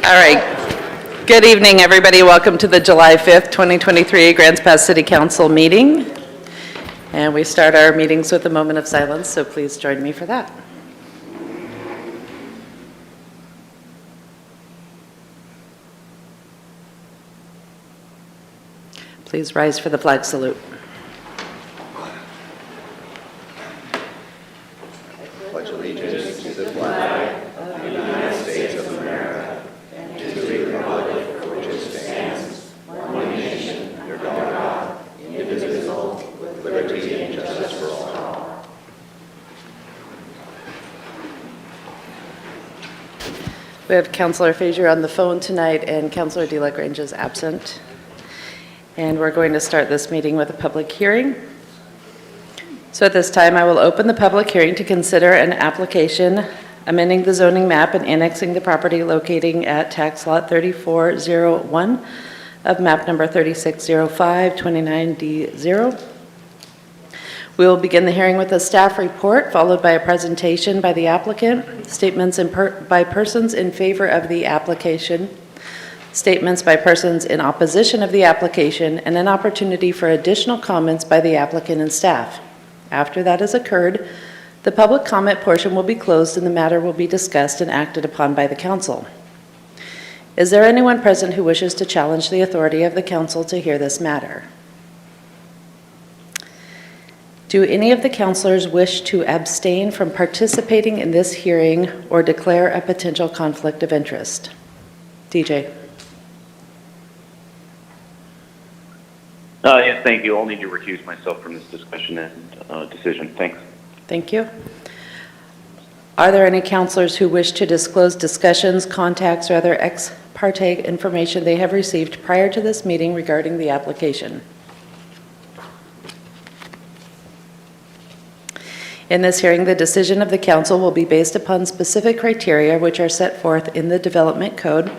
All right. Good evening, everybody. Welcome to the July 5th, 2023 Grants Pass City Council meeting. And we start our meetings with a moment of silence, so please join me for that. Please rise for the flag salute. Pledge allegiance to the flag of the United States of America and to the republic for which it stands, one nation, under God, indivisible, with liberty and justice for all. We have Councillor Frazier on the phone tonight, and Councillor De La Grange is absent. And we're going to start this meeting with a public hearing. So at this time, I will open the public hearing to consider an application amending the zoning map and annexing the property locating at tax lot 3401 of map number 3605 29D0. We will begin the hearing with a staff report, followed by a presentation by the applicant, statements by persons in favor of the application, statements by persons in opposition of the application, and an opportunity for additional comments by the applicant and staff. After that has occurred, the public comment portion will be closed and the matter will be discussed and acted upon by the council. Is there anyone present who wishes to challenge the authority of the council to hear this matter? Do any of the councilors wish to abstain from participating in this hearing or declare a potential conflict of interest? DJ. Yes, thank you. I'll need to recuse myself from this discussion and decision. Thanks. Thank you. Are there any councilors who wish to disclose discussions, contacts, or other ex parte information they have received prior to this meeting regarding the application? In this hearing, the decision of the council will be based upon specific criteria which are set forth in the Development Code.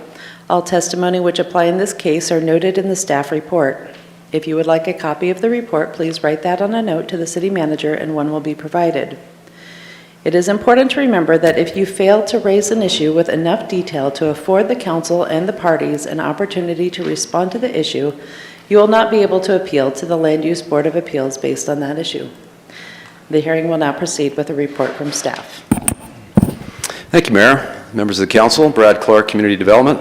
All testimony which apply in this case are noted in the staff report. If you would like a copy of the report, please write that on a note to the city manager and one will be provided. It is important to remember that if you fail to raise an issue with enough detail to afford the council and the parties an opportunity to respond to the issue, you will not be able to appeal to the Land Use Board of Appeals based on that issue. The hearing will now proceed with a report from staff. Thank you, Mayor. Members of the council, Brad Clark, Community Development.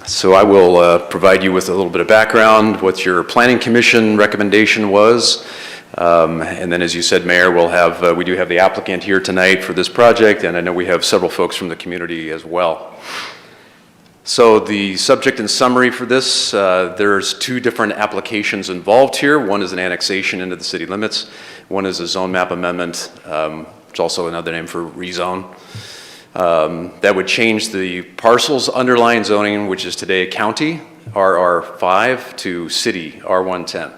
So I will provide you with a little bit of background, what your Planning Commission recommendation was. And then, as you said, Mayor, we do have the applicant here tonight for this project, and I know we have several folks from the community as well. So the subject and summary for this, there's two different applications involved here. One is an annexation into the city limits. One is a zone map amendment, which is also another name for rezone. That would change the parcel's underlying zoning, which is today county, RR5, to city, R110.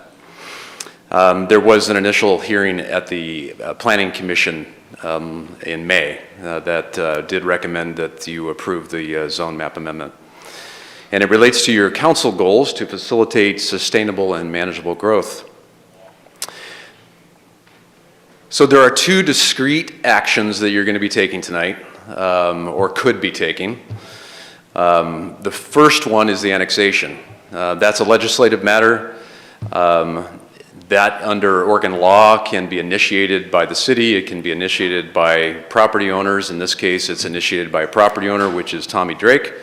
There was an initial hearing at the Planning Commission in May that did recommend that you approve the zone map amendment. And it relates to your council goals to facilitate sustainable and manageable growth. So there are two discrete actions that you're going to be taking tonight. Or could be taking. The first one is the annexation. That's a legislative matter that under Oregon law can be initiated by the city. It can be initiated by property owners. In this case, it's initiated by a property owner, which is Tommy Drake,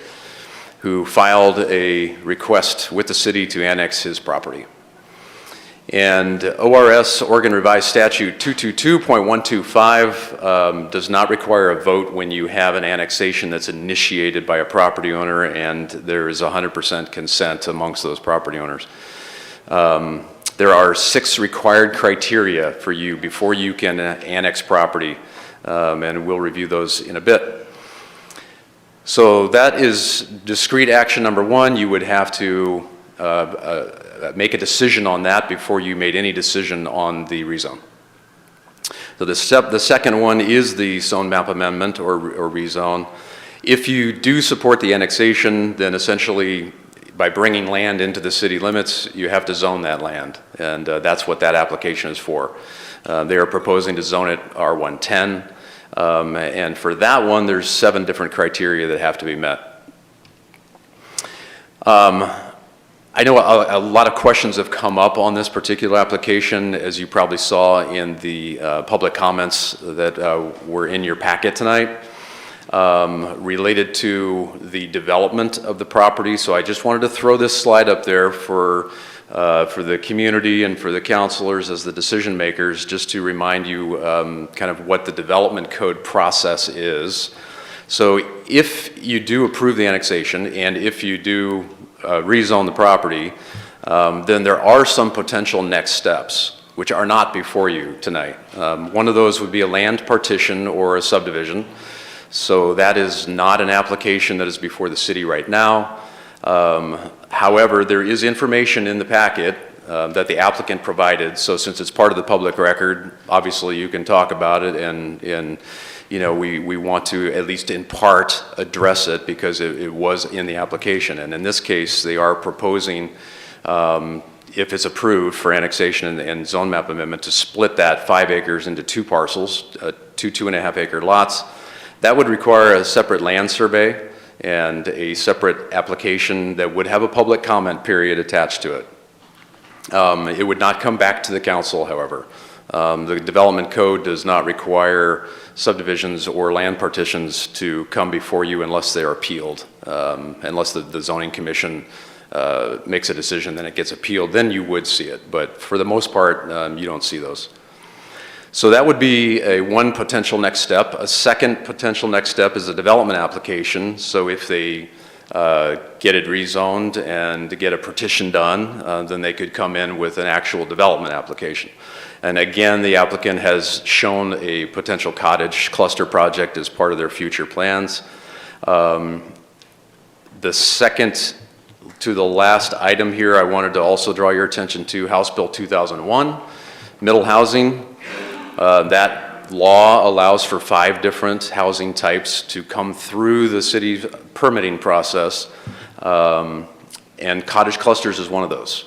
who filed a request with the city to annex his property. And ORS, Oregon Revised Statute 222.125, does not require a vote when you have an annexation that's initiated by a property owner and there is 100% consent amongst those property owners. There are 6 required criteria for you before you can annex property, and we'll review those in a bit. So that is discrete action number 1. You would have to make a decision on that before you made any decision on the rezone. So the second one is the zone map amendment or rezone. If you do support the annexation, then essentially by bringing land into the city limits, you have to zone that land, and that's what that application is for. They are proposing to zone it R110, and for that one, there's 7 different criteria that have to be met. I know a lot of questions have come up on this particular application, as you probably saw in the public comments that were in your packet tonight, related to the development of the property. So I just wanted to throw this slide up there for the community and for the counselors as the decision makers, just to remind you kind of what the development code process is. So if you do approve the annexation and if you do rezone the property, then there are some potential next steps which are not before you tonight. One of those would be a land partition or a subdivision. So that is not an application that is before the city right now. However, there is information in the packet that the applicant provided. So since it's part of the public record, obviously you can talk about it, and you know, we want to at least in part address it because it was in the application. And in this case, they are proposing, if it's approved for annexation and zone map amendment, to split that 5 acres into 2 parcels, 2.5 acre lots. That would require a separate land survey and a separate application that would have a public comment period attached to it. It would not come back to the council, however. The development code does not require subdivisions or land partitions to come before you unless they are appealed. Unless the zoning commission makes a decision, then it gets appealed, then you would see it. But for the most part, you don't see those. So that would be one potential next step. A second potential next step is a development application. So if they get it rezoned and get a partition done, then they could come in with an actual development application. And again, the applicant has shown a potential cottage cluster project as part of their future plans. The second to the last item here, I wanted to also draw your attention to House Bill 2001, middle housing. That law allows for 5 different housing types to come through the city's permitting process, and cottage clusters is one of those.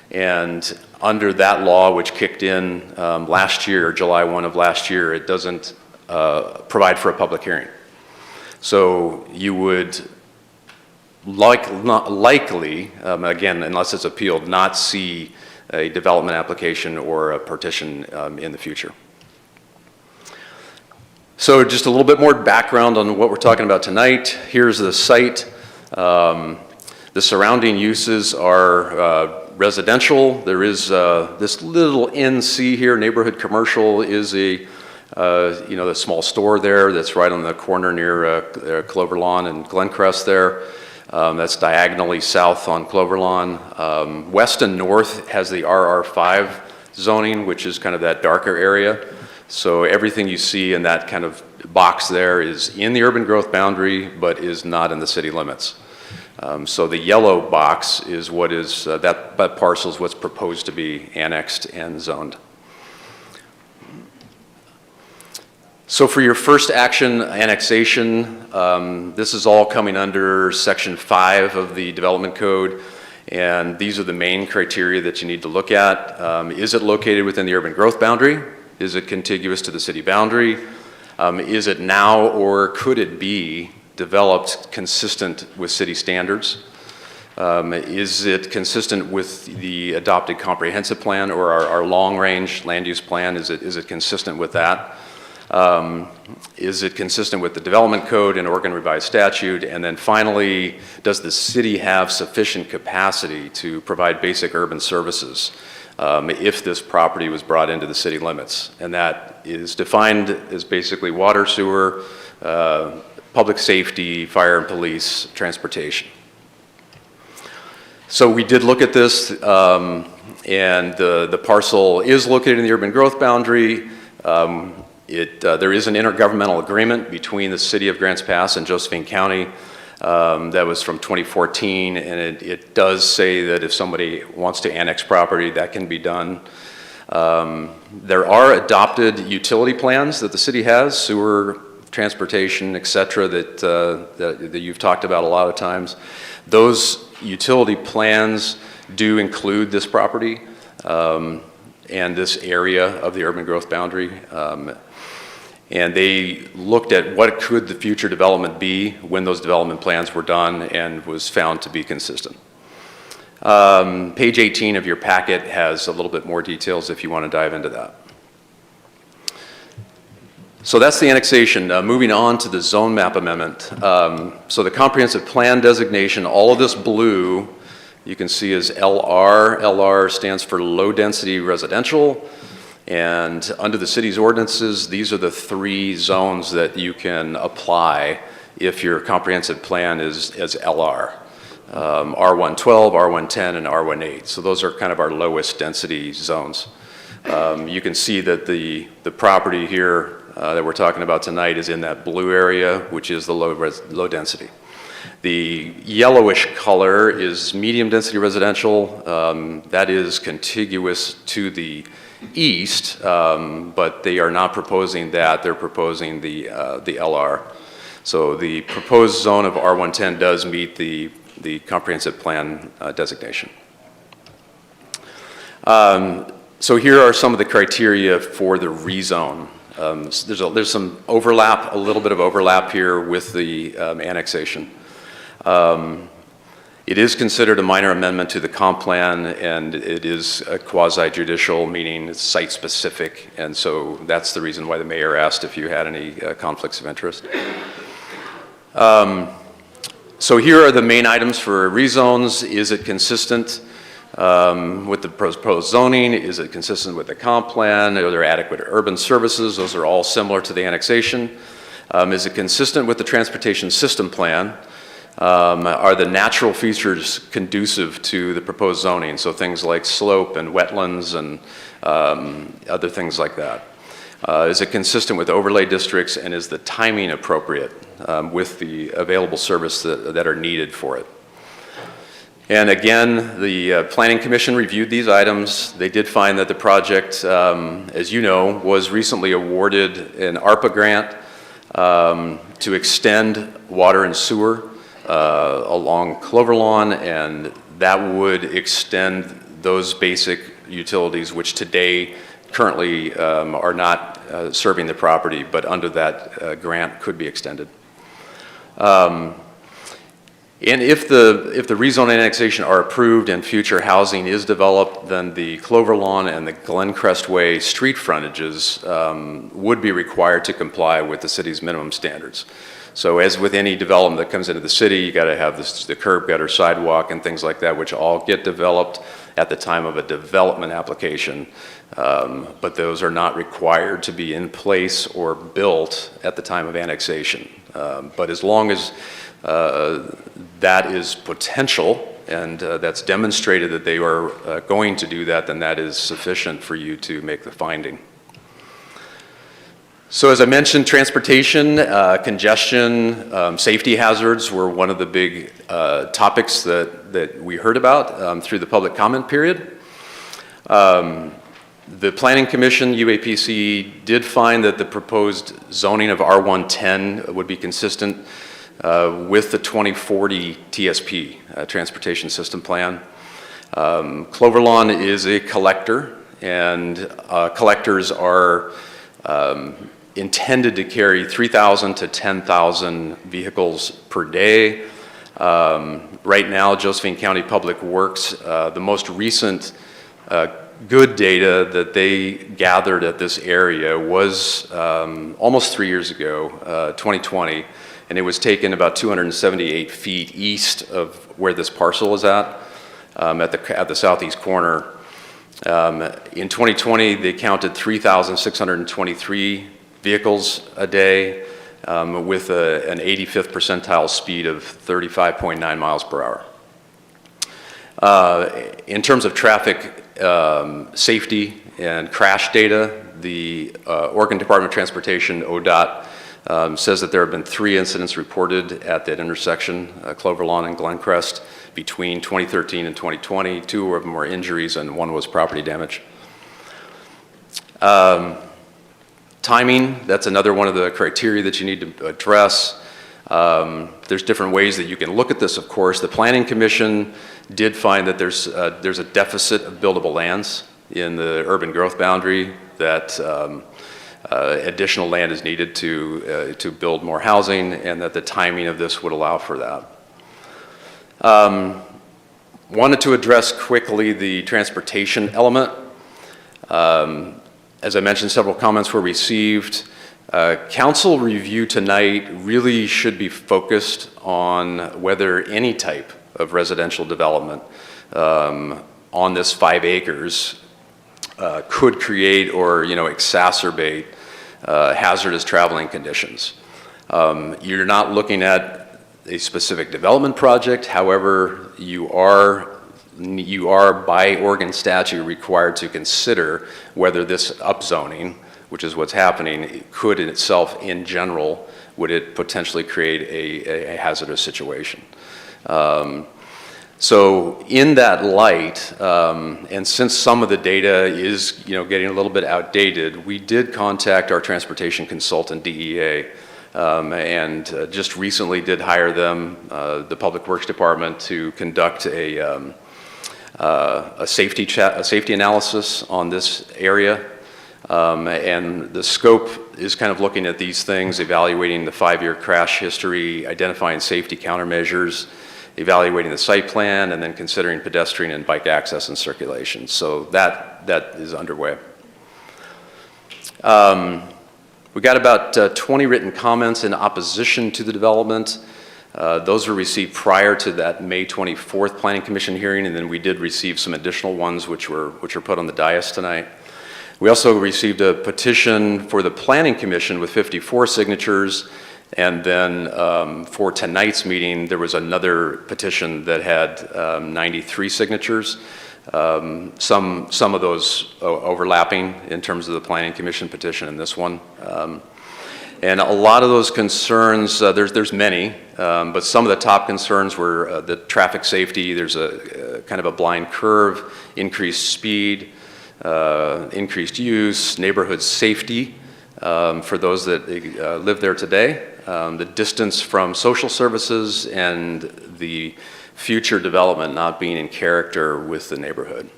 And under that law, which kicked in last year, July 1 of last year, it doesn't provide for a public hearing. So you would likely, again, unless it's appealed, not see a development application or a partition in the future. So just a little bit more background on what we're talking about tonight. Here's the site. The surrounding uses are residential. There is this little NC here, neighborhood commercial, is the small store there that's right on the corner near Clover Lawn and Glencrest there. That's diagonally south on Clover Lawn. West and north has the RR5 zoning, which is kind of that darker area. So everything you see in that kind of box there is in the urban growth boundary, but is not in the city limits. So the yellow box is what is, that parcel is what's proposed to be annexed and zoned. So for your first action, annexation, this is all coming under Section 5 of the Development Code, and these are the main criteria that you need to look at. Is it located within the urban growth boundary? Is it contiguous to the city boundary? Is it now or could it be developed consistent with city standards? Is it consistent with the adopted comprehensive plan or our long-range land use plan? Is it consistent with that? Is it consistent with the development code and Oregon revised statute? And then finally, does the city have sufficient capacity to provide basic urban services if this property was brought into the city limits? And that is defined as basically water, sewer, public safety, fire and police, transportation. So we did look at this, and the parcel is located in the urban growth boundary. There is an intergovernmental agreement between the city of Grants Pass and Josephine County that was from 2014, and it does say that if somebody wants to annex property, that can be done. There are adopted utility plans that the city has, sewer, transportation, et cetera, that you've talked about a lot of times. Those utility plans do include this property and this area of the urban growth boundary. And they looked at what could the future development be when those development plans were done and was found to be consistent. Page 18 of your packet has a little bit more details if you want to dive into that. So that's the annexation. Moving on to the zone map amendment. So the comprehensive plan designation, all of this blue you can see is LR. LR stands for low density residential. And under the city's ordinances, these are the 3 zones that you can apply if your comprehensive plan is LR. R112, R110, and R18. So those are kind of our lowest density zones. You can see that the property here that we're talking about tonight is in that blue area, which is the low density. The yellowish color is medium density residential. That is contiguous to the east, but they are not proposing that. They're proposing the LR. So the proposed zone of R110 does meet the comprehensive plan designation. So here are some of the criteria for the rezone. There's some overlap, a little bit of overlap here with the annexation. It is considered a minor amendment to the comp plan, and it is a quasi-judicial, meaning it's site-specific, and so that's the reason why the mayor asked if you had any conflicts of interest. So here are the main items for rezones. Is it consistent with the proposed zoning? Is it consistent with the comp plan? Are there adequate urban services? Those are all similar to the annexation. Is it consistent with the transportation system plan? Are the natural features conducive to the proposed zoning? So things like slope and wetlands and other things like that. Is it consistent with overlay districts, and is the timing appropriate with the available service that are needed for it? And again, the Planning Commission reviewed these items. They did find that the project, as you know, was recently awarded an ARPA grant to extend water and sewer along Clover Lawn, and that would extend those basic utilities which today currently are not serving the property, but under that grant could be extended. And if the rezone annexation are approved and future housing is developed, then the Clover Lawn and the Glencrest Way street frontages would be required to comply with the city's minimum standards. So as with any development that comes into the city, you got to have the curb gutter, sidewalk, and things like that, which all get developed at the time of a development application. But those are not required to be in place or built at the time of annexation. But as long as that is potential and that's demonstrated that they are going to do that, then that is sufficient for you to make the finding. So as I mentioned, transportation, congestion, safety hazards were one of the big topics that we heard about through the public comment period. The Planning Commission, UAPC, did find that the proposed zoning of R110 would be consistent with the 2040 TSP, Transportation System Plan. Clover Lawn is a collector, and collectors are intended to carry 3,000 to 10,000 vehicles per day. Right now, Josephine County Public Works, the most recent good data that they gathered at this area was almost 3 years ago, 2020, and it was taken about 278 feet east of where this parcel is at the southeast corner. In 2020, they counted 3,623 vehicles a day with an 85th percentile speed of 35.9 miles per hour. In terms of traffic safety and crash data, the Oregon Department of Transportation, ODOT, says that there have been 3 incidents reported at that intersection, Clover Lawn and Glencrest, between 2013 and 2020. 2 of them were injuries and 1 was property damage. Timing, that's another one of the criteria that you need to address. There's different ways that you can look at this, of course. The Planning Commission did find that there's a deficit of buildable lands in the urban growth boundary that additional land is needed to build more housing, and that the timing of this would allow for that. Wanted to address quickly the transportation element. As I mentioned, several comments were received. Council review tonight really should be focused on whether any type of residential development on this 5 acres could create or, exacerbate hazardous traveling conditions. You're not looking at a specific development project. However, you are by Oregon statute required to consider whether this upzoning, which is what's happening, could in itself, in general, would it potentially create a hazardous situation. So in that light, and since some of the data is getting a little bit outdated, we did contact our transportation consultant, DEA, and just recently did hire them, the Public Works Department, to conduct a safety analysis on this area. And the scope is kind of looking at these things, evaluating the 5-year crash history, identifying safety countermeasures, evaluating the site plan, and then considering pedestrian and bike access and circulation. So that is underway. We got about 20 written comments in opposition to the development. Those were received prior to that May 24th Planning Commission hearing, and then we did receive some additional ones which were put on the dais tonight. We also received a petition for the Planning Commission with 54 signatures, and then for tonight's meeting, there was another petition that had 93 signatures. Some of those overlapping in terms of the Planning Commission petition and this one. And a lot of those concerns, there's many, but some of the top concerns were the traffic safety. There's a kind of a blind curve, increased speed, increased use, neighborhood safety for those that live there today, the distance from social services, and the future development not being in character with the neighborhood.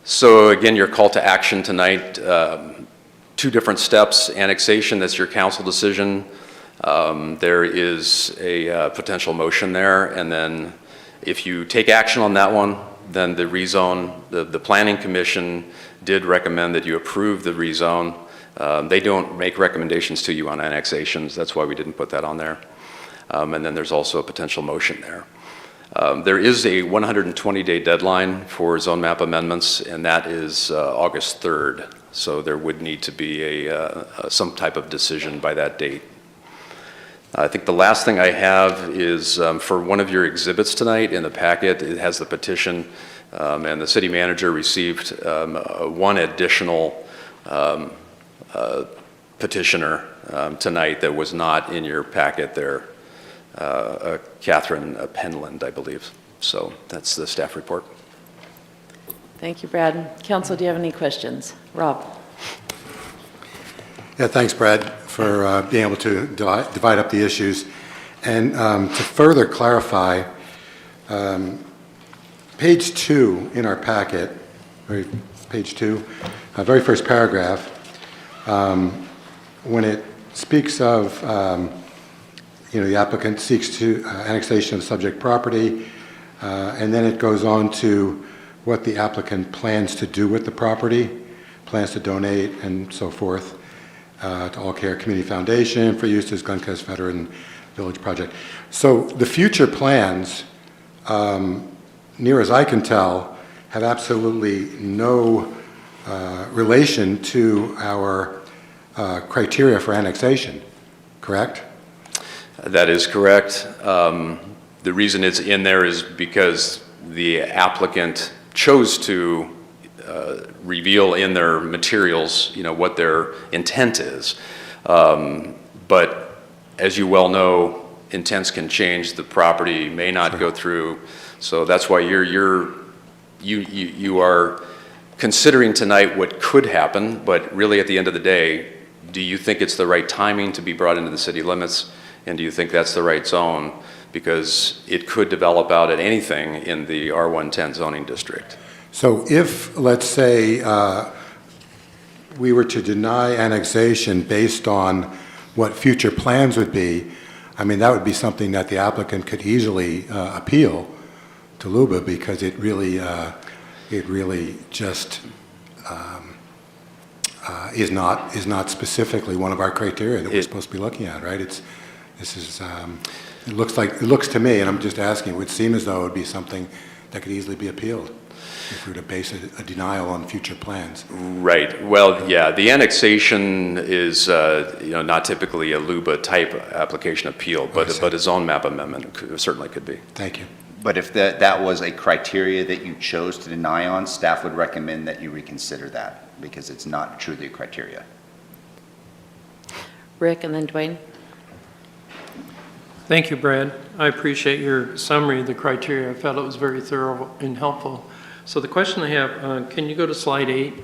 So again, your call to action tonight, 2 different steps: annexation, that's your council decision. There is a potential motion there, and then if you take action on that one, then the rezone, the Planning Commission did recommend that you approve the rezone. They don't make recommendations to you on annexations. That's why we didn't put that on there. And then there's also a potential motion there. There is a 120-day deadline for zone map amendments, and that is August 3rd. So there would need to be some type of decision by that date. I think the last thing I have is for one of your exhibits tonight in the packet. It has the petition, and the city manager received one additional petitioner tonight that was not in your packet there, Catherine Penland, I believe. So that's the staff report. Thank you, Brad. Council, do you have any questions? Rob. Yeah, thanks, Brad, for being able to divide up the issues. And to further clarify, page 2 in our packet, page 2, very first paragraph, when it speaks of, the applicant seeks to annexation of subject property, and then it goes on to what the applicant plans to do with the property, plans to donate, and so forth, to All Care Community Foundation for use as Glencoe Veteran Village Project. So the future plans, near as I can tell, have absolutely no relation to our criteria for annexation, correct? That is correct. The reason it's in there is because the applicant chose to reveal in their materials, what their intent is. But as you well know, intents can change. The property may not go through. So that's why you are considering tonight what could happen. But really, at the end of the day, do you think it's the right timing to be brought into the city limits? And do you think that's the right zone? Because it could develop out at anything in the R110 zoning district. So if, let's say, we were to deny annexation based on what future plans would be, I mean, that would be something that the applicant could easily appeal to LUBA, because it really just is not specifically one of our criteria that we're supposed to be looking at, right? It looks to me, and I'm just asking, it would seem as though it would be something that could easily be appealed if we were to base a denial on future plans. Right. Well, yeah, the annexation is, not typically a LUBA type application appeal, but a zone map amendment certainly could be. Thank you. But if that was a criteria that you chose to deny on, staff would recommend that you reconsider that, because it's not truly a criteria. Rick and then Dwayne. Thank you, Brad. I appreciate your summary of the criteria. I felt it was very thorough and helpful. So the question I have, can you go to slide 8?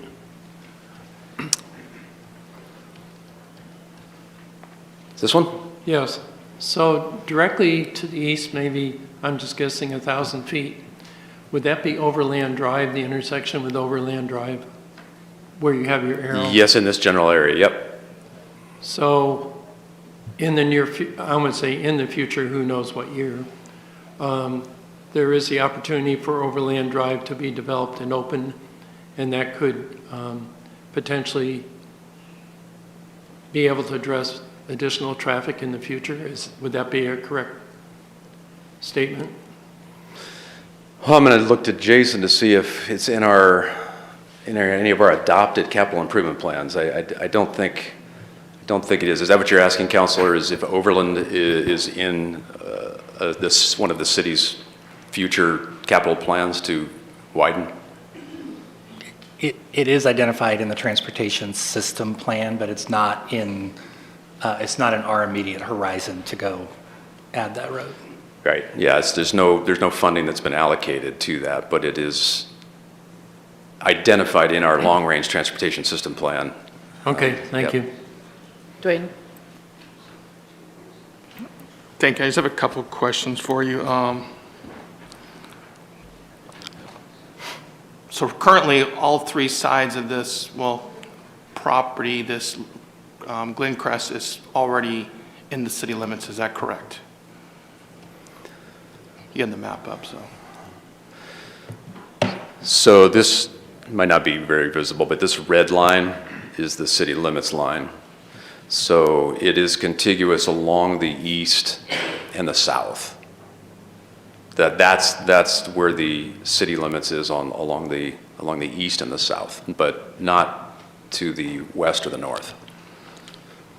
Is this one? Yes. So directly to the east, maybe, I'm just guessing 1,000 feet, would that be Overland Drive, the intersection with Overland Drive, where you have your arrow? Yes, in this general area, yep. So in the I would say in the future, who knows what year, there is the opportunity for Overland Drive to be developed and open, and that could potentially be able to address additional traffic in the future. Would that be a correct statement? Well, I'm going to look to Jason to see if it's in any of our adopted capital improvement plans. I don't think it is. Is that what you're asking, Counselor? Is if Overland is in one of the city's future capital plans to widen? It is identified in the transportation system plan, but it's not in our immediate horizon to go add that road. Right. Yeah. There's no funding that's been allocated to that, but it is identified in our long-range transportation system plan. Okay. Thank you. Dwayne. Thank you. I just have a couple of questions for you. So currently, all three sides of this, property, this Glencrest is already in the city limits. Is that correct? You have the map up, so. So this might not be very visible, but this red line is the city limits line. So it is contiguous along the east and the south. That's where the city limits is along the east and the south, but not to the west or the north.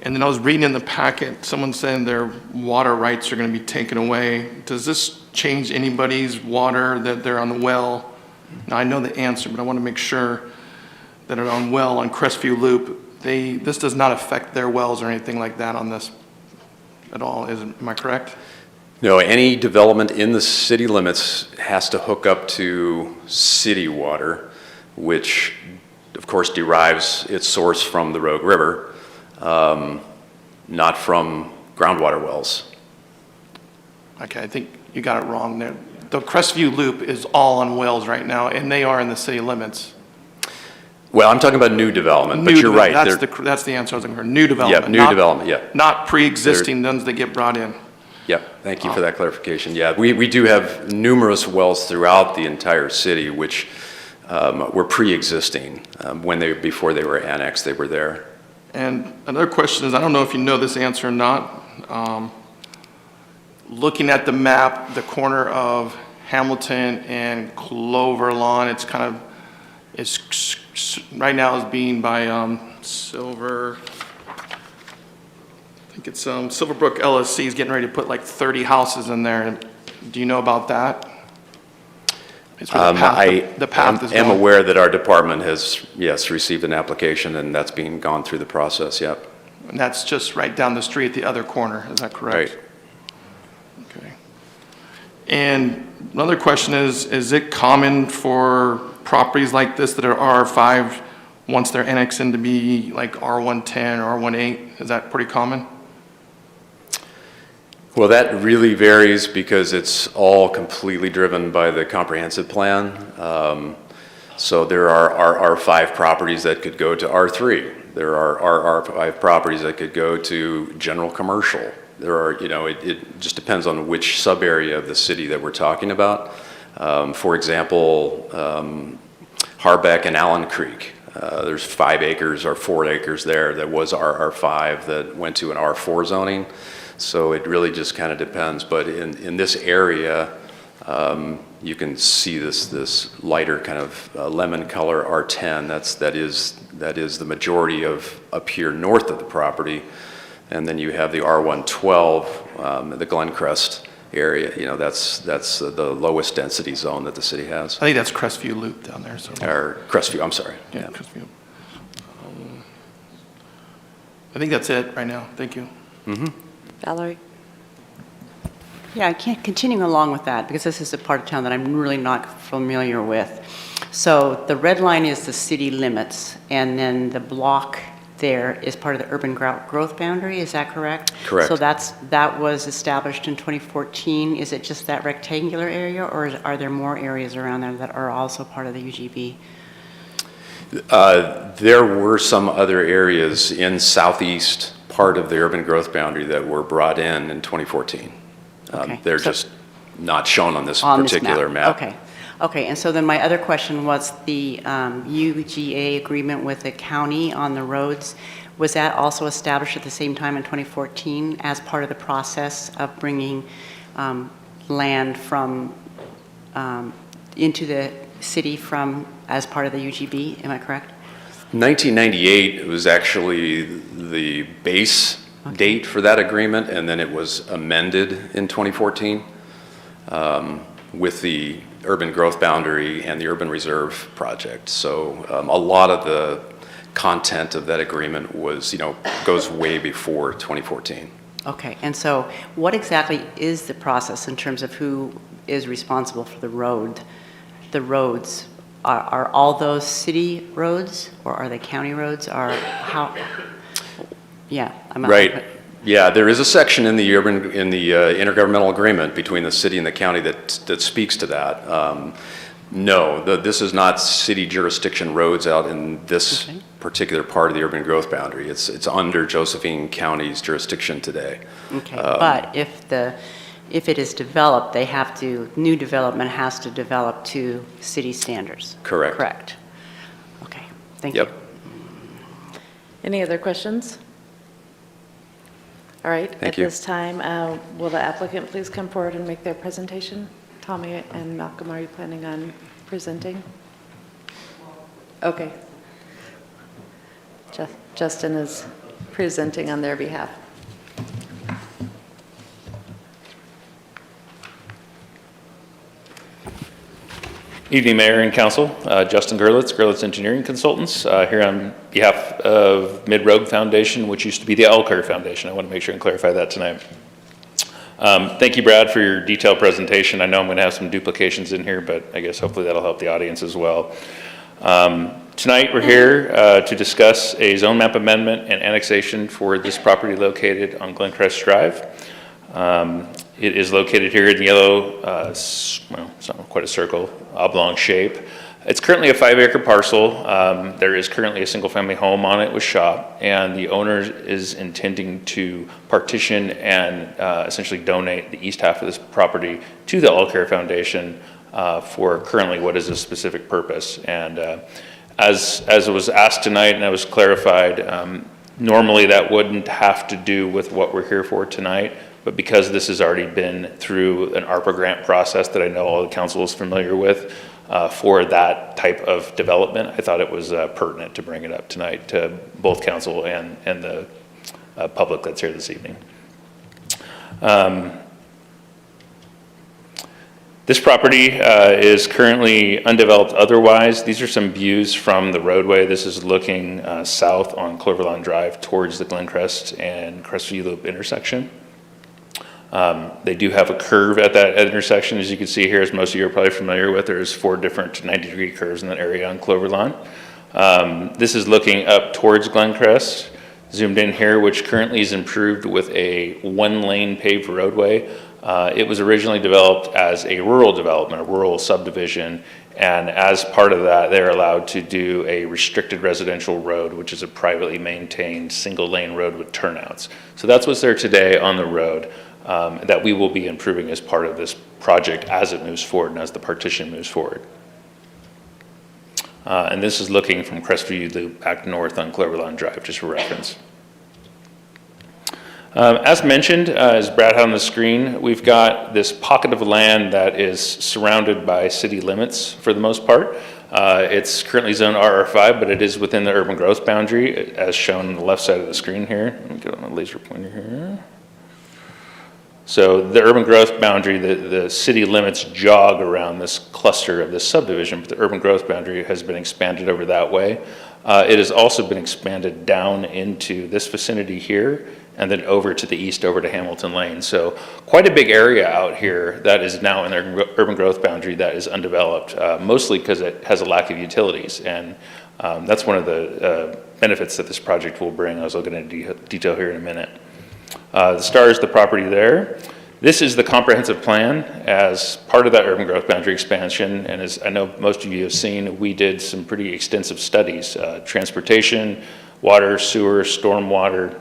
And then I was reading in the packet, someone saying their water rights are going to be taken away. Does this change anybody's water that they're on the well? Now, I know the answer, but I want to make sure that are on well on Crestview Loop, this does not affect their wells or anything like that on this at all, am I correct? No, any development in the city limits has to hook up to city water, which of course derives its source from the Rogue River, not from groundwater wells. Okay, I think you got it wrong there. The Crestview Loop is all on wells right now, and they are in the city limits. Well, I'm talking about new development, but you're right. That's the answer I was looking for, new development. Yeah, new development, yeah. Not pre-existing ones that get brought in. Yeah, thank you for that clarification. Yeah, we do have numerous wells throughout the entire city which were pre-existing. Before they were annexed, they were there. And another question is, I don't know if you know this answer or not. Looking at the map, the corner of Hamilton and Clover Lawn, it's right now is being by Silver. I think it's Silverbrook LSC is getting ready to put like 30 houses in there. Do you know about that? It's where the path is I am going. aware that our department has, yes, received an application, and that's being gone through the process, yep. And that's just right down the street at the other corner, is that correct? Right. Okay. And another question is it common for properties like this that are R5, once they're annexed in, to be like R110 or R18? Is that pretty common? Well, that really varies because it's all completely driven by the comprehensive plan. So there are R5 properties that could go to R3. There are R5 properties that could go to general commercial. There are, it just depends on which sub-area of the city that we're talking about. For example, Harbeck and Allen Creek. There's 5 acres or 4 acres there that was R5 that went to an R4 zoning. So it really just kind of depends. But in this area, you can see this lighter kind of lemon color R10. That is the majority of up here north of the property. And then you have the R112, the Glencrest area. That's the lowest density zone that the city has. I think that's Crestview Loop down there, so. Or Crestview, I'm sorry. Yeah, Crestview. I think that's it right now. Thank you. Valerie? Yeah, continuing along with that, because this is a part of town that I'm really not familiar with. So the red line is the city limits, and then the block there is part of the urban growth boundary, is that correct? Correct. So that was established in 2014. Is it just that rectangular area, or are there more areas around there that are also part of the UGB? There were some other areas in southeast part of the urban growth boundary that were brought in 2014. Okay. They're So- just not shown on this On this particular map. Okay, and so then my other question was the UGA agreement with the county on the roads. Was that also established at the same time in 2014 as part of the process of bringing land from, into the city as part of the UGB? Am I correct? 1998 was actually the base date for that agreement, and then it was amended in 2014 with the urban growth boundary and the urban reserve project. So a lot of the content of that agreement was, goes way before 2014. Okay, and so what exactly is the process in terms of who is responsible for the roads? Are all those city roads, or are they county roads, or how? Yeah. Right. Yeah, there is a section in the intergovernmental agreement between the city and the county that speaks to that. No, this is not city jurisdiction roads out in this particular part of the urban growth boundary. It's under Josephine County's jurisdiction today. Okay, but if it is developed, new development has to develop to city standards. Correct. Correct. Okay, thank you. Yep. Any other questions? All right. Thank you. At this time, will the applicant please come forward and make their presentation? Tommy and Malcolm, are you planning on presenting? Okay. Justin is presenting on their behalf. Evening, Mayor and Council. Justin Gerlitz Engineering Consultants, here on behalf of Mid-Road Foundation, which used to be the Elker Foundation. I want to make sure and clarify that tonight. Thank you, Brad, for your detailed presentation. I know I'm going to have some duplications in here, but I guess hopefully that'll help the audience as well. Tonight, we're here to discuss a zone map amendment and annexation for this property located on Glencrest Drive. It is located here in the yellow, well, it's not quite a circle, oblong shape. It's currently a 5-acre parcel. There is currently a single-family home on it with shop, and the owner is intending to partition and essentially donate the east half of this property to the All Care Foundation for currently what is a specific purpose. And as it was asked tonight and I was clarified, normally that wouldn't have to do with what we're here for tonight. But because this has already been through an ARPA grant process that I know all the council is familiar with for that type of development, I thought it was pertinent to bring it up tonight to both council and the public that's here this evening. This property is currently undeveloped otherwise. These are some views from the roadway. This is looking south on Cloverlawn Drive towards the Glencrest and Crestview Loop intersection. They do have a curve at that intersection, as you can see here, as most of you are probably familiar with. There's 4 different 90-degree curves in that area on Cloverlawn. This is looking up towards Glencrest, zoomed in here, which currently is improved with a 1-lane paved roadway. It was originally developed as a rural development, a rural subdivision, And as part of that, they're allowed to do a restricted residential road, which is a privately maintained single-lane road with turnouts. So that's what's there today on the road that we will be improving as part of this project as it moves forward and as the partition moves forward. And this is looking from Crestview Loop back north on Cloverlawn Drive, just for reference. As mentioned, as Brad had on the screen, we've got this pocket of land that is surrounded by city limits for the most part. It's currently zoned RR5, but it is within the urban growth boundary, as shown on the left side of the screen here. Let me get on the laser pointer here. So the urban growth boundary, the city limits jog around this cluster of this subdivision, but the urban growth boundary has been expanded over that way. It has also been expanded down into this vicinity here, and then over to the east, over to Hamilton Lane. So quite a big area out here that is now in the urban growth boundary that is undeveloped, mostly because it has a lack of utilities. And that's one of the benefits that this project will bring. I was looking into detail here in a minute. The star is the property there. This is the comprehensive plan as part of that urban growth boundary expansion. And as I know most of you have seen, we did some pretty extensive studies, transportation, water, sewer, stormwater,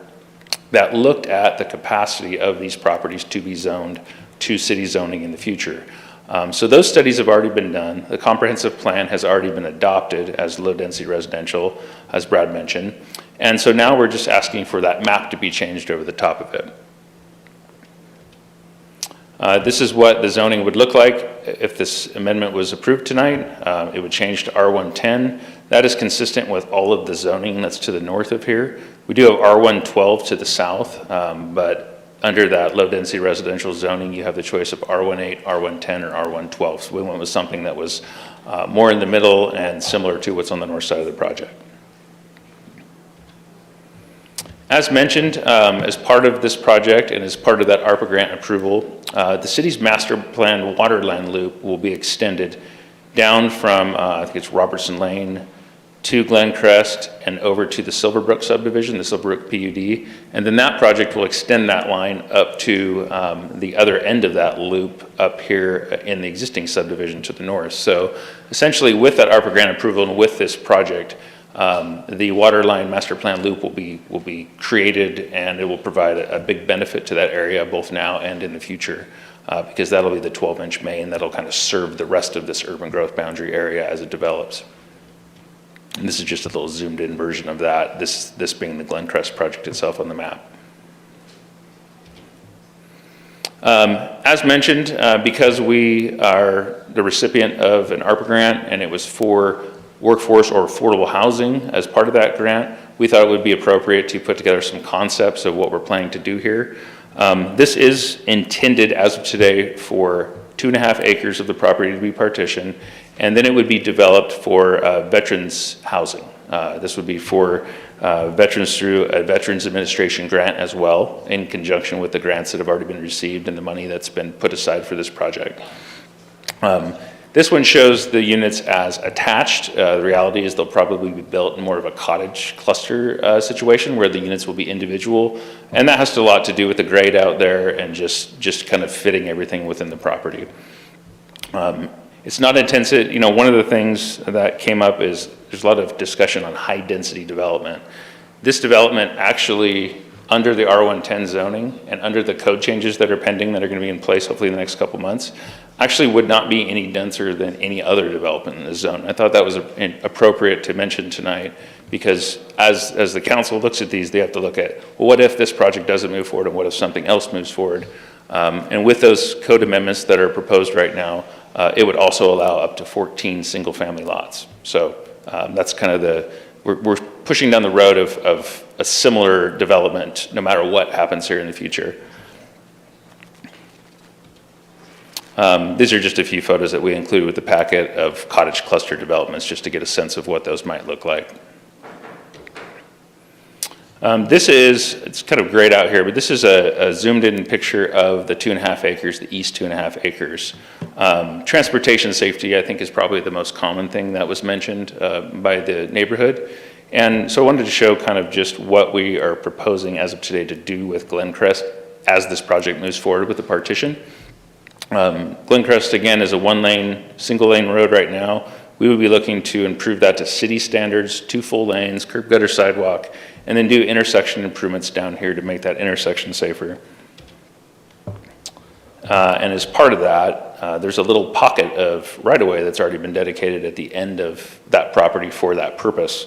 that looked at the capacity of these properties to be zoned to city zoning in the future. So those studies have already been done. The comprehensive plan has already been adopted as low density residential, as Brad mentioned. And so now we're just asking for that map to be changed over the top of it. This is what the zoning would look like if this amendment was approved tonight. It would change to R110. That is consistent with all of the zoning that's to the north of here. We do have R112 to the south, but under that low density residential zoning, you have the choice of R18, R110, or R112. So we went with something that was more in the middle and similar to what's on the north side of the project. As mentioned, as part of this project and as part of that ARPA grant approval, the city's master plan waterline loop will be extended down from, I think it's Robertson Lane, to Glencrest and over to the Silverbrook subdivision, the Silverbrook PUD. And then that project will extend that line up to the other end of that loop up here in the existing subdivision to the north. So essentially with that ARPA grant approval and with this project, the waterline master plan loop will be created, and it will provide a big benefit to that area both now and in the future, because that'll be the 12-inch main that'll kind of serve the rest of this urban growth boundary area as it develops. And this is just a little zoomed in version of that, this being the Glencrest project itself on the map. As mentioned, because we are the recipient of an ARPA grant and it was for workforce or affordable housing as part of that grant, we thought it would be appropriate to put together some concepts of what we're planning to do here. This is intended as of today for 2.5 acres of the property to be partitioned, and then it would be developed for veterans housing. This would be for veterans through a Veterans Administration grant as well, in conjunction with the grants that have already been received and the money that's been put aside for this project. This one shows the units as attached. The reality is they'll probably be built in more of a cottage cluster situation where the units will be individual. And that has a lot to do with the grade out there and just kind of fitting everything within the property. It's not intensive. You know, one of the things that came up is there's a lot of discussion on high density development. This development actually, under the R110 zoning and under the code changes that are pending that are going to be in place hopefully in the next couple months, actually would not be any denser than any other development in the zone. I thought that was appropriate to mention tonight, because as the council looks at these, they have to look at, well, what if this project doesn't move forward and what if something else moves forward? And with those code amendments that are proposed right now, it would also allow up to 14 single family lots. So that's kind of we're pushing down the road of a similar development no matter what happens here in the future. These are just a few photos that we included with the packet of cottage cluster developments just to get a sense of what those might look like. It's kind of grayed out here, but this is a zoomed in picture of the 2.5 acres, the east 2.5 acres. Transportation safety, I think, is probably the most common thing that was mentioned by the neighborhood. And so I wanted to show kind of just what we are proposing as of today to do with Glencrest as this project moves forward with the partition. Glencrest, again, is a one-lane, single-lane road right now. We would be looking to improve that to city standards, 2 full lanes, curb gutter sidewalk, and then do intersection improvements down here to make that intersection safer. And as part of that, there's a little pocket of right-of-way that's already been dedicated at the end of that property for that purpose.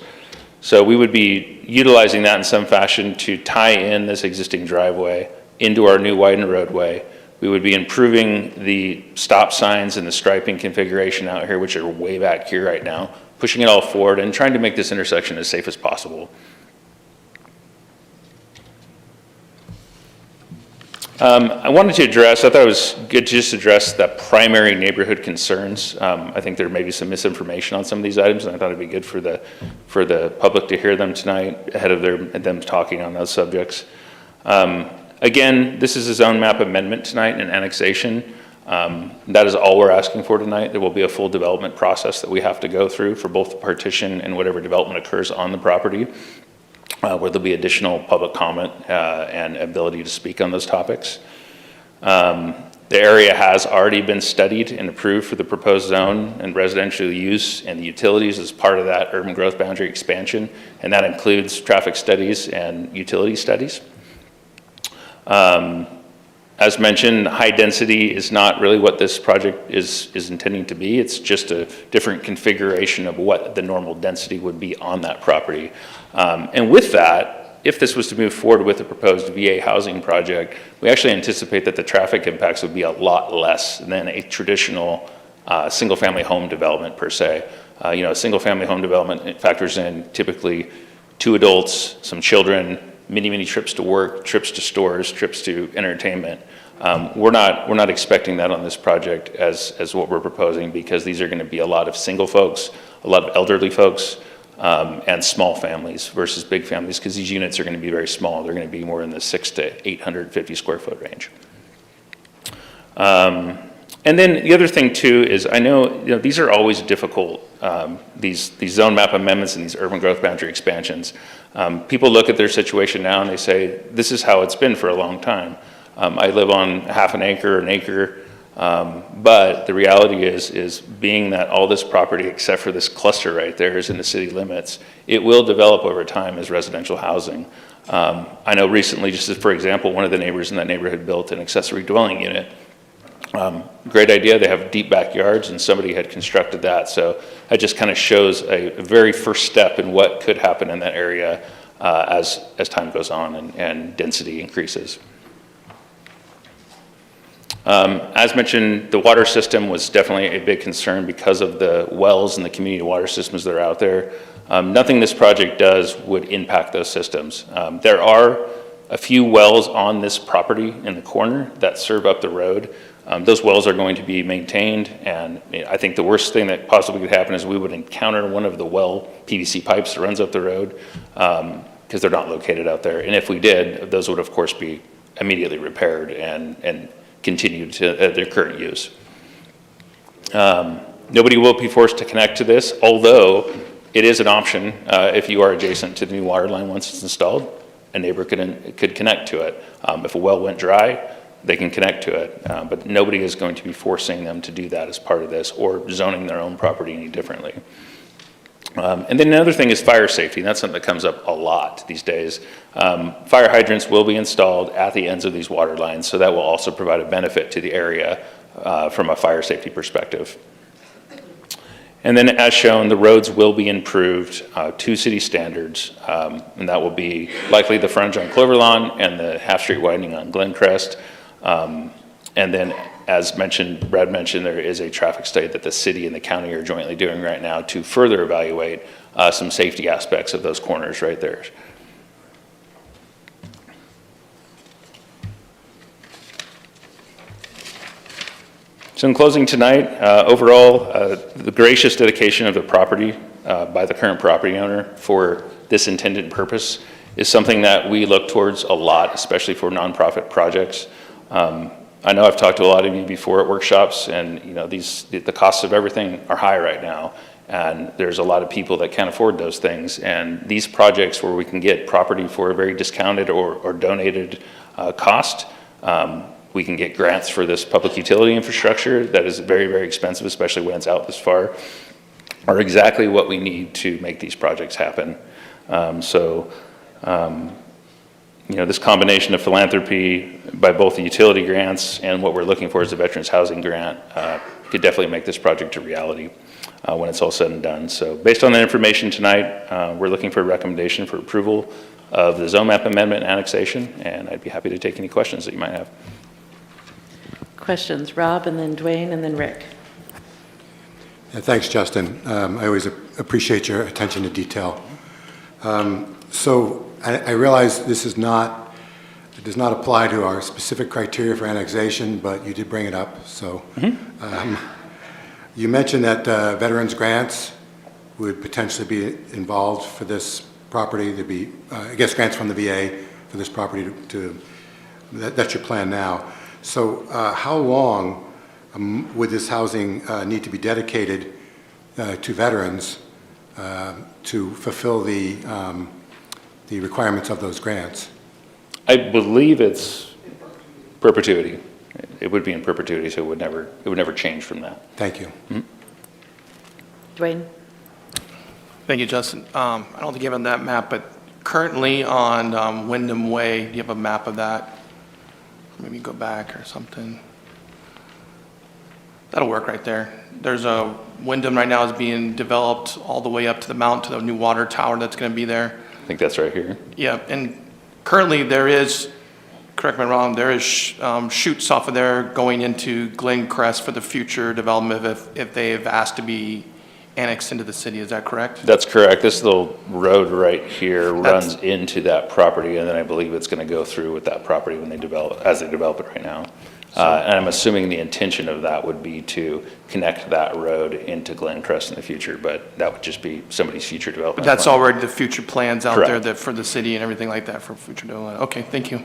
So we would be utilizing that in some fashion to tie in this existing driveway into our new widened roadway. We would be improving the stop signs and the striping configuration out here, which are way back here right now, pushing it all forward and trying to make this intersection as safe as possible. I wanted to address, I thought it was good to just address the primary neighborhood concerns. I think there may be some misinformation on some of these items, and I thought it'd be good for the public to hear them tonight ahead of them talking on those subjects. Again, this is a zone map amendment tonight and annexation. That is all we're asking for tonight. There will be a full development process that we have to go through for both the partition and whatever development occurs on the property, where there'll be additional public comment and ability to speak on those topics. The area has already been studied and approved for the proposed zone and residential use and the utilities as part of that urban growth boundary expansion, and that includes traffic studies and utility studies. As mentioned, high density is not really what this project is intending to be. It's just a different configuration of what the normal density would be on that property. And with that, if this was to move forward with the proposed VA housing project, we actually anticipate that the traffic impacts would be a lot less than a traditional single-family home development per se. A single-family home development factors in typically 2 adults, some children, many trips to work, trips to stores, trips to entertainment. We're not expecting that on this project as what we're proposing, because these are going to be a lot of single folks, a lot of elderly folks, and small families versus big families, because these units are going to be very small. They're going to be more in the 600 to 850 square foot range. And then the other thing too is, I know, these are always difficult, these zone map amendments and these urban growth boundary expansions. People look at their situation now and they say, this is how it's been for a long time. I live on half an acre, but the reality is being that all this property except for this cluster right there is in the city limits, it will develop over time as residential housing. I know recently, just as for example, one of the neighbors in that neighborhood built an accessory dwelling unit. Great idea. They have deep backyards and somebody had constructed that. So that just kind of shows a very first step in what could happen in that area as time goes on and density increases. As mentioned, the water system was definitely a big concern because of the wells and the community water systems that are out there. Nothing this project does would impact those systems. There are a few wells on this property in the corner that serve up the road. Those wells are going to be maintained, and I think the worst thing that possibly could happen is we would encounter one of the well PVC pipes that runs up the road, because they're not located out there. And if we did, those would of course be immediately repaired and continue to their current use. Nobody will be forced to connect to this, although it is an option if you are adjacent to the new water line once it's installed. A neighbor could connect to it. If a well went dry, they can connect to it, but nobody is going to be forcing them to do that as part of this or zoning their own property any differently. And then another thing is fire safety. And that's something that comes up a lot these days. Fire hydrants will be installed at the ends of these water lines, so that will also provide a benefit to the area from a fire safety perspective. And then as shown, the roads will be improved to city standards, and that will be likely the frontage on Cloverlawn and the half-street widening on Glencrest. And then, as mentioned, Brad mentioned, there is a traffic study that the city and the county are jointly doing right now to further evaluate some safety aspects of those corners right there. So in closing tonight, overall, the gracious dedication of the property by the current property owner for this intended purpose is something that we look towards a lot, especially for nonprofit projects. I know I've talked to a lot of you before at workshops, and the costs of everything are high right now, and there's a lot of people that can't afford those things. And these projects where we can get property for a very discounted or donated cost we can get grants for this public utility infrastructure that is very, very expensive, especially when it's out this far, are exactly what we need to make these projects happen. This combination of philanthropy by both the utility grants and what we're looking for is a veterans housing grant could definitely make this project a reality when it's all said and done. So based on the information tonight, we're looking for a recommendation for approval of the zone map amendment and annexation, and I'd be happy to take any questions that you might have. Questions? Rob, and then Dwayne, and then Rick. Yeah, thanks, Justin. I always appreciate your attention to detail. So I realize this is not, it does not apply to our specific criteria for annexation, but you did bring it up. So you mentioned that veterans grants would potentially be involved for this property. There'd be, I guess, grants from the VA for this property that's your plan now. So how long would this housing need to be dedicated to veterans to fulfill the requirements of those grants? I believe it's perpetuity. It would be in perpetuity, so it would never change from that. Thank you. Dwayne? Thank you, Justin. I don't think you have on that map, but currently on Wyndham Way, do you have a map of that? Maybe go back or something. That'll work right there. There's a Wyndham right now is being developed all the way up to the mountain to the new water tower that's going to be there. I think that's right here. Yeah, and currently there is, correct me if I'm wrong, there is chutes off of there going into Glencrest for the future development if they have asked to be annexed into the city. Is that correct? That's correct. This little road right here runs into that property, and then I believe it's going to go through with that property when they develop, as they develop it right now. And I'm assuming the intention of that would be to connect that road into Glencrest in the future, but that would just be somebody's future development. But that's plan. already the future plans out Correct. there for the city and everything like that for future development. Okay, thank you.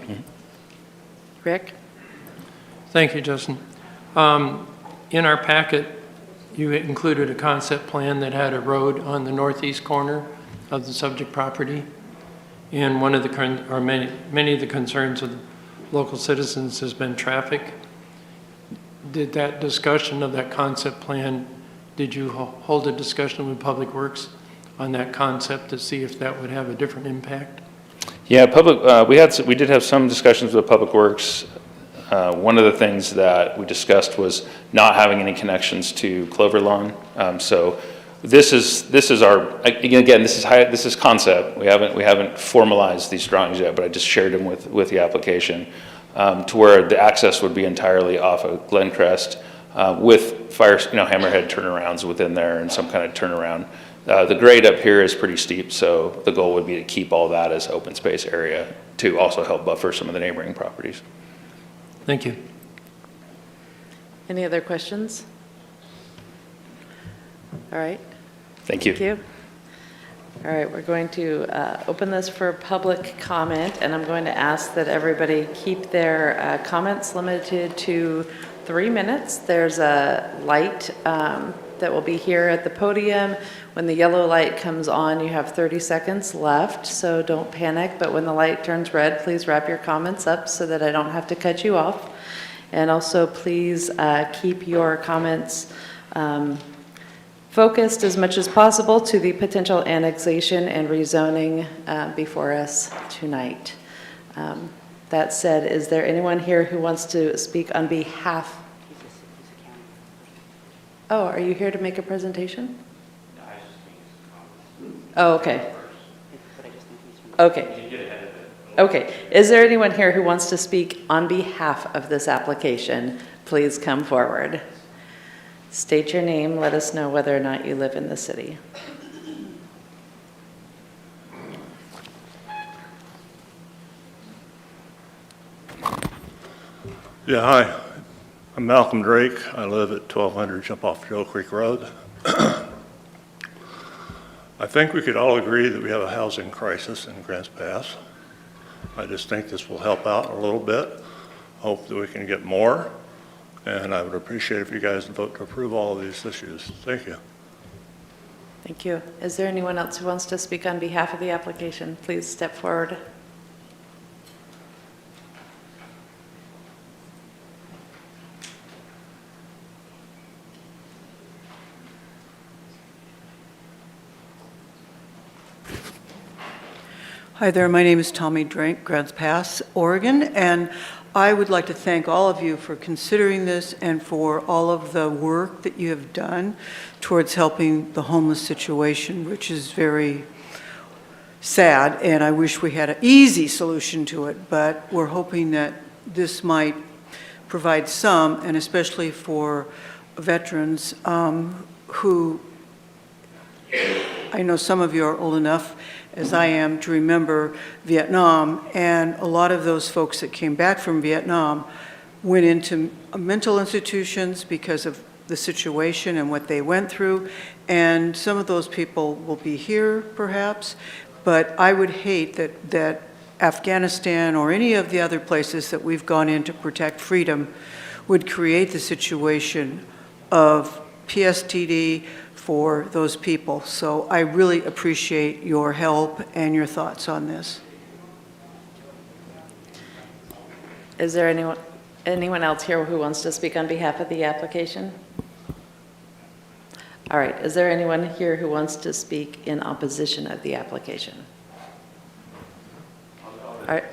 Rick? Thank you, Justin. In our packet, you included a concept plan that had a road on the northeast corner of the subject property. And one of the, many of the concerns of local citizens has been traffic. Did that discussion of that concept plan, did you hold a discussion with Public Works on that concept to see if that would have a different impact? Yeah, we did have some discussions with Public Works. One of the things that we discussed was not having any connections to Clover Lawn. So this is our, again, this is concept. We haven't formalized these drawings yet, but I just shared them with the application to where the access would be entirely off of Glencrest with hammerhead turnarounds within there and some kind of turnaround. The grade up here is pretty steep, so the goal would be to keep all that as open space area to also help buffer some of the neighboring properties. Thank you. Any other questions? All right. Thank you. Thank you. All right, we're going to open this for public comment, and I'm going to ask that everybody keep their comments limited to 3 minutes. There's a light that will be here at the podium. When the yellow light comes on, you have 30 seconds left, so don't panic. But when the light turns red, please wrap your comments up so that I don't have to cut you off. And also, please keep your comments focused as much as possible to the potential annexation and rezoning before us tonight. That said, is there anyone here who wants to speak on behalf? Oh, are you here to make a presentation? Oh, okay. Okay. Okay. Is there anyone here who wants to speak on behalf of this application? Please come forward. State your name. Let us know whether or not you live in the city. Yeah, hi. I'm Malcolm Drake. I live at 1200 Jump Off Joe Creek Road. I think we could all agree that we have a housing crisis in Grants Pass. I just think this will help out a little bit. Hope that we can get more. And I would appreciate if you guys vote to approve all of these issues. Thank you. Thank you. Is there anyone else who wants to speak on behalf of the application? Please step forward. Hi there, my name is Tommy Drink, Grants Pass, Oregon, and I would like to thank all of you for considering this and for all of the work that you have done towards helping the homeless situation, which is very sad, and I wish we had an easy solution to it, but we're hoping that this might provide some, and especially for veterans who, I know some of you are old enough as I am to remember Vietnam, and a lot of those folks that came back from Vietnam went into mental institutions because of the situation and what they went through, and some of those people will be here perhaps, but I would hate that Afghanistan or any of the other places that we've gone in to protect freedom would create the situation of PSTD for those people. So I really appreciate your help and your thoughts on this. Is there anyone else here who wants to speak on behalf of the application? All right, is there anyone here who wants to speak in opposition of the application? All right.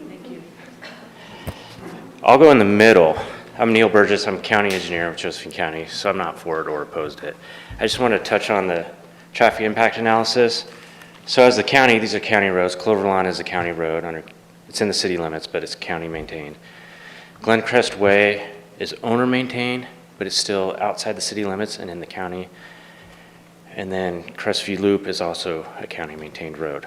Thank you. I'll go in the middle. I'm Neil Burgess. I'm county engineer of Josephine County, so I'm not for it or opposed to it. I just want to touch on the traffic impact analysis. So as the county, these are county roads. Cloverlawn is a county road. It's in the city limits, but it's county maintained. Glencrest Way is owner maintained, but it's still outside the city limits and in the county. And then Crestview Loop is also a county maintained road.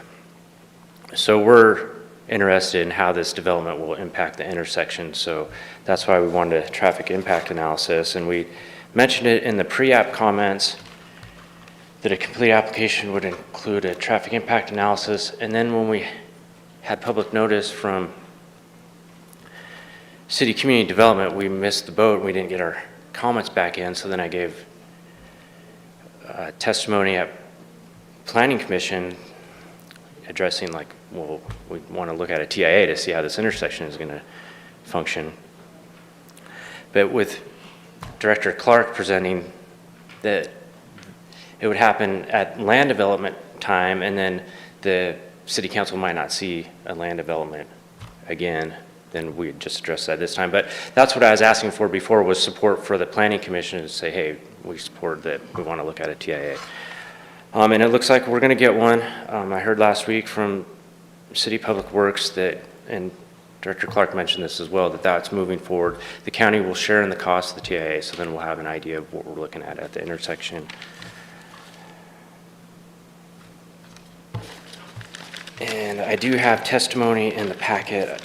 So we're interested in how this development will impact the intersection. So that's why we wanted a traffic impact analysis. And we mentioned it in the pre-app comments that a complete application would include a traffic impact analysis. And then when we had public notice from City Community Development, we missed the boat and we didn't get our comments back in. So then I gave testimony at Planning Commission addressing like, well, we want to look at a TIA to see how this intersection is going to function. But with Director Clark presenting that it would happen at land development time, and then the city council might not see a land development again, then we'd just address that this time. But that's what I was asking for before, was support for the Planning Commission to say, hey, we support that, we want to look at a TIA. And it looks like we're going to get one. I heard last week from City Public Works that, and Director Clark mentioned this as well, that that's moving forward. The county will share in the cost of the TIA, so then we'll have an idea of what we're looking at the intersection. And I do have testimony in the packet.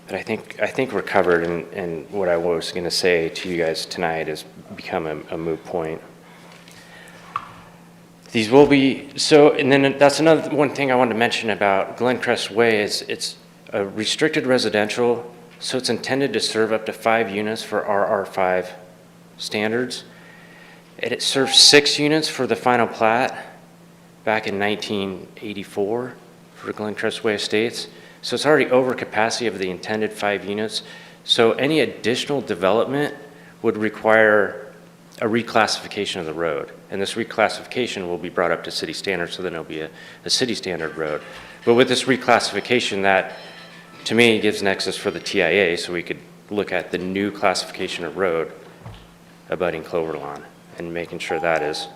But I think we're covered, and what I was going to say to you guys tonight has become a moot point. These will be, so, and then that's another one thing I wanted to mention about Glencrest Way is it's a restricted residential, so it's intended to serve up to 5 units for RR5 standards. And it served 6 units for the final plat back in 1984 for Glencrest Way Estates. So it's already over capacity of the intended 5 units. So any additional development would require a reclassification of the road. And this reclassification will be brought up to city standards, so then it'll be a city standard road. But with this reclassification, that to me gives nexus for the TIA, so we could look at the new classification of road abutting Cloverlawn and making sure that is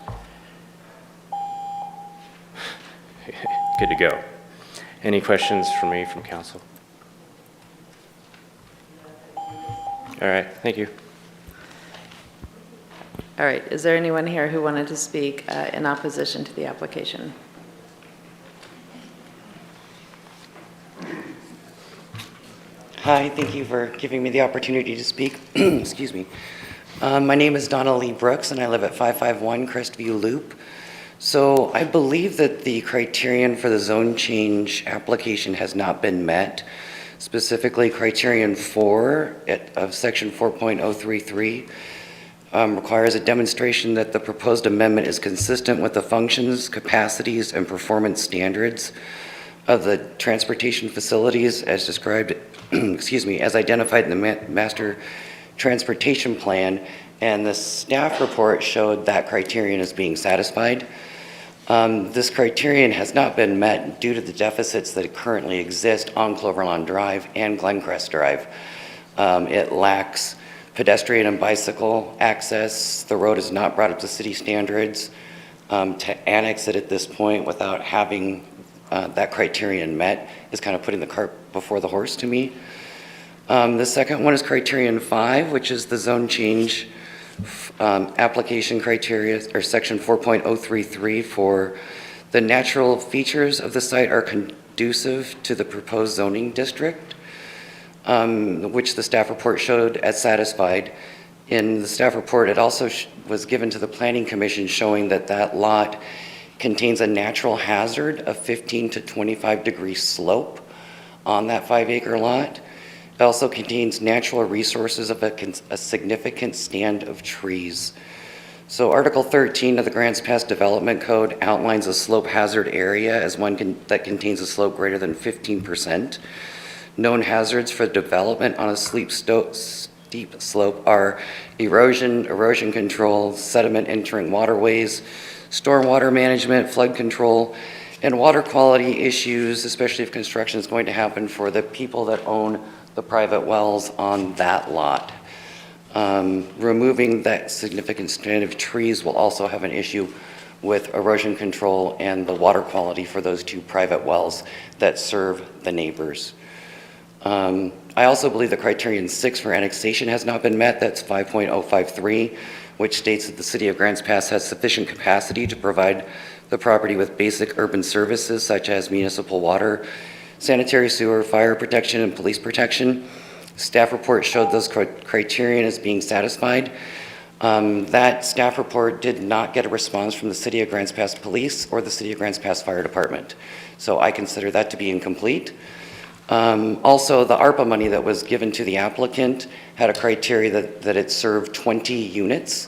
good to go. Any questions for me from council? All right, thank you. All right, is there anyone here who wanted to speak in opposition to the application? Hi, thank you for giving me the opportunity to speak. Excuse me. My name is Donna Lee Brooks, and I live at 551 Crestview Loop. So I believe that the criterion for the zone change application has not been met. Specifically, criterion 4 of section 4.033 requires a demonstration that the proposed amendment is consistent with the functions, capacities, and performance standards of the transportation facilities as described, excuse me, as identified in the master transportation plan and the staff report showed that criterion as being satisfied. This criterion has not been met due to the deficits that currently exist on Cloverlawn Drive and Glencrest Drive. It lacks pedestrian and bicycle access. The road is not brought up to city standards. To annex it at this point without having that criterion met is kind of putting the cart before the horse to me. The second one is criterion 5, which is the zone change application criteria, or section 4.033 for the natural features of the site are conducive to the proposed zoning district, which the staff report showed as satisfied. In the staff report, it also was given to the Planning Commission showing that that lot contains a natural hazard of 15 to 25 degree slope on that 5-acre lot. It also contains natural resources of a significant stand of trees. So Article 13 of the Grants Pass Development Code outlines a slope hazard area as one that contains a slope greater than 15%. Known hazards for development on a steep slope are erosion control, sediment entering waterways, stormwater management, flood control, and water quality issues, especially if construction is going to happen for the people that own the private wells on that lot. Removing that significant stand of trees will also have an issue with erosion control and the water quality for those 2 private wells that serve the neighbors. I also believe the criterion 6 for annexation has not been met. That's 5.053, which states that the City of Grants Pass has sufficient capacity to provide the property with basic urban services such as municipal water, sanitary sewer, fire protection, and police protection. Staff report showed those criterion as being satisfied. That staff report did not get a response from the City of Grants Pass Police or the City of Grants Pass Fire Department. So I consider that to be incomplete. Also, the ARPA money that was given to the applicant had a criteria that it served 20 units.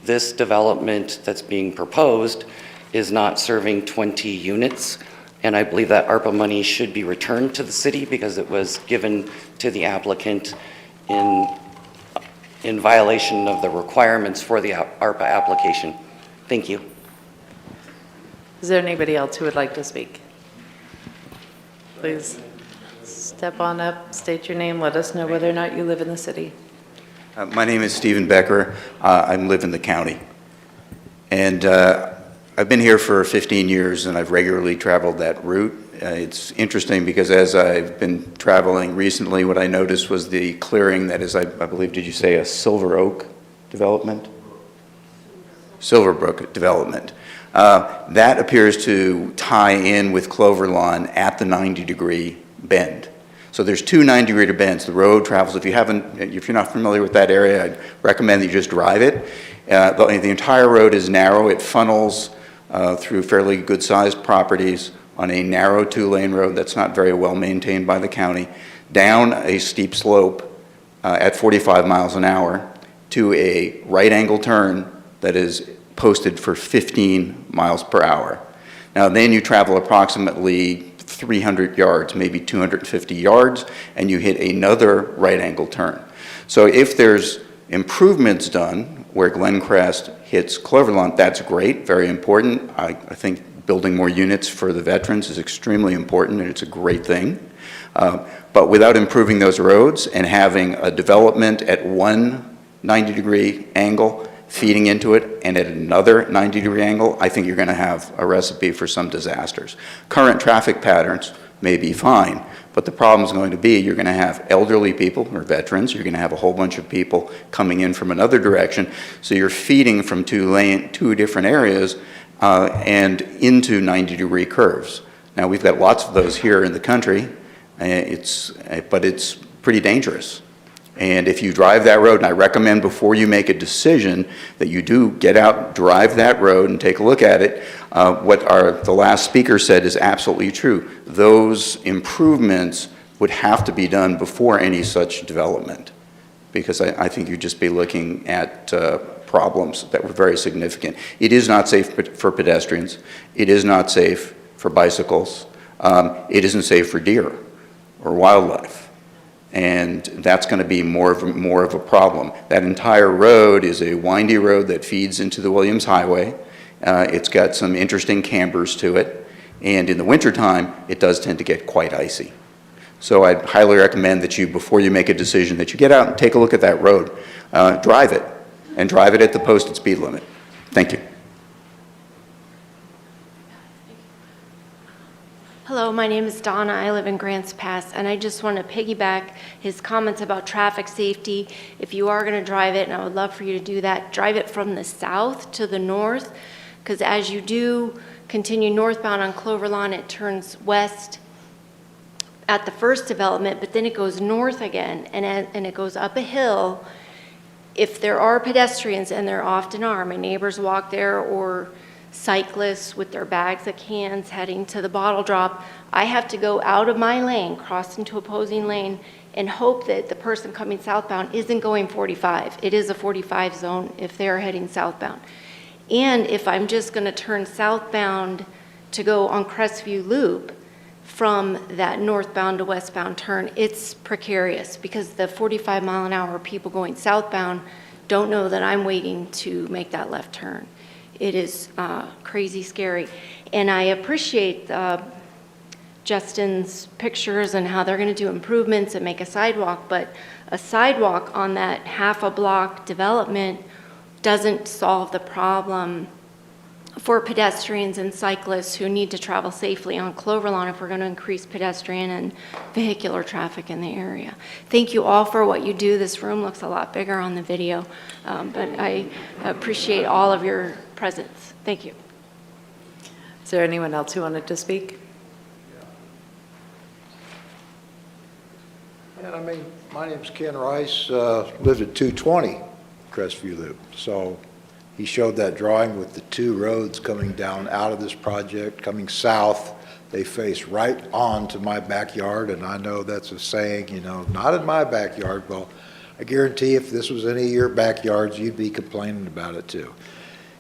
This development that's being proposed is not serving 20 units. And I believe that ARPA money should be returned to the city because it was given to the applicant in violation of the requirements for the ARPA application. Thank you. Is there anybody else who would like to speak? Please step on up, state your name, let us know whether or not you live in the city. My name is Stephen Becker. I live in the county. And I've been here for 15 years and I've regularly traveled that route. It's interesting because as I've been traveling recently, what I noticed was the clearing that is, I believe, did you say a Silver Oak development? Silverbrook development. That appears to tie in with Cloverlawn at the 90-degree bend. So there's 2 90-degree bends. The road travels, if you're not familiar with that area, I'd recommend that you just drive it. The entire road is narrow. It funnels through fairly good-sized properties on a narrow 2-lane road that's not very well maintained by the county, down a steep slope at 45 miles an hour to a right-angle turn that is posted for 15 miles per hour. Now then you travel approximately 300 yards, maybe 250 yards, and you hit another right-angle turn. So if there's improvements done where Glencrest hits Cloverlawn, that's great, very important. I think building more units for the veterans is extremely important, and it's a great thing. But without improving those roads and having a development at one 90-degree angle, feeding into it, and at another 90-degree angle, I think you're going to have a recipe for some disasters. Current traffic patterns may be fine, but the problem is going to be you're going to have elderly people or veterans, you're going to have a whole bunch of people coming in from another direction, so you're feeding from two different areas and into 90-degree curves. Now we've got lots of those here in the country, but it's pretty dangerous. And if you drive that road, and I recommend before you make a decision that you do get out, drive that road and take a look at it, what the last speaker said is absolutely true. Those improvements would have to be done before any such development, because I think you'd just be looking at problems that were very significant. It is not safe for pedestrians. It is not safe for bicycles. It isn't safe for deer or wildlife. And that's going to be more of a problem. That entire road is a windy road that feeds into the Williams Highway. It's got some interesting cambers to it, and in the wintertime, it does tend to get quite icy. So I'd highly recommend that you, before you make a decision, that you get out and take a look at that road. Drive it, and drive it at the posted speed limit. Thank you. Hello, my name is Donna. I live in Grants Pass, and I just want to piggyback his comments about traffic safety. If you are going to drive it, and I would love for you to do that, drive it from the south to the north, because as you do continue northbound on Clover Lawn, it turns west at the first development, but then it goes north again, and it goes up a hill. If there are pedestrians, and there often are, my neighbors walk there, or cyclists with their bags of cans heading to the bottle drop, I have to go out of my lane, cross into opposing lane, and hope that the person coming southbound isn't going 45. It is a 45 zone if they're heading southbound. And if I'm just going to turn southbound to go on Crestview Loop from that northbound to westbound turn, it's precarious because the 45 mile an hour people going southbound don't know that I'm waiting to make that left turn. It is crazy scary. And I appreciate Justin's pictures and how they're going to do improvements and make a sidewalk, but a sidewalk on that half a block development doesn't solve the problem for pedestrians and cyclists who need to travel safely on Clover Lawn if we're going to increase pedestrian and vehicular traffic in the area. Thank you all for what you do. This room looks a lot bigger on the video, but I appreciate all of your presence. Thank you. Is there anyone else who wanted to speak? And I mean, my name's Ken Rice, lived at 220 Crestview Loop. So he showed that drawing with the two roads coming down out of this project, coming south. They face right on to my backyard, and I know that's a saying, you know, not in my backyard. Well, I guarantee if this was any of your backyards, you'd be complaining about it too.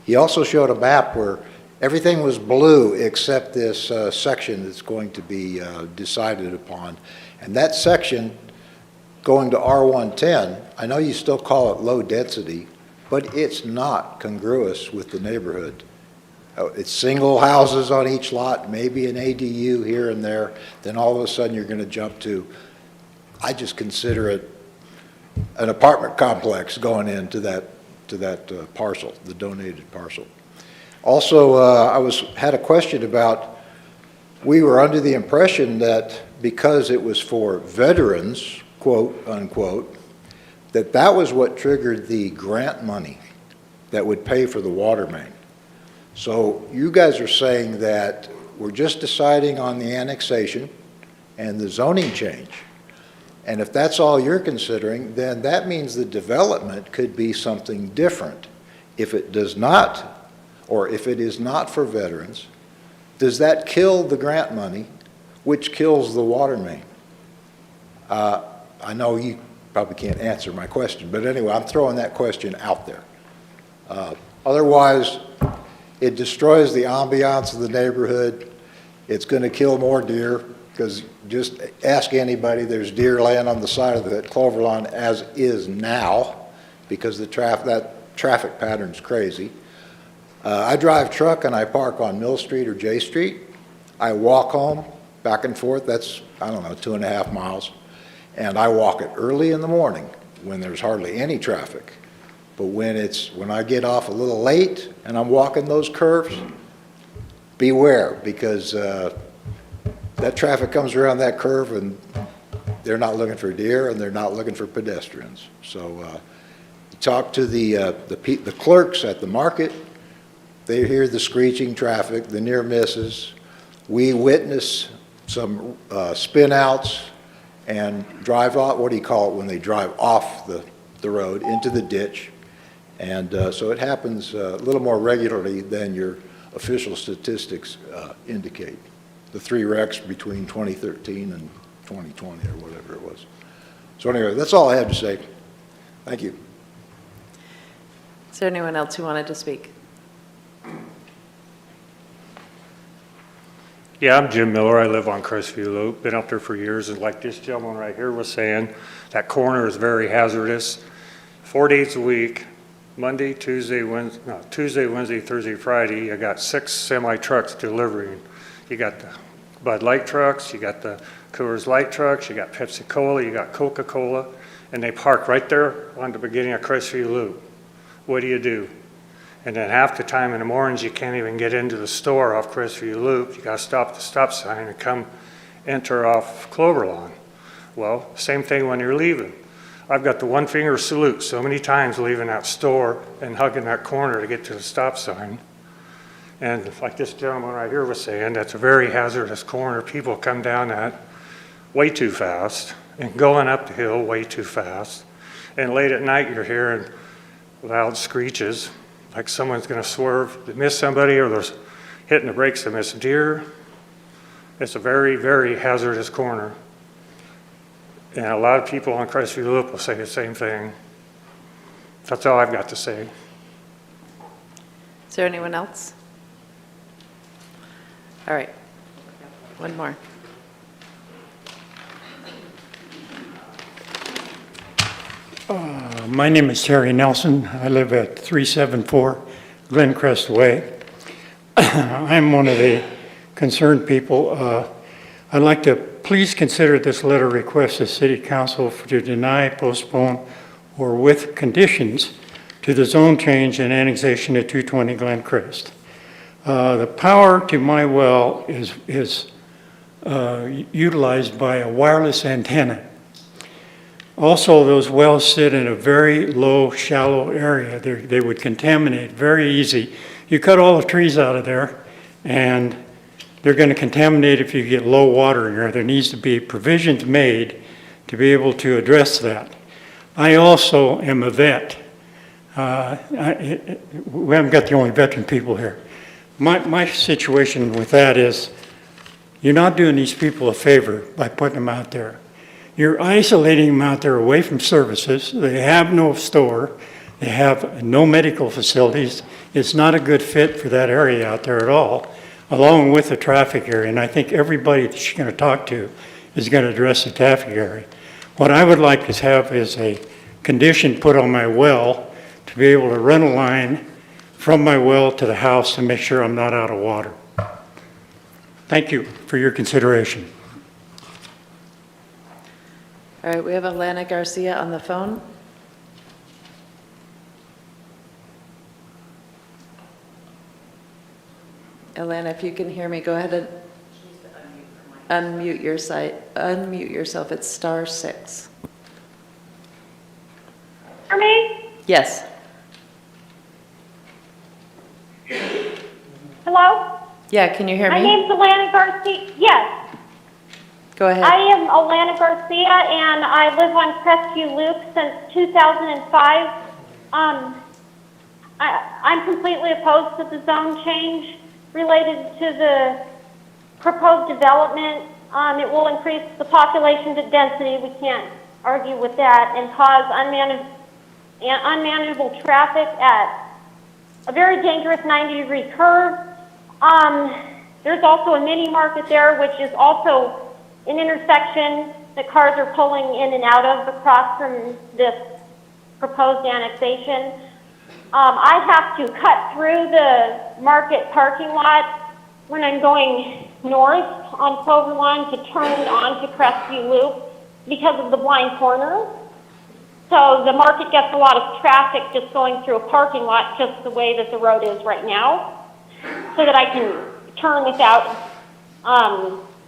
He also showed a map where everything was blue except this section that's going to be decided upon. And that section going to R110, I know you still call it low density, but it's not congruous with the neighborhood. It's single houses on each lot, maybe an ADU here and there, then all of a sudden you're going to jump to, I just consider it an apartment complex going into that parcel, the donated parcel. Also, I had a question about, we were under the impression that because it was for veterans, quote unquote, that was what triggered the grant money that would pay for the water main. So you guys are saying that we're just deciding on the annexation and the zoning change. And if that's all you're considering, then that means the development could be something different. If it does not, or if it is not for veterans, does that kill the grant money, which kills the water main? I know you probably can't answer my question, but anyway, I'm throwing that question out there. Otherwise, it destroys the ambiance of the neighborhood. It's going to kill more deer, because just ask anybody, there's deer laying on the side of the Clover Lawn as is now, because that traffic pattern's crazy. I drive truck and I park on Mill Street or J Street. I walk home back and forth. That's, I don't know, 2.5 miles. And I walk it early in the morning when there's hardly any traffic. But when I get off a little late and I'm walking those curves, beware, because that traffic comes around that curve and they're not looking for deer and they're not looking for pedestrians. So talk to the clerks at the market. They hear the screeching traffic, the near misses. We witness some spin outs and drive off, what do you call it when they drive off the road into the ditch. And so it happens a little more regularly than your official statistics indicate. The 3 wrecks between 2013 and 2020 or whatever it was. So anyway, that's all I have to say. Thank you. Is there anyone else who wanted to speak? Yeah, I'm Jim Miller. I live on Crestview Loop. Been up there for years, and like this gentleman right here was saying, that corner is very hazardous. 4 days a week, Monday, Tuesday, Wednesday, Thursday, Friday, I got 6 semi-trucks delivering. You got the Bud Light trucks, you got the Coors Light trucks, you got Pepsi Cola, you got Coca-Cola, and they park right there on the beginning of Crestview Loop. What do? And then half the time in the mornings, you can't even get into the store off Crestview Loop. You gotta stop at the stop sign and come enter off Clover Lawn. Well, same thing when you're leaving. I've got the one finger salute so many times leaving that store and hugging that corner to get to the stop sign. And like this gentleman right here was saying, that's a very hazardous corner. People come down that way too fast and going up the hill way too fast. And late at night, you're hearing loud screeches, like someone's gonna swerve to miss somebody, or they're hitting the brakes to miss a deer. It's a very, very hazardous corner. And a lot of people on Crestview Loop will say the same thing. That's all I've got to say. Is there anyone else? All right, one more. My name is Terry Nelson. I live at 374 Glencrest Way. I'm one of the concerned people. I'd like to please consider this letter request of City Council to deny, postpone, or with conditions to the zone change and annexation of 220 Glencrest. The power to my well is utilized by a wireless antenna. Also, those wells sit in a very low, shallow area. They would contaminate very easy. You cut all the trees out of there, and they're going to contaminate if you get low water in there. There needs to be provisions made to be able to address that. I also am a vet. We haven't got the only veteran people here. My situation with that is, you're not doing these people a favor by putting them out there. You're isolating them out there away from services. They have no store. They have no medical facilities. It's not a good fit for that area out there at all, along with the traffic area. And I think everybody that you're going to talk to is going to address the traffic area. What I would like to have is a condition put on my well to be able to run a line from my well to the house to make sure I'm not out of water. Thank you for your consideration. All right, we have Alana Garcia on the phone. Alana, if you can hear me, go ahead and unmute your site. Unmute yourself. It's *6. Hear me? Yes. Hello? Yeah, can you hear me? My name's Alana Garcia. Yes. Go ahead. I am Alana Garcia, and I live on Crestview Loop since 2005. I'm completely opposed to the zone change related to the proposed development. It will increase the population density. We can't argue with that, and cause unmanageable traffic at a very dangerous 90-degree curve. There's also a mini market there, which is also an intersection that cars are pulling in and out of across from this proposed annexation. I have to cut through the market parking lot when I'm going north on Clover Lawn to turn onto Crestview Loop because of the blind corner. So the market gets a lot of traffic just going through a parking lot just the way that the road is right now, so that I can turn without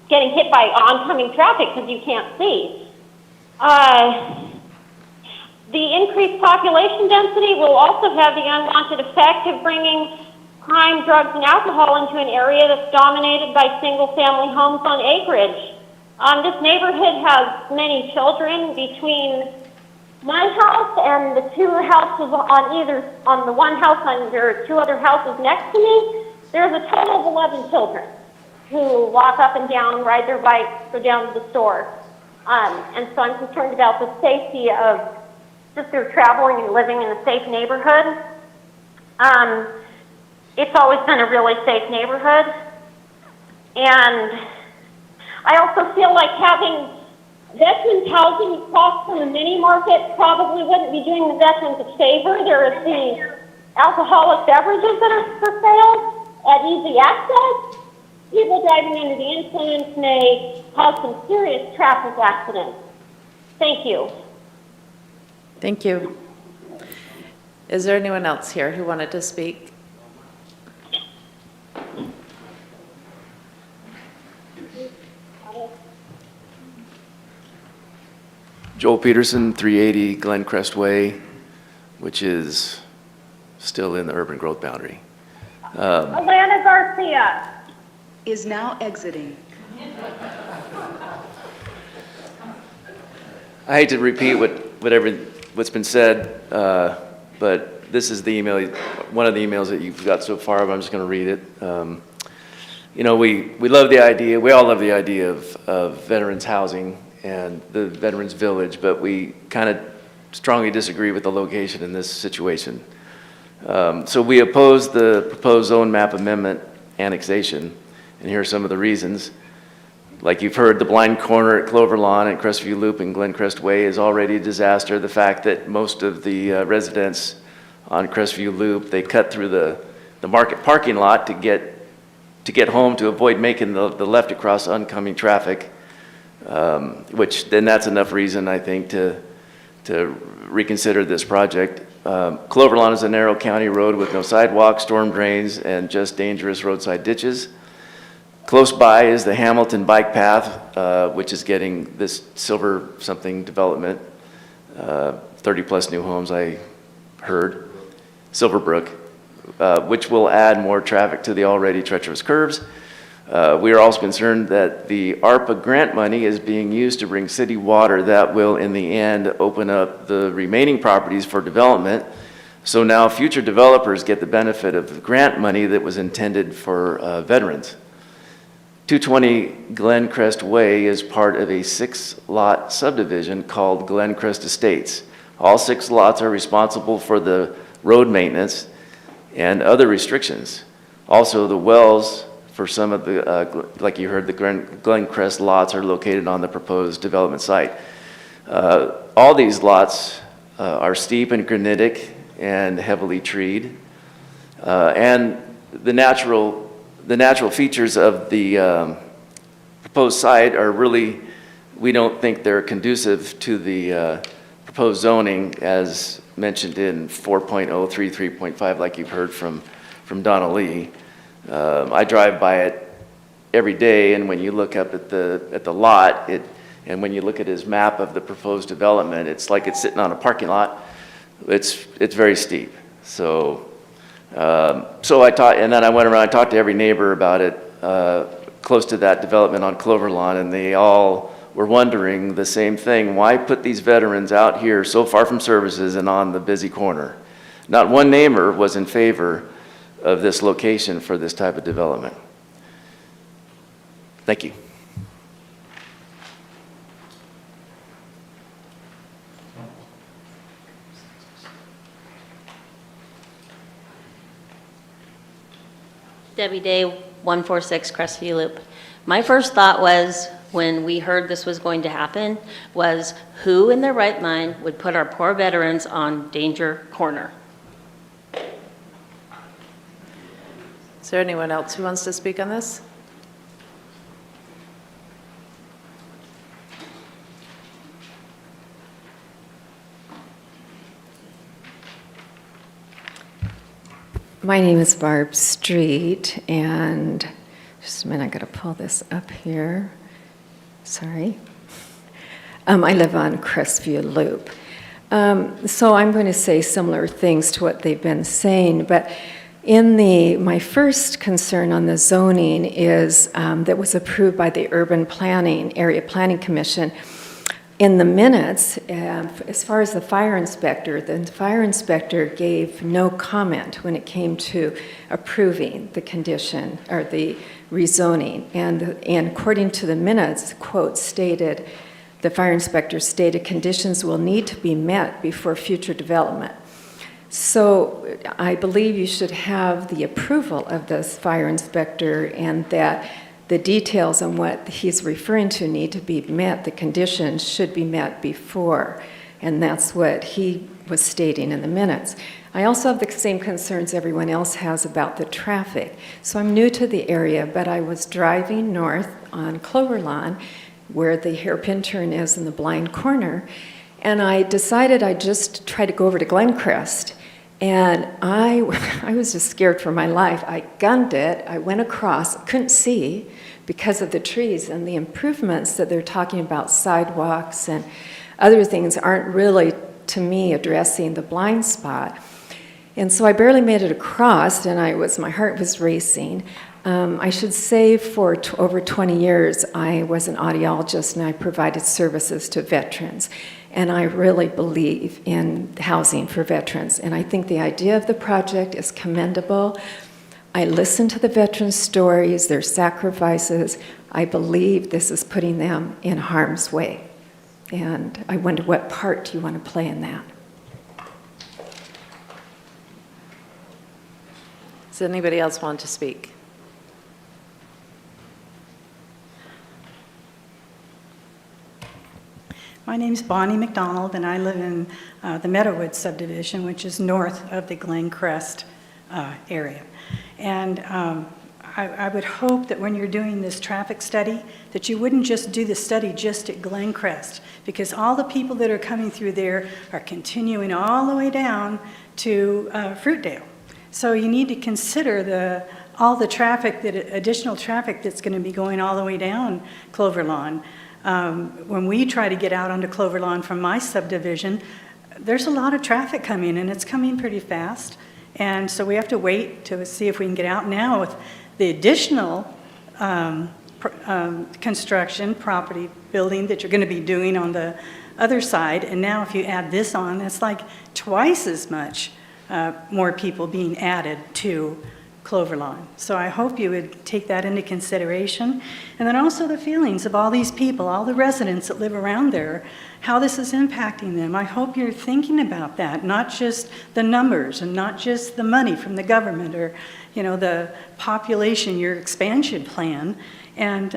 getting hit by oncoming traffic because you can't see. The increased population density will also have the unwanted effect of bringing crime, drugs, and alcohol into an area that's dominated by single-family homes on acreage. This neighborhood has many children. Between my house and the two houses on the one house under two other houses next to me, there's a total of 11 children who walk up and down, ride their bikes, go down to the store. And so I'm concerned about the safety of just their traveling and living in a safe neighborhood. It's always been a really safe neighborhood. And I also feel like having veterans housing across from the mini market probably wouldn't be doing the veterans a favor. There is the alcoholic beverages that are for sale at easy access. People driving under the influence may cause some serious traffic accidents. Thank you. Thank you. Is there anyone else here who wanted to speak? Joel Peterson, 380 Glencrest Way, which is still in the urban growth boundary. Alana Garcia is now exiting. I hate to repeat what's been said, but this is the email, one of the emails that you've got so far, but I'm just going to read it. You know, we love the idea, we all love the idea of veterans housing and the Veterans Village, but we kind of strongly disagree with the location in this situation. So we oppose the proposed zone map amendment annexation, and here are some of the reasons. Like you've heard, the blind corner at Clover Lawn and Crestview Loop and Glencrest Way is already a disaster. The fact that most of the residents on Crestview Loop, they cut through the market parking lot to get home to avoid making the left across oncoming traffic, which then that's enough reason, I think, to reconsider this project. Clover Lawn is a narrow county road with no sidewalks, storm drains, and just dangerous roadside ditches. Close by is the Hamilton Bike Path, which is getting this silver something development, 30 plus new homes, I heard, Silverbrook, which will add more traffic to the already treacherous curves. We are also concerned that the ARPA grant money is being used to bring city water that will, in the end, open up the remaining properties for development. So now future developers get the benefit of the grant money that was intended for veterans. 220 Glencrest Way is part of a 6-lot subdivision called Glencrest Estates. All 6 lots are responsible for the road maintenance and other restrictions. Also, the wells for some of the, like you heard, the Glencrest lots are located on the proposed development site. All these lots are steep and granitic and heavily treed. And the natural features of the proposed site are really, we don't think they're conducive to the proposed zoning as mentioned in 4.033.5, like you've heard from Donna Lee. I drive by it every day, and when you look up at the lot, and when you look at his map of the proposed development, it's like it's sitting on a parking lot. It's very steep. So I taught, and then I went around and talked to every neighbor about it close to that development on Clover Lawn, and they all were wondering the same thing. Why put these veterans out here so far from services and on the busy corner? Not one neighbor was in favor of this location for this type of development. Thank you. Debbie Day, 146 Crestview Loop. My first thought was, when we heard this was going to happen, was who in their right mind would put our poor veterans on danger corner? Is there anyone else who wants to speak on this? My name is Barb Street, and just a minute, I got to pull this up here. Sorry. I live on Crestview Loop. So I'm going to say similar things to what they've been saying, but my first concern on the zoning is that was approved by the Urban Area Planning Commission. In the minutes, as far as the fire inspector gave no comment when it came to approving the condition or the rezoning. And according to the minutes, quote, stated, the fire inspector stated conditions will need to be met before future development. So I believe you should have the approval of this fire inspector, and that the details on what he's referring to need to be met. The conditions should be met before, and that's what he was stating in the minutes. I also have the same concerns everyone else has about the traffic. So I'm new to the area, but I was driving north on Clover Lawn, where the hairpin turn is in the blind corner, and I decided I'd just try to go over to Glencrest. And I was just scared for my life. I gunned it, I went across, couldn't see because of the trees, and the improvements that they're talking about, sidewalks and other things, aren't really, to me, addressing the blind spot. And so I barely made it across, and my heart was racing. I should say for over 20 years, I was an audiologist, and I provided services to veterans. And I really believe in housing for veterans. And I think the idea of the project is commendable. I listen to the veterans' stories, their sacrifices. I believe this is putting them in harm's way. And I wonder what part do you want to play in that? Does anybody else want to speak? My name's Bonnie McDonald, and I live in the Meadowwood subdivision, which is north of the Glencrest area. And I would hope that when you're doing this traffic study, that you wouldn't just do the study just at Glencrest, because all the people that are coming through there are continuing all the way down to Fruitdale. So you need to consider all the traffic, additional traffic that's going to be going all the way down Clover Lawn. When we try to get out onto Clover Lawn from my subdivision, there's a lot of traffic coming, and it's coming pretty fast. And so we have to wait to see if we can get out now with the additional construction, property building that you're going to be doing on the other side. And now if you add this on, it's like twice as much more people being added to Clover Lawn. So I hope you would take that into consideration. And then also the feelings of all these people, all the residents that live around there, how this is impacting them. I hope you're thinking about that, not just the numbers and not just the money from the government or, the population, your expansion plan. And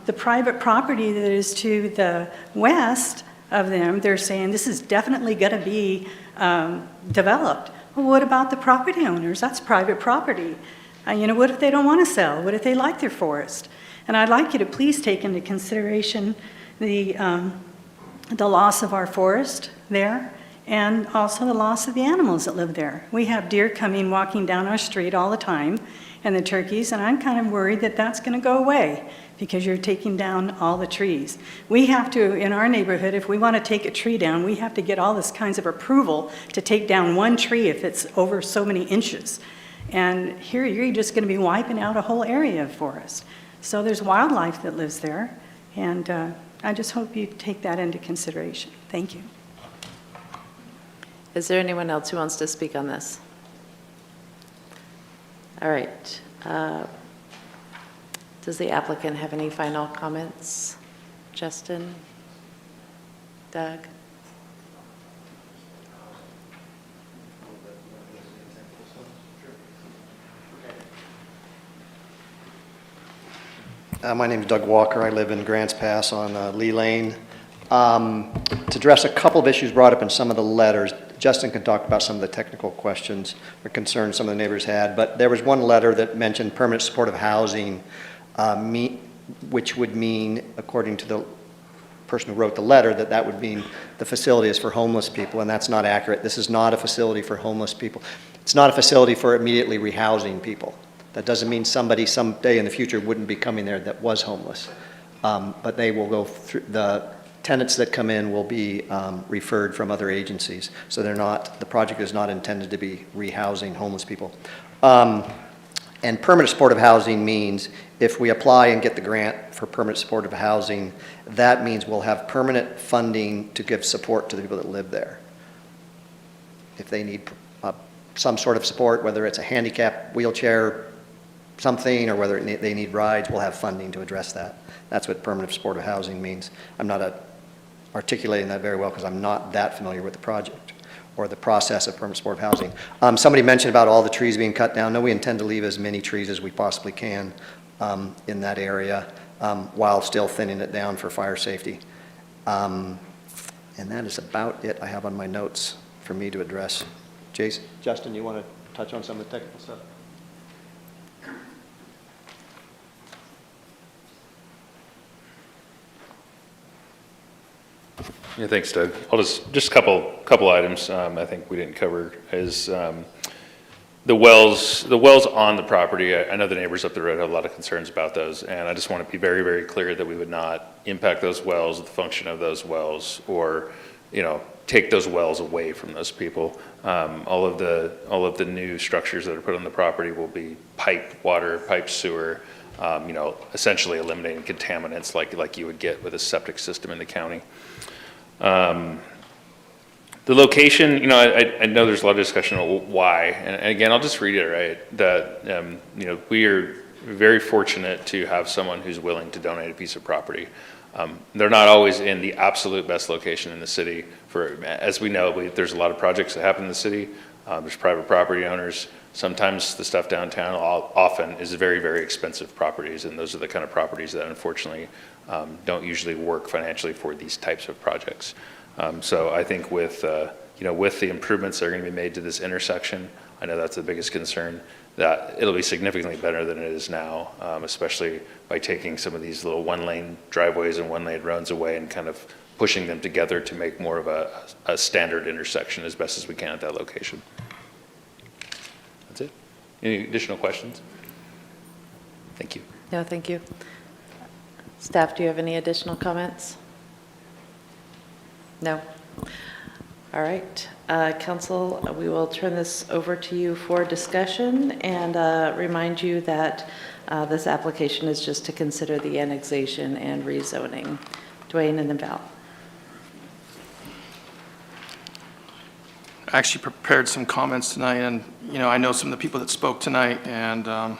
the private property that is to the west of them, they're saying this is definitely going to be developed. Well, what about the property owners? That's private property. What if they don't want to sell? What if they like their forest? And I'd like you to please take into consideration the loss of our forest there and also the loss of the animals that live there. We have deer walking down our street all the time, and the turkeys, and I'm kind of worried that that's going to go away because you're taking down all the trees. We have to, in our neighborhood, if we want to take a tree down, we have to get all this kinds of approval to take down one tree if it's over so many inches. And here you're just going to be wiping out a whole area of forest. So there's wildlife that lives there, and I just hope you take that into consideration. Thank you. Is there anyone else who wants to speak on this? All right. Does the applicant have any final comments? Justin? Doug? My name is Doug Walker. I live in Grants Pass on Lee Lane. To address a couple of issues brought up in some of the letters, Justin can talk about some of the technical questions or concerns some of the neighbors had, but there was one letter that mentioned permanent supportive housing, which would mean, according to the person who wrote the letter, that would mean the facility is for homeless people, and that's not accurate. This is not a facility for homeless people. It's not a facility for immediately rehousing people. That doesn't mean somebody someday in the future wouldn't be coming there that was homeless. But they will go through, the tenants that come in will be referred from other agencies. So the project is not intended to be rehousing homeless people. And permanent supportive housing means if we apply and get the grant for permanent supportive housing, that means we'll have permanent funding to give support to the people that live there. If they need some sort of support, whether it's a handicap wheelchair, something, or whether they need rides, we'll have funding to address that. That's what permanent supportive housing means. I'm not articulating that very well because I'm not that familiar with the project or the process of permanent supportive housing. Somebody mentioned about all the trees being cut down. No, we intend to leave as many trees as we possibly can in that area while still thinning it down for fire safety. And that is about it I have on my notes for me to address. Justin, you want to touch on some of the technical stuff? Yeah, thanks, Doug. I'll just a couple items I think we didn't cover is the wells on the property. I know the neighbors up the road have a lot of concerns about those, and I just want to be very, very clear that we would not impact those wells, the function of those wells, or, you know, take those wells away from those people. All of the new structures that are put on the property will be piped water, piped sewer, you know, essentially eliminating contaminants like you would get with a septic system in the county. The location, you know, I know there's a lot of discussion on why, and again, I'll just reiterate that, you know, we are very fortunate to have someone who's willing to donate a piece of property. They're not always in the absolute best location in the city. As we know, there's a lot of projects that happen in the city. There's private property owners. Sometimes the stuff downtown often is very, very expensive properties, and those are the kind of properties that unfortunately don't usually work financially for these types of projects. So I think with the improvements that are going to be made to this intersection, I know that's the biggest concern, that it'll be significantly better than it is now, especially by taking some of these little one-lane driveways and one-lane roads away and kind of pushing them together to make more of a standard intersection as best as we can at that location. That's it. Any additional questions? Thank you. No, thank you. Staff, do you have any additional comments? No? All right. Council, we will turn this over to you for discussion and remind you that this application is just to consider the annexation and rezoning. Dwayne and then Val. I actually prepared some comments tonight, and, you know, I know some of the people that spoke tonight, and I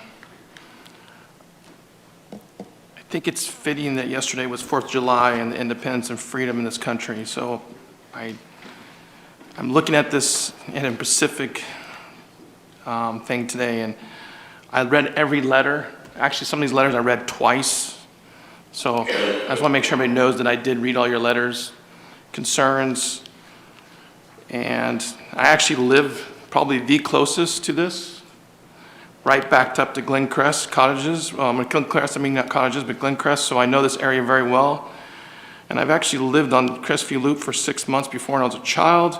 think it's fitting that yesterday was 4th of July and the independence and freedom in this country. So I'm looking at this in a Pacific thing today, and I read every letter. Actually, some of these letters I read twice. So I just want to make sure everybody knows that I did read all your letters, concerns, and I actually live probably the closest to this, right backed up to Glencrest cottages. Glencrest, I mean not cottages, but Glencrest, so I know this area very well. And I've actually lived on Crestview Loop for 6 months before when I was a child,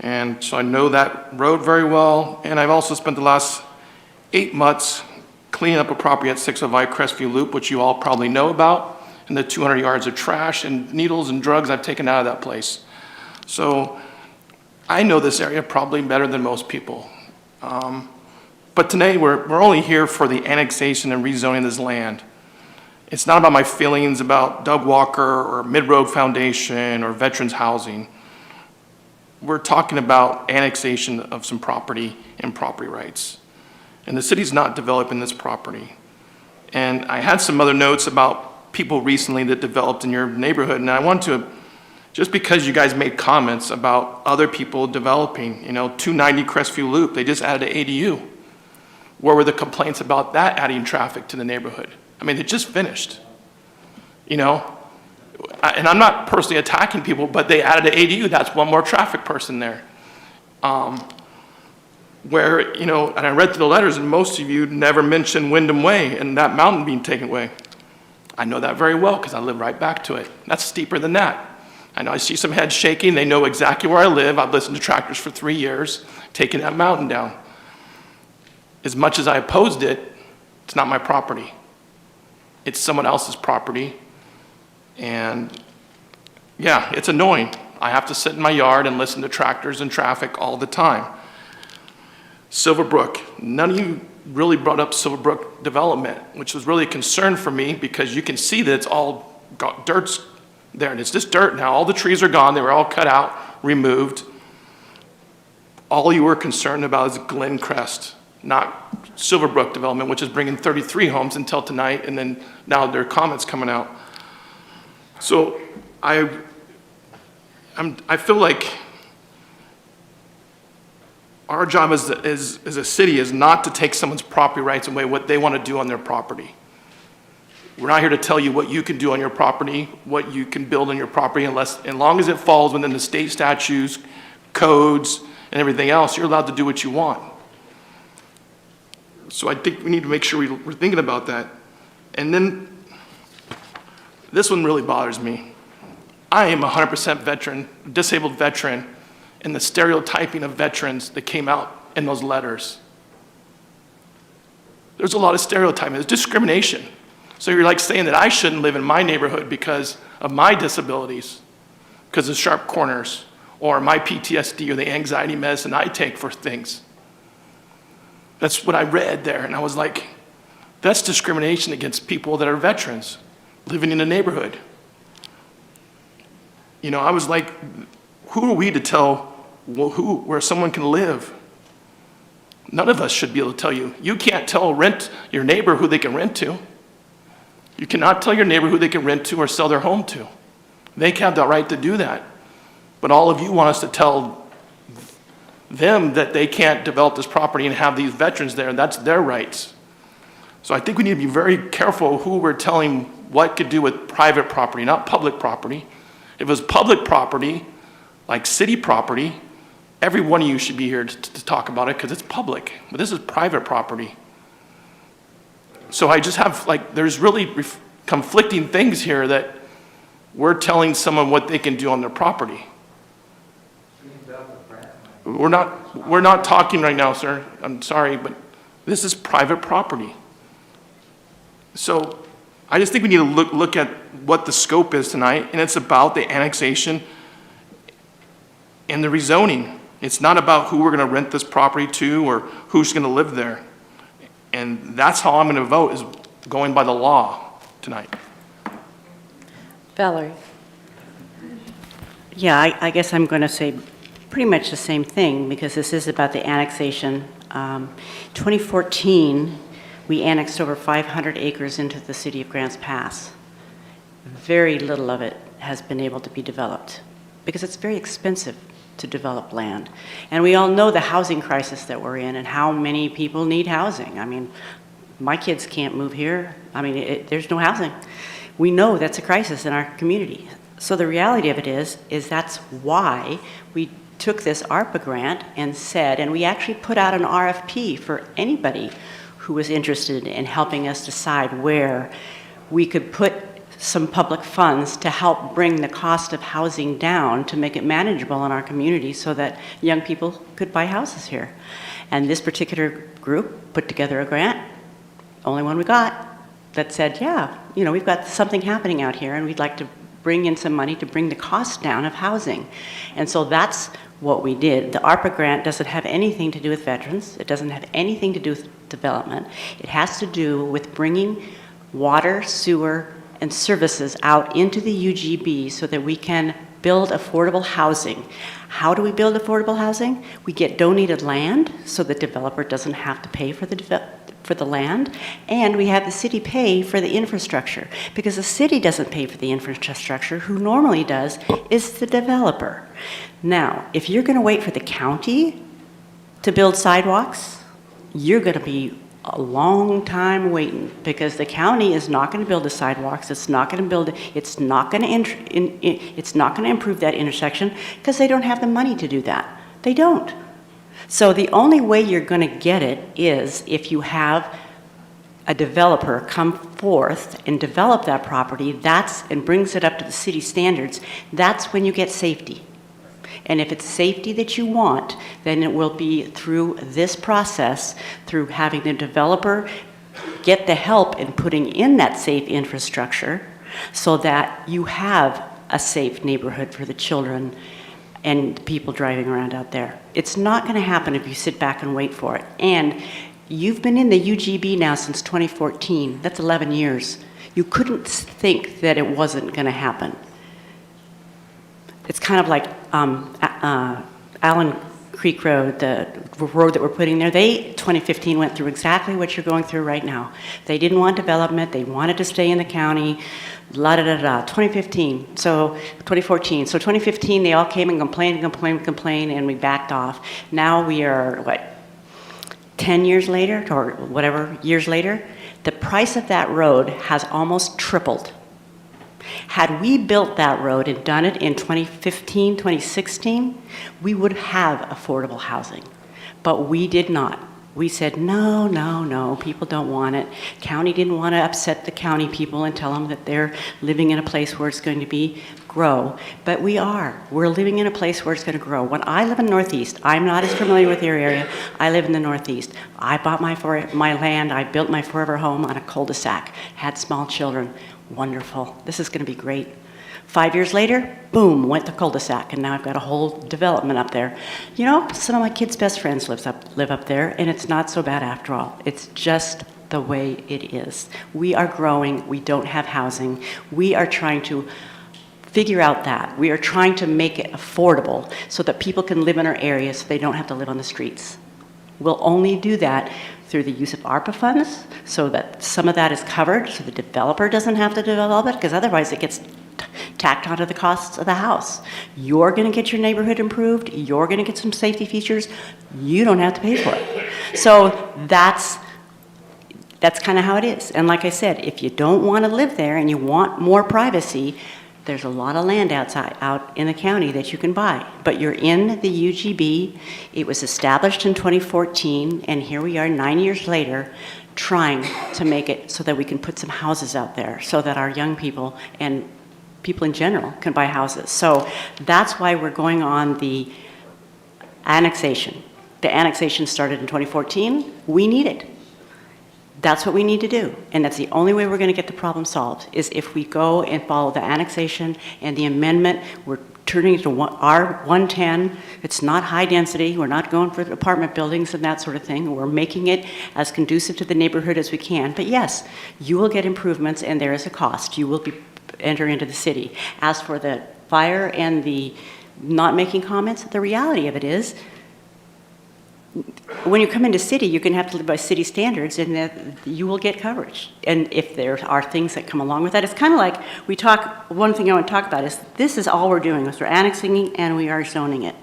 and so I know that road very well. And I've also spent the last 8 months cleaning up a property at 605 Crestview Loop, which you all probably know about, and the 200 yards of trash and needles and drugs I've taken out of that place. So I know this area probably better than most people. But today we're only here for the annexation and rezoning this land. It's not about my feelings about Doug Walker or Mid-Road Foundation or veterans housing. We're talking about annexation of some property and property rights. And the city's not developing this property. And I had some other notes about people recently that developed in your neighborhood, and I want to, just because you guys made comments about other people developing, you know, 290 Crestview Loop, they just added an ADU. Where were the complaints about that adding traffic to the neighborhood? I mean, it just finished, you know? And I'm not personally attacking people, but they added an ADU, that's one more traffic person there. Where, you know, and I read through the letters, and most of you never mentioned Wyndham Way and that mountain being taken away. I know that very well because I live right back to it. That's steeper than that. I know I see some heads shaking. They know exactly where I live. I've listened to tractors for 3 years, taking that mountain down. As much as I opposed it, it's not my property. It's someone else's property. And yeah, it's annoying. I have to sit in my yard and listen to tractors and traffic all the time. Silverbrook, none of you really brought up Silverbrook development, which was really a concern for me because you can see that it's all got dirt's there, and it's just dirt now. All the trees are gone. They were all cut out, removed. All you were concerned about is Glencrest, not Silverbrook development, which is bringing 33 homes until tonight, and then now there are comments coming out. So I feel like our job as a city is not to take someone's property rights away, what they want to do on their property. We're not here to tell you what you can do on your property, what you can build on your property, as long as it falls within the state statutes, codes, and everything else, you're allowed to do what you want. So I think we need to make sure we're thinking about that. And then, this one really bothers me. I am 100% veteran, disabled veteran, and the stereotyping of veterans that came out in those letters. There's a lot of stereotyping, there's discrimination. So you're like saying that I shouldn't live in my neighborhood because of my disabilities, because of sharp corners, or my PTSD or the anxiety medicine I take for things. That's what I read there, and I was like, that's discrimination against people that are veterans living in a neighborhood. You know, I was like, who are we to tell where someone can live? None of us should be able to tell you. You can't tell your neighbor who they can rent to. You cannot tell your neighbor who they can rent to or sell their home to. They have the right to do that. But all of you want us to tell them that they can't develop this property and have these veterans there, and that's their rights. So I think we need to be very careful who we're telling what to do with private property, not public property. If it was public property, like city property, every one of you should be here to talk about it because it's public. But this is private property. So I just have, there's really conflicting things here that we're telling someone what they can do on their property. We're not talking right now, sir. I'm sorry, but this is private property. So I just think we need to look at what the scope is tonight, and it's about the annexation and the rezoning. It's not about who we're going to rent this property to or who's going to live there. And that's how I'm going to vote, is going by the law tonight. Valerie. Yeah, I guess I'm going to say pretty much the same thing because this is about the annexation. 2014, we annexed over 500 acres into the city of Grants Pass. Very little of it has been able to be developed because it's very expensive to develop land. And we all know the housing crisis that we're in and how many people need housing. I mean, my kids can't move here. I mean, there's no housing. We know that's a crisis in our community. So the reality of it is that's why we took this ARPA grant and said, and we actually put out an RFP for anybody who was interested in helping us decide where we could put some public funds to help bring the cost of housing down to make it manageable in our community so that young people could buy houses here. And this particular group put together a grant, only one we got, that said, yeah, you know, we've got something happening out here and we'd like to bring in some money to bring the cost down of housing. And so that's what we did. The ARPA grant doesn't have anything to do with veterans. It doesn't have anything to do with development. It has to do with bringing water, sewer, and services out into the UGB so that we can build affordable housing. How do we build affordable housing? We get donated land so the developer doesn't have to pay for the land, and we have the city pay for the infrastructure because the city doesn't pay for the infrastructure. Who normally does is the developer. Now, if you're going to wait for the county to build sidewalks, you're going to be a long time waiting because the county is not going to build the sidewalks. It's not going to build. It's not going to improve that intersection because they don't have the money to do that. They don't. So the only way you're going to get it is if you have a developer come forth and develop that property. And brings it up to the city standards. That's when you get safety. And if it's safety that you want, then it will be through this process, through having the developer get the help in putting in that safe infrastructure so that you have a safe neighborhood for the children and people driving around out there. It's not going to happen if you sit back and wait for it. And you've been in the UGB now since 2014. That's 11 years. You couldn't think that it wasn't going to happen. It's kind of like Allen Creek Road, the road that we're putting there. 2015 went through exactly what you're going through right now. They didn't want development. They wanted to stay in the county. 2015, so 2014. So 2015, they all came and complained, and we backed off. Now we are, 10 years later, or whatever, years later? The price of that road has almost tripled. Had we built that road and done it in 2015, 2016, we would have affordable housing. But we did not. We said, no, no, no, people don't want it. County didn't want to upset the county people and tell them that they're living in a place where it's going to grow. But we are. We're living in a place where it's going to grow. When I live in Northeast, I'm not as familiar with your area. I live in the Northeast. I bought my land. I built my forever home on a cul-de-sac. Had small children. Wonderful. This is going to be great. 5 years later, boom, went the cul-de-sac, and now I've got a whole development up there. You know, some of my kids' best friends live up there, and it's not so bad after all. It's just the way it is. We are growing. We don't have housing. We are trying to figure out that. We are trying to make it affordable so that people can live in our area so they don't have to live on the streets. We'll only do that through the use of ARPA funds so that some of that is covered so the developer doesn't have to develop it, because otherwise it gets tacked onto the costs of the house. You're going to get your neighborhood improved. You're going to get some safety features. You don't have to pay for it. So that's kind of how it is. And like I said, if you don't want to live there and you want more privacy, there's a lot of land out in the county that you can buy. But you're in the UGB. It was established in 2014, and here we are 9 years later trying to make it so that we can put some houses out there so that our young people and people in general can buy houses. So that's why we're going on the annexation. The annexation started in 2014. We need it. That's what we need to do. And that's the only way we're going to get the problem solved, is if we go and follow the annexation and the amendment. We're turning it to R110. It's not high density. We're not going for apartment buildings and that sort of thing. We're making it as conducive to the neighborhood as we can. But yes, you will get improvements, and there is a cost. You will enter into the city. As for the fire and the not making comments, the reality of it is, when you come into city, you're going to have to live by city standards, and that you will get coverage. And if there are things that come along with that, it's kind of like one thing I want to talk about is this is all we're doing, is we're annexing and we are zoning it.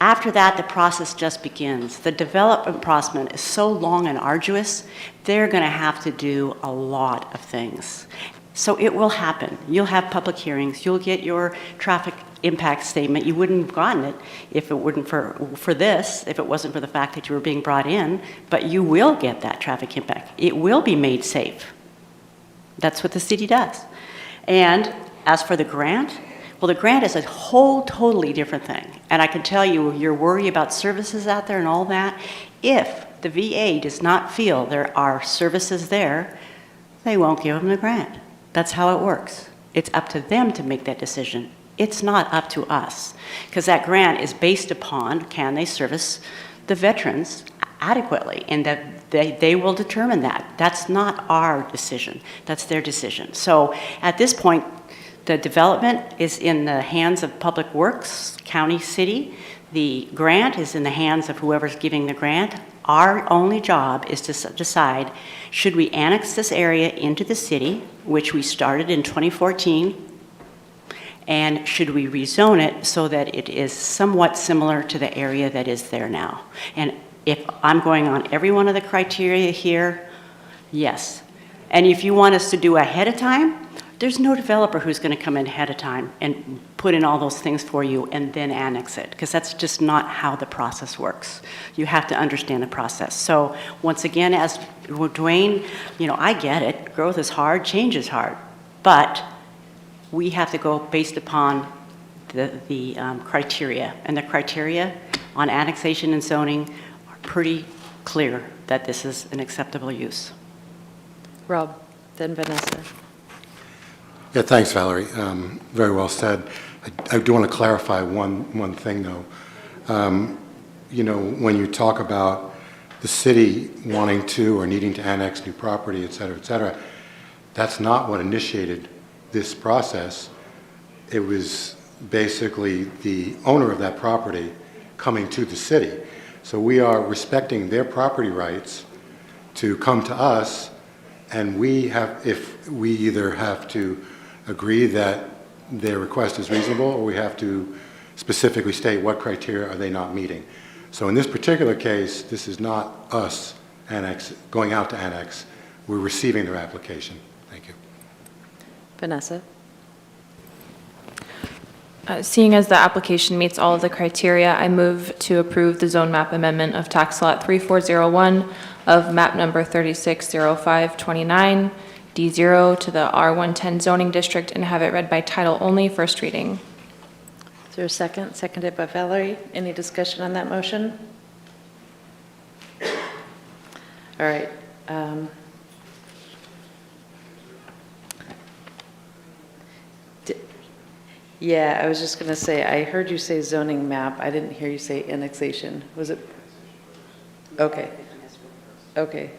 After that, the process just begins. The development process is so long and arduous, they're going to have to do a lot of things. So it will happen. You'll have public hearings. You'll get your traffic impact statement. You wouldn't have gotten it if it weren't for this, if it wasn't for the fact that you were being brought in, but you will get that traffic impact. It will be made safe. That's what the city does. And as for the grant, well, the grant is a whole totally different thing. And I can tell you, your worry about services out there and all that, if the VA does not feel there are services there, they won't give them the grant. That's how it works. It's up to them to make that decision. It's not up to us, because that grant is based upon, can they service the veterans adequately, and that they will determine that. That's not our decision. That's their decision. So at this point, the development is in the hands of Public Works, county, city. The grant is in the hands of whoever's giving the grant. Our only job is to decide, should we annex this area into the city, which we started in 2014, and should we rezone it so that it is somewhat similar to the area that is there now? And if I'm going on every one of the criteria here, yes. And if you want us to do ahead of time, there's no developer who's going to come in ahead of time and put in all those things for you and then annex it, because that's just not how the process works. You have to understand the process. So once again, as Dwayne, I get it. Growth is hard, change is hard, but we have to go based upon the criteria, and the criteria on annexation and zoning are pretty clear that this is an acceptable use. Rob, then Vanessa. Yeah, thanks, Valerie. Very well said. I do want to clarify one thing, though. When you talk about the city wanting to or needing to annex new property, et cetera, that's not what initiated this process. It was basically the owner of that property coming to the city. So we are respecting their property rights to come to us, and we either have to agree that their request is reasonable, or we have to specifically state what criteria are they not meeting. So in this particular case, this is not us going out to annex. we're receiving their application. Thank you. Vanessa? Seeing as the application meets all of the criteria, I move to approve the zone map amendment of tax lot 3401 of map number 360529 D0 to the R110 zoning district and have it read by title only, first reading. Is there a second? Seconded by Valerie. Any discussion on that motion? All right. Yeah, I was just going to say, I heard you say zoning map. I didn't hear you say annexation. Was it? Okay. Okay.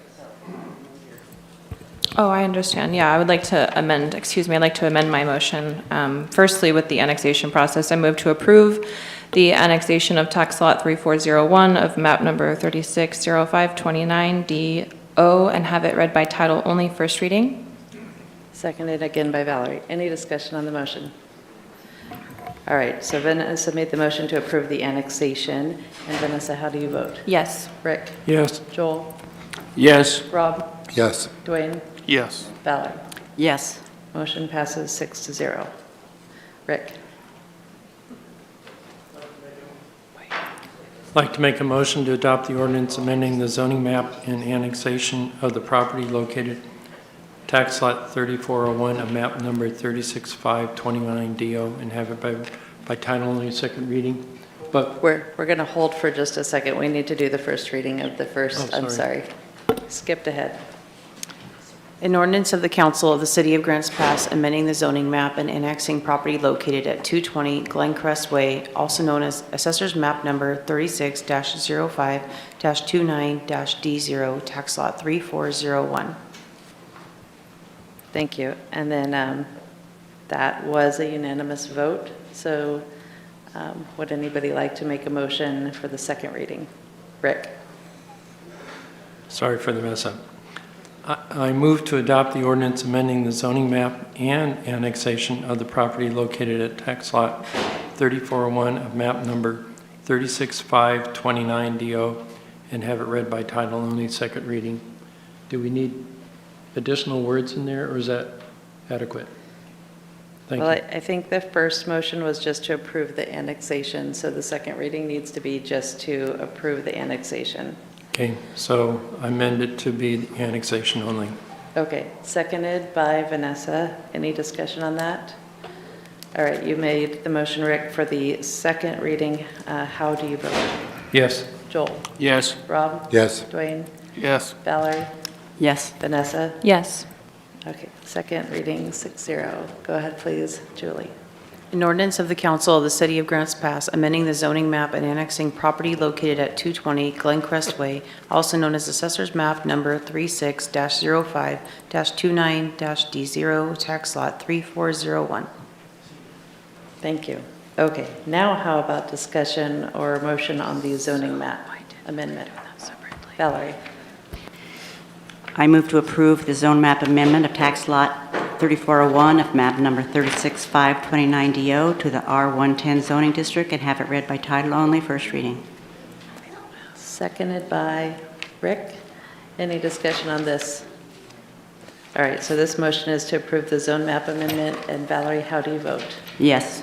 Oh, I understand. Yeah, I would like to amend, excuse me, I'd like to amend my motion. Firstly, with the annexation process, I move to approve the annexation of tax lot 3401 of map number 360529 D0 and have it read by title only, first reading. Seconded again by Valerie. Any discussion on the motion? All right, so Vanessa made the motion to approve the annexation. And Vanessa, how do you vote? Yes. Rick? Yes. Joel? Yes. Rob? Yes. Dwayne? Yes. Valerie? Yes. Motion passes 6-0. Rick? I'd like to make a motion to adopt the ordinance amending the zoning map and annexation of the property located tax lot 3401 of map number 36529 DO and have it by title only, second reading. But We're going to hold for just a second. We need to do the first reading of the first. Oh, I'm sorry. Skipped ahead. An ordinance of the Council of the City of Grants Pass amending the zoning map and annexing property located at 220 Glencrest Way, also known as Assessor's Map Number 36-05-29-D0, Tax Lot 3401. Thank you. And then that was a unanimous vote. So would anybody like to make a motion for the second reading? Rick? sorry for the mess up. I move to adopt the ordinance amending the zoning map and annexation of the property located at tax lot 3401 of map number 36529DO and have it read by title only, second reading. Do we need additional words in there, or is that adequate? Thank Well, you. I think the first motion was just to approve the annexation, so the second reading needs to be just to approve the annexation. Okay, so I amend it to be the annexation only. Okay, seconded by Vanessa. Any discussion on that? All right, you made the motion, Rick, for the second reading. How do you vote? Yes. Joel? Yes. Rob? Yes. Dwayne? Yes. Valerie? Yes. Vanessa? Yes. Okay, second reading, 6-0. Go ahead, please, Julie. An ordinance of the Council of the City of Grants Pass amending the zoning map and annexing property located at 220 Glencrest Way, also known as Assessor's Map Number 36-05-29-D0, Tax Lot 3401. Thank you. Okay, now how about discussion or motion on the zoning map amendment? Valerie? I move to approve the zone map amendment of tax lot 3401 of map number 36529DO to the R110 zoning district and have it read by title only, first reading. Seconded by Rick. Any discussion on this? All right, so this motion is to approve the zone map amendment. And Valerie, how do you vote? Yes.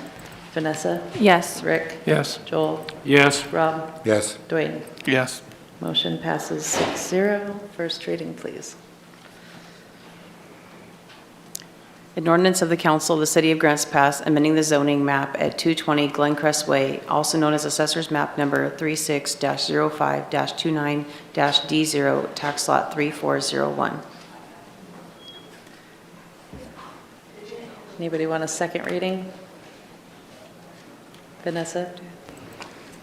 Vanessa? Yes. Rick? Yes. Joel? Yes. Rob? Yes. Dwayne? Yes. Motion passes 6-0. First reading, please. An ordinance of the Council of the City of Grants Pass amending the zoning map at 220 Glencrest Way, also known as Assessor's Map Number 36-05-29-D0, Tax Lot 3401. Anybody want a second reading? Vanessa?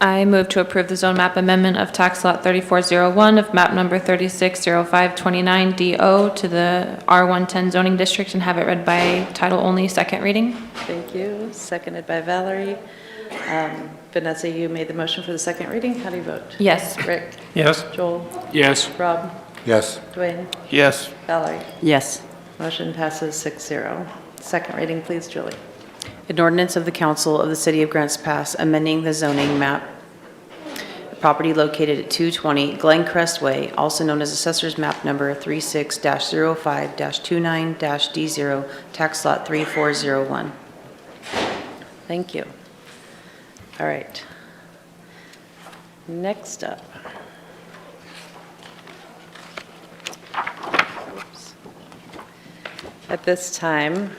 I move to approve the zone map amendment of tax lot 3401 of map number 360529DO to the R110 zoning district and have it read by title only, second reading. Thank you. Seconded by Valerie. Vanessa, you made the motion for the second reading. How do you vote? Yes. Rick? Yes. Joel? Yes. Rob? Yes. Dwayne? Yes. Valerie? Yes. Motion passes 6-0. Second reading, please, Julie. An ordinance of the Council of the City of Grants Pass amending the zoning map property located at 220 Glencrest Way, also known as Assessor's Map Number 36-05-29-D0, Tax Lot 3401. Thank you. All right. Next up. Oops. At this time,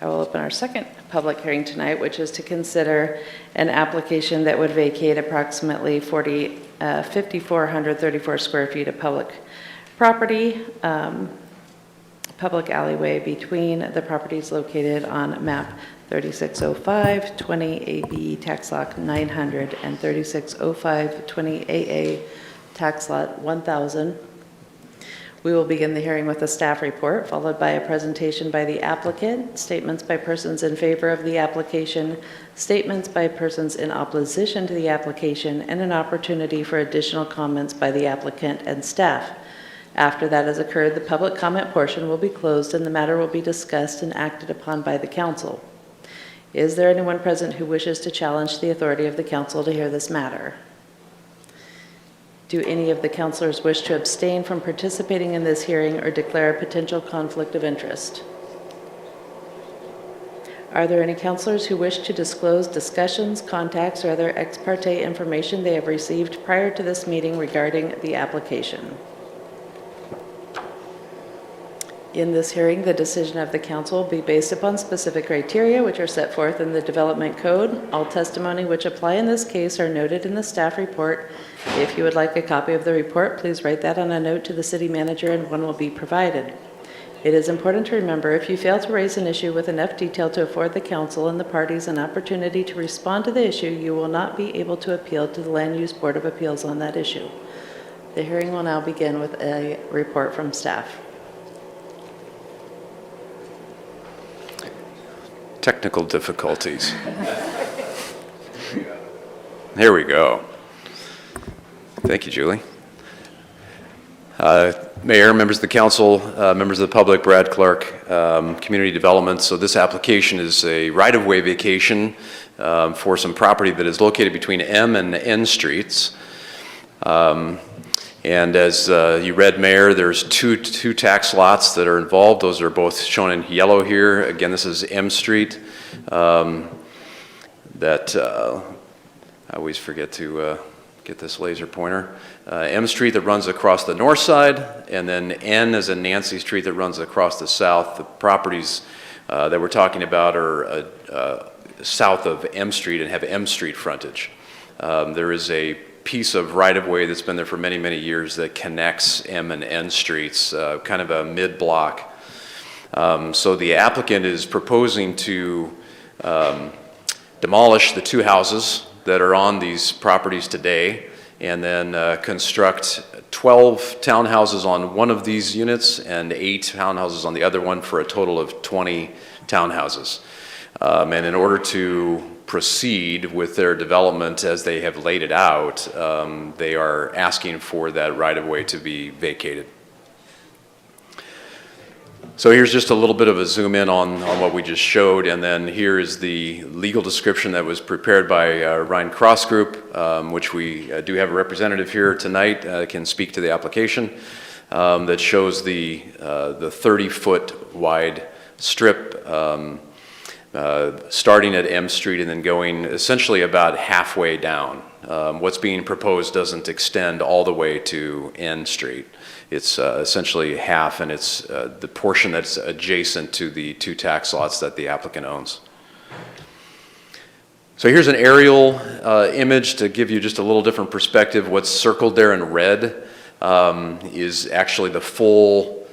I will open our second public hearing tonight, which is to consider an application that would vacate approximately 5,434 square feet of public property, public alleyway between the properties located on map 3605, 20AB, tax lot 900, and 3605, 20AA, tax lot 1000. We will begin the hearing with a staff report, followed by a presentation by the applicant, statements by persons in favor of the application, statements by persons in opposition to the application, and an opportunity for additional comments by the applicant and staff. After that has occurred, the public comment portion will be closed and the matter will be discussed and acted upon by the council. Is there anyone present who wishes to challenge the authority of the council to hear this matter? Do any of the councilors wish to abstain from participating in this hearing or declare a potential conflict of interest? Are there any councilors who wish to disclose discussions, contacts, or other ex parte information they have received prior to this meeting regarding the application? In this hearing, the decision of the council will be based upon specific criteria which are set forth in the Development Code. All testimony which apply in this case are noted in the staff report. If you would like a copy of the report, please write that on a note to the city manager and one will be provided. It is important to remember if you fail to raise an issue with enough detail to afford the council and the parties an opportunity to respond to the issue, you will not be able to appeal to the Land Use Board of Appeals on that issue. The hearing will now begin with a report from staff. Technical difficulties. Here we go. Thank you, Julie. Mayor, members of the council, members of the public, Brad Clark, Community Development. So this application is a right-of-way vacation for some property that is located between M and N streets. And as you read, Mayor, there's two tax lots that are involved. Those are both shown in yellow here. Again, this is M Street. I always forget to get this laser pointer. M Street that runs across the north side, and then N is in Nancy Street that runs across the south. The properties that we're talking about are south of M Street and have M Street frontage. There is a piece of right-of-way that's been there for many, many years that connects M and N streets, kind of a mid-block. So the applicant is proposing to demolish the two houses that are on these properties today and then construct 12 townhouses on one of these units and 8 townhouses on the other one for a total of 20 townhouses. And in order to proceed with their development as they have laid it out, they are asking for that right-of-way to be vacated. So here's just a little bit of a zoom in on what we just showed, and then here is the legal description that was prepared by Ryan Cross Group, which we do have a representative here tonight, can speak to the application, that shows the 30-foot wide strip starting at M Street and then going essentially about halfway down. What's being proposed doesn't extend all the way to N Street. It's essentially half, and it's the portion that's adjacent to the two tax lots that the applicant owns. So here's an aerial image to give you just a little different perspective. What's circled there in red is actually the full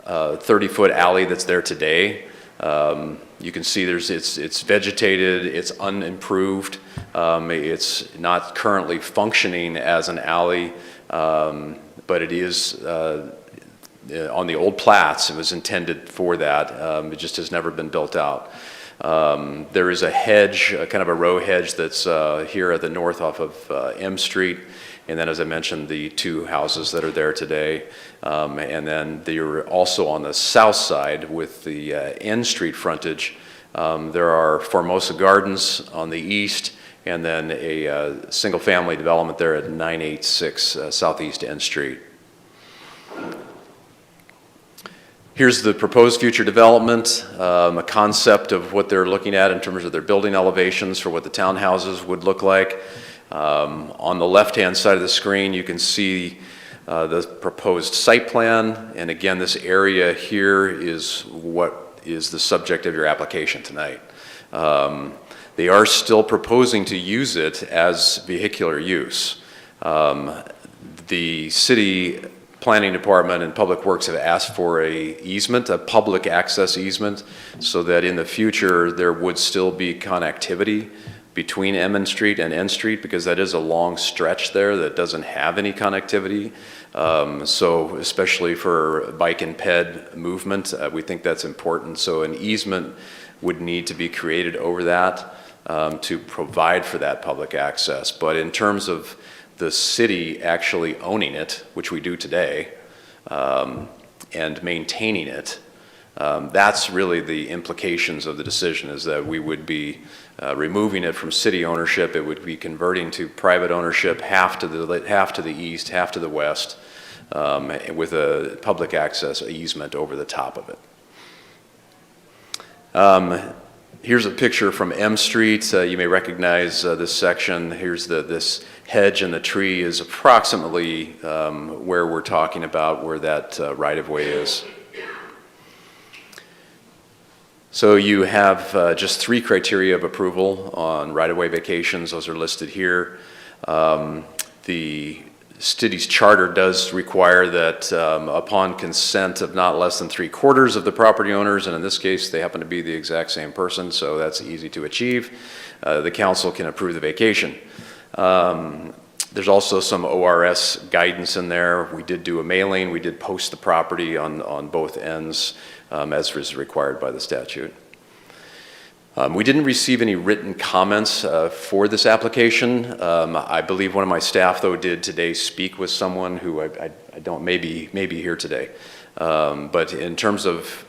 30-foot alley that's there today. You can see it's vegetated, it's unimproved, it's not currently functioning as an alley, but it is on the old plats. It was intended for that. It just has never been built out. There is a hedge, kind of a row hedge that's here at the north off of M Street. And then, as I mentioned, the two houses that are there today. And then they're also on the south side with the N Street frontage. There are Formosa Gardens on the east, and then a single-family development there at 986 Southeast N Street. Here's the proposed future development, a concept of what they're looking at in terms of their building elevations for what the townhouses would look like. On the left-hand side of the screen, you can see the proposed site plan, and again, this area here is what is the subject of your application tonight. They are still proposing to use it as vehicular use. The city planning department and public works have asked for a easement, a public access easement, so that in the future there would still be connectivity between M Street and N Street, because that is a long stretch there that doesn't have any connectivity. So especially for bike and ped movement, we think that's important. So an easement would need to be created over that to provide for that public access. But in terms of the city actually owning it, which we do today, and maintaining it, that's really the implications of the decision, is that we would be removing it from city ownership. It would be converting to private ownership, half to the east, half to the west, with a public access easement over the top of it. Here's a picture from M Street. You may recognize this section. Here's this hedge, and the tree is approximately where we're talking about, where that right-of-way is. So you have just 3 criteria of approval on right-of-way vacations. Those are listed here. The city's charter does require that upon consent of not less than 3/4 of the property owners, and in this case they happen to be the exact same person, so that's easy to achieve, the council can approve the vacation. There's also some ORS guidance in there. We did do a mailing. We did post the property on both ends as is required by the statute. We didn't receive any written comments for this application. I believe one of my staff, though, did today speak with someone who I don't may be here today. But in terms of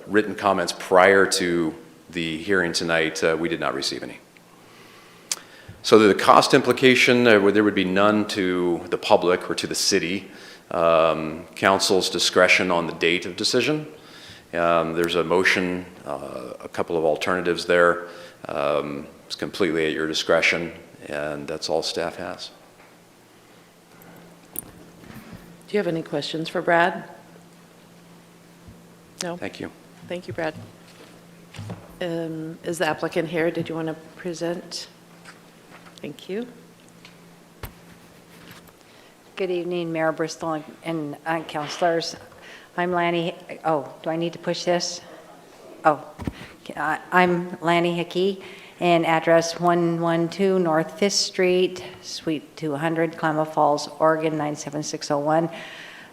written comments prior to the hearing tonight, we did not receive any. So the cost implication, there would be none to the public or to the city. Council's discretion on the date of decision. There's a motion, a couple of alternatives there. It's completely at your discretion, and that's all staff has. Do you have any questions for Brad? No? Thank you. Thank you, Brad. Is the applicant here? Did you want to present? Thank you. Good evening, Mayor Bristol and councilors. I'm Lanny. Oh, do I need to push this? Oh, I'm Lanny Hickey, and address 112 North 5th Street, Suite 200, Klamath Falls, Oregon 97601,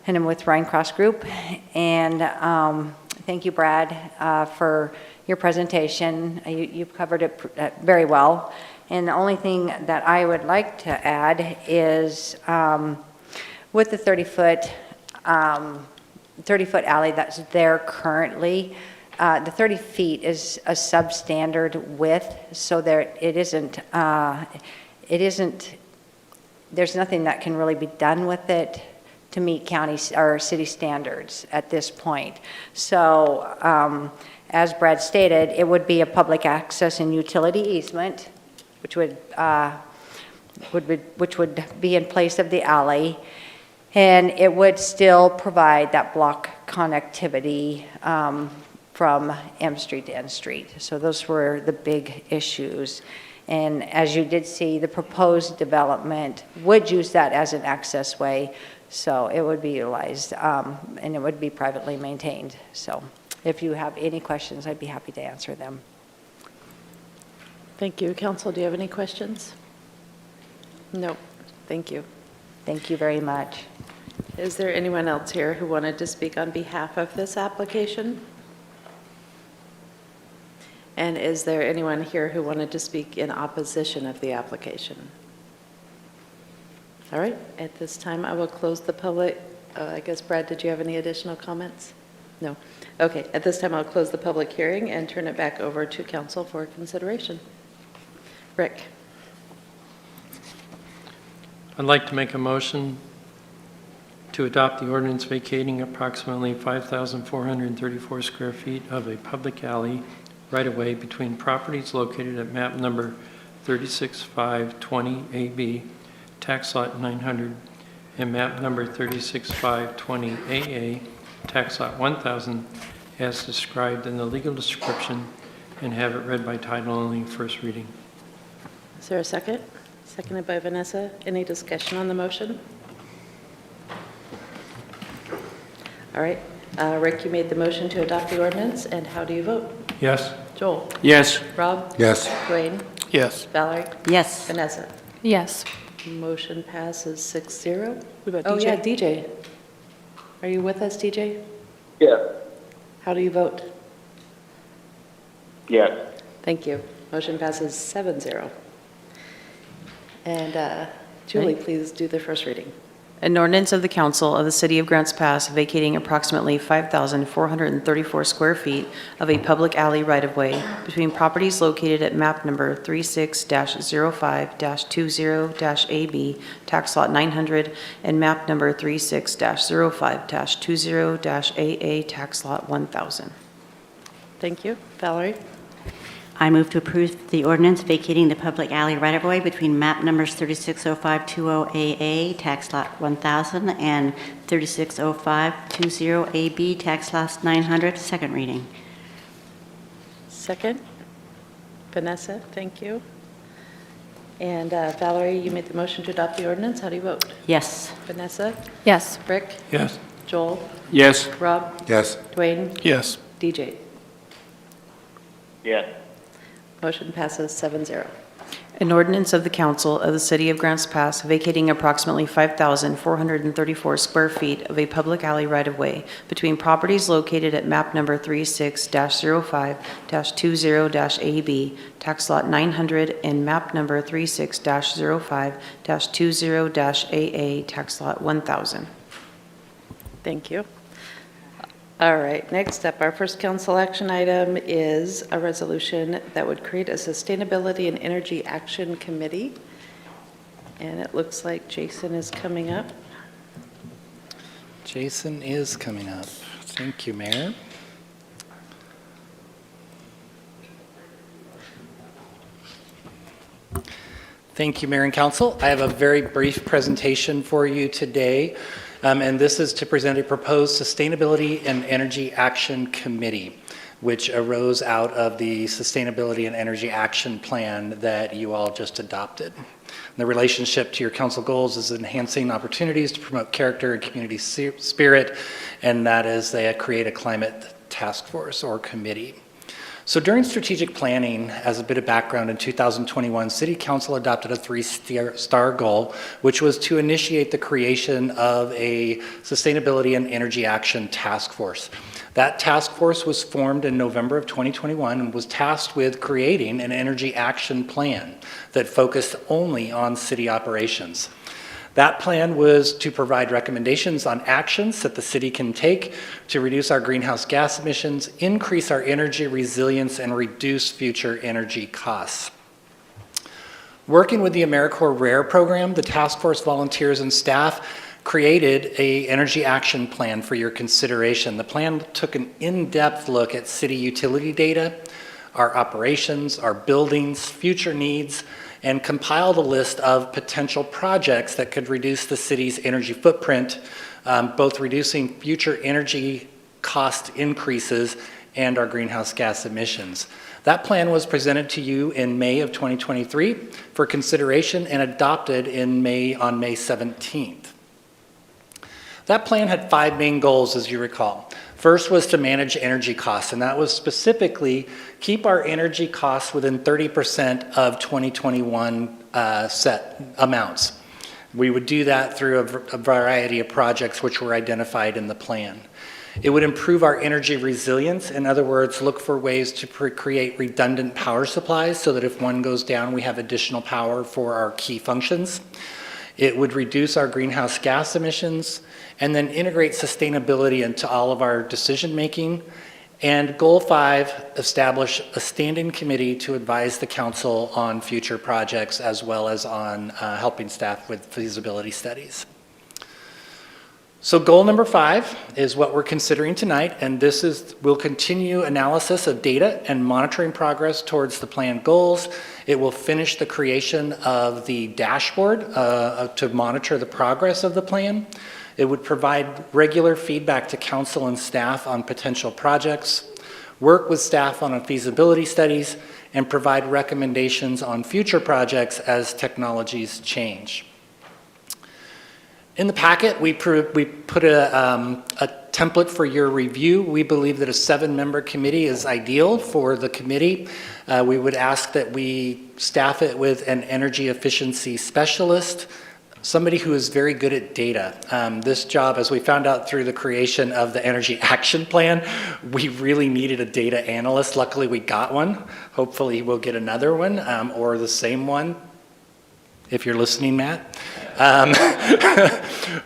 and I'm with Rhine Cross Group. And thank you, Brad, for your presentation. You've covered it very well. And the only thing that I would like to add is with the 30-foot alley that's there currently, the 30 feet is a substandard width, so it isn't, there's nothing that can really be done with it to meet county or city standards at this point. So as Brad stated, it would be a public access and utility easement, which would be in place of the alley, and it would still provide that block connectivity from M Street to N Street. So those were the big issues. And as you did see, the proposed development would use that as an access way, so it would be utilized, and it would be privately maintained. So if you have any questions, I'd be happy to answer them. Thank you. Council, do you have any questions? No. Thank you. Thank you very much. Is there anyone else here who wanted to speak on behalf of this application? And is there anyone here who wanted to speak in opposition of the application? All right. At this time, I will close the public. I guess, Brad, did you have any additional comments? No. Okay. At this time, I'll close the public hearing and turn it back over to council for consideration. Rick. I'd like to make a motion to adopt the ordinance vacating approximately 5,434 square feet of a public alley right-of-way between properties located at map number 36520AB, tax lot 900, and map number 36520AA, tax lot 1000, as described in the legal description, and have it read by title only, first reading. Is there a second? Seconded by Vanessa. Any discussion on the motion? All right. Rick, you made the motion to adopt the ordinance, and how do you vote? Yes? Joel? Yes. Rob? Yes. Dwayne? Yes. Valerie? Yes. Vanessa? Yes. Motion passes 6-0. What about Oh, DJ? yeah, DJ. Are you with us, DJ? Yes. How do you vote? Yes. Thank you. Motion passes 7-0. And Julie, please do the first reading. An ordinance of the Council of the City of Grants Pass vacating approximately 5,434 square feet of a public alley right-of-way between properties located at map number 36-05-20-AB, tax lot 900, and map number 36-05-20-AA, tax lot 1000. Thank you. Valerie? I move to approve the ordinance vacating the public alley right-of-way between map numbers 360520AA, tax lot 1000, and 360520AB, tax lot 900, second reading. Second. Vanessa, thank you. And Valerie, you made the motion to adopt the ordinance. How do you vote? Yes. Vanessa? Yes. Rick? Yes. Joel? Yes. Rob? Yes. Dwayne? Yes. DJ? Yes. Motion passes 7-0. An ordinance of the Council of the City of Grants Pass vacating approximately 5,434 square feet of a public alley right-of-way between properties located at map number 36-05-20-AB, tax lot 900, and map number 36-05-20-AA, tax lot 1000. Thank you. All right, next up, our first council action item is a resolution that would create a Sustainability and Energy Action Committee. And it looks like Jason is coming up. Jason is coming up. Thank you, Mayor. Thank you, Mayor and Council. I have a very brief presentation for you today, and this is to present a proposed Sustainability and Energy Action Committee, which arose out of the Sustainability and Energy Action Plan that you all just adopted. The relationship to your council goals is enhancing opportunities to promote character and community spirit, and that is they create a climate task force or committee. So during strategic planning, as a bit of background, in 2021, City Council adopted a 3-star goal, which was to initiate the creation of a Sustainability and Energy Action Task Force. That task force was formed in November of 2021 and was tasked with creating an energy action plan that focused only on city operations. That plan was to provide recommendations on actions that the city can take to reduce our greenhouse gas emissions, increase our energy resilience, and reduce future energy costs. Working with the AmeriCorps RARE program, the task force volunteers and staff created an energy action plan for your consideration. The plan took an in-depth look at city utility data, our operations, our buildings, future needs, and compiled a list of potential projects that could reduce the city's energy footprint, both reducing future energy cost increases and our greenhouse gas emissions. That plan was presented to you in May of 2023 for consideration and adopted on May 17th. That plan had 5 main goals, as you recall. First was to manage energy costs, and that was specifically keep our energy costs within 30% of 2021 set amounts. We would do that through a variety of projects which were identified in the plan. It would improve our energy resilience, in other words, look for ways to create redundant power supplies so that if one goes down, we have additional power for our key functions. It would reduce our greenhouse gas emissions, and then integrate sustainability into all of our decision making, And goal 5, establish a standing committee to advise the council on future projects as well as on helping staff with feasibility studies. So goal number 5 is what we're considering tonight, and will continue analysis of data and monitoring progress towards the planned goals. It will finish the creation of the dashboard to monitor the progress of the plan. It would provide regular feedback to council and staff on potential projects, work with staff on feasibility studies, and provide recommendations on future projects as technologies change. In the packet, we put a template for your review. We believe that a 7-member committee is ideal for the committee. We would ask that we staff it with an energy efficiency specialist, somebody who is very good at data. This job, as we found out through the creation of the Energy Action Plan, we really needed a data analyst. Luckily, we got one. Hopefully, we'll get another one or the same one, if you're listening, Matt.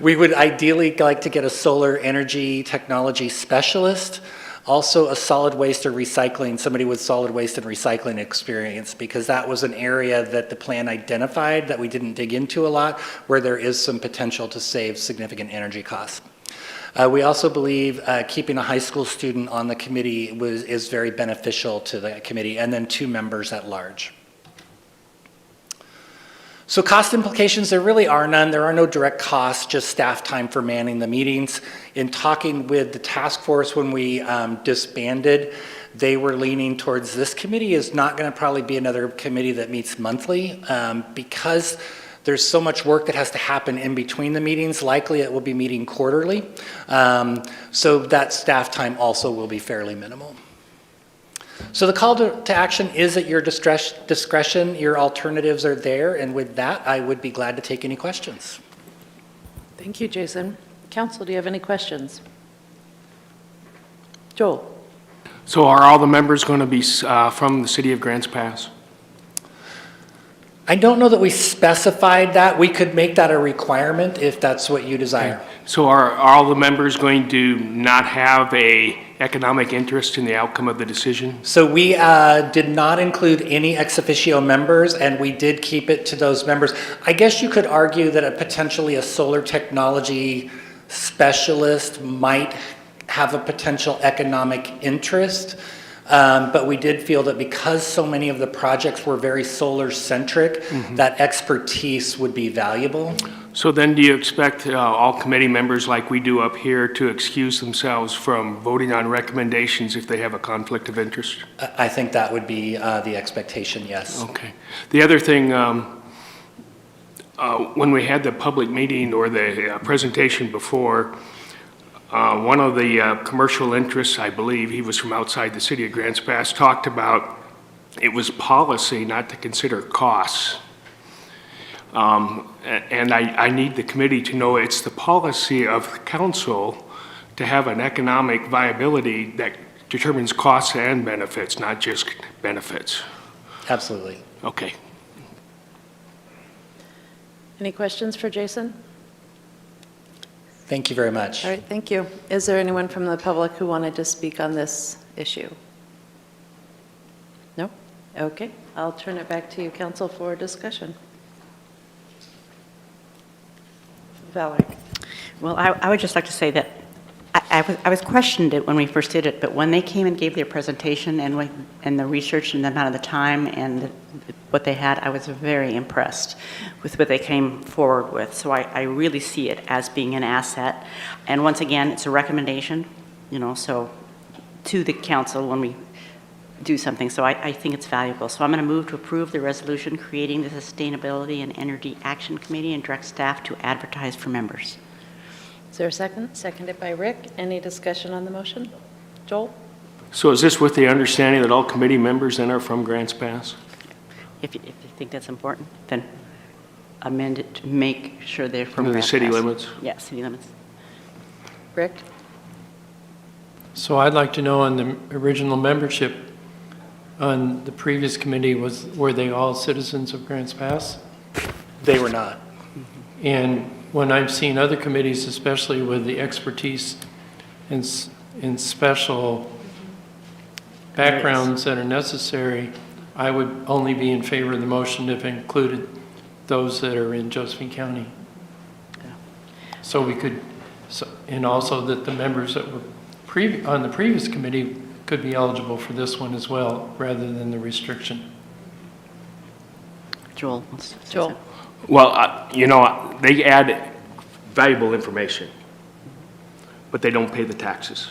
We would ideally like to get a solar energy technology specialist, also a solid waste or recycling, somebody with solid waste and recycling experience, because that was an area that the plan identified that we didn't dig into a lot, where there is some potential to save significant energy costs. We also believe keeping a high school student on the committee is very beneficial to the committee, and then 2 members at large. So cost implications, there really are none. There are no direct costs, just staff time for manning the meetings. In talking with the task force when we disbanded, they were leaning towards this committee is not going to probably be another committee that meets monthly because there's so much work that has to happen in between the meetings. Likely it will be meeting quarterly. So that staff time also will be fairly minimal. So the call to action is at your discretion. Your alternatives are there, and with that, I would be glad to take any questions. Thank you, Jason. Council, do you have any questions? Joel? So are all the members going to be from the city of Grants Pass? I don't know that we specified that. We could make that a requirement if that's what you desire. So are all the members going to not have a economic interest in the outcome of the decision? So we did not include any ex officio members, and we did keep it to those members. I guess you could argue that potentially a solar technology specialist might have a potential economic interest. But we did feel that because so many of the projects were very solar-centric, that expertise would be valuable. So then do you expect all committee members like we do up here to excuse themselves from voting on recommendations if they have a conflict of interest? I think that would be the expectation, yes. Okay. The other thing, when we had the public meeting or the presentation before, one of the commercial interests, I believe, he was from outside the city of Grants Pass, talked about it was policy not to consider costs. And I need the committee to know it's the policy of the council to have an economic viability that determines costs and benefits, not just benefits. Absolutely. Okay. Any questions for Jason? Thank you very much. All right, thank you. Is there anyone from the public who wanted to speak on this issue? No? Okay, I'll turn it back to you, council, for discussion. Valerie. Well, I would just like to say that I was questioned it when we first did it, but when they came and gave their presentation and the research and the amount of the time and what they had, I was very impressed with what they came forward with. So I really see it as being an asset. And once again, it's a recommendation, so to the council when we do something. So I think it's valuable. So I'm going to move to approve the resolution creating the Sustainability and Energy Action Committee and direct staff to advertise for members. Is there a second? Seconded by Rick. Any discussion on the motion? Joel? So is this with the understanding that all committee members then are from Grants Pass? If you think that's important, then amend it to make sure they're from The city Pass. limits? Yeah, city limits. Rick? So I'd like to know on the original membership on the previous committee, were they all citizens of Grants Pass? They were not. And when I've seen other committees, especially with the expertise in special backgrounds that are necessary, I would only be in favor of the motion if it included those that are in Josephine County. So we could, and also that the members that were on the previous committee could be eligible for this one as well, rather than the restriction. Joel. Joel? Well, you know, they add valuable information, but they don't pay the taxes.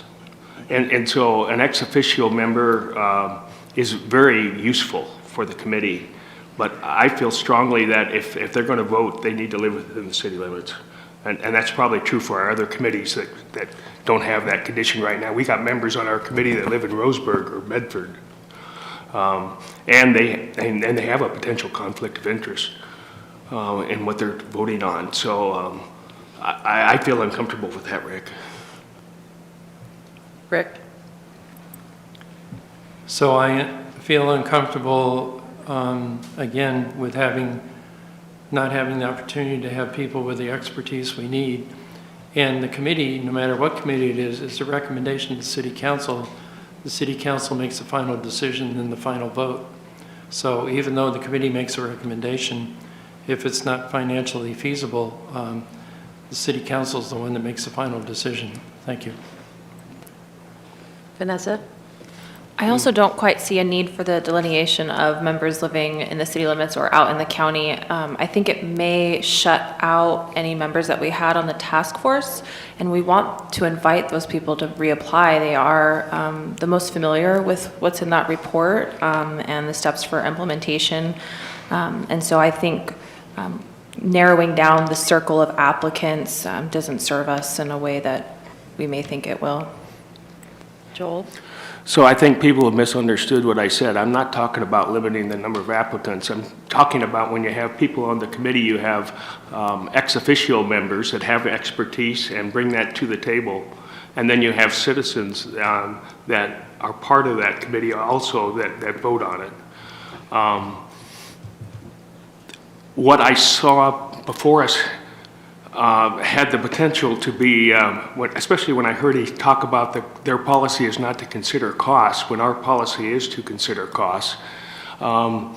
And so an ex officio member is very useful for the committee, but I feel strongly that if they're going to vote, they need to live within the city limits. And that's probably true for our other committees that don't have that condition right now. We got members on our committee that live in Roseburg or Medford, and they have a potential conflict of interest in what they're voting on. So I feel uncomfortable with that, Rick. Rick? So I feel uncomfortable, again, with not having the opportunity to have people with the expertise we need. And the committee, no matter what committee it is a recommendation to the city council. The city council makes the final decision and the final vote. So even though the committee makes a recommendation, if it's not financially feasible, the city council is the one that makes the final decision. Thank you. Vanessa? I also don't quite see a need for the delineation of members living in the city limits or out in the county. I think it may shut out any members that we had on the task force, and we want to invite those people to reapply. They are the most familiar with what's in that report and the steps for implementation. And so I think narrowing down the circle of applicants doesn't serve us in a way that we may think it will. Joel? So I think people have misunderstood what I said. I'm not talking about limiting the number of applicants. I'm talking about when you have people on the committee, you have ex officio members that have expertise and bring that to the table. And then you have citizens that are part of that committee also that vote on it. What I saw before us had the potential to be, especially when I heard he talk about their policy is not to consider costs, when our policy is to consider costs, a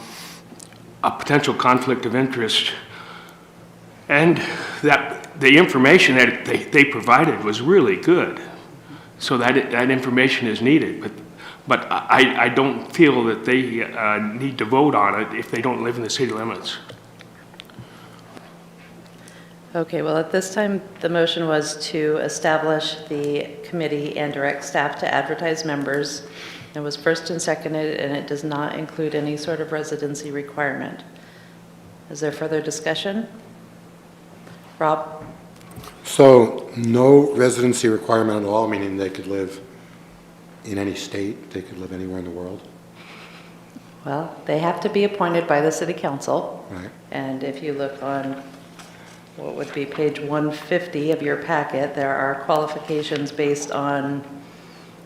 potential conflict of interest, and that the information that they provided was really good. So that information is needed, but I don't feel that they need to vote on it if they don't live in the city limits. Okay, well, at this time, the motion was to establish the committee and direct staff to advertise members. It was first and seconded, and it does not include any sort of residency requirement. Is there further discussion? Rob? So no residency requirement at all, meaning they could live in any state, they could live anywhere in the world? Well, they have to be appointed by the city council. Right. And if you look on what would be page 150 of your packet, there are qualifications based on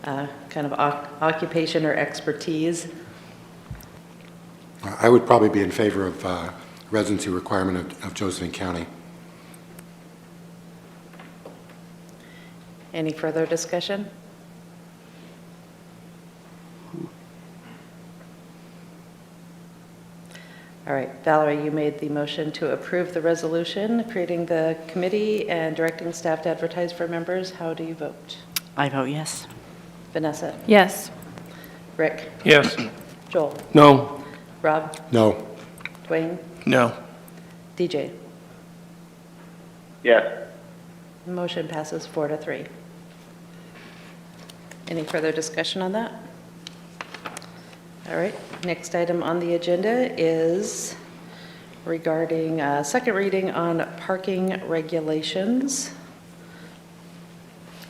kind of occupation or expertise. I would probably be in favor of residency requirement of Josephine County. Any further discussion? All right, Valerie, you made the motion to approve the resolution, creating the committee and directing staff to advertise for members. How do you vote? I vote yes. Vanessa? Yes. Rick? Yes. Joel? No. Rob? No. Dwayne? No. DJ? Yes. Motion passes 4-3. Any further discussion on that? All right, next item on the agenda is regarding second reading on parking regulations.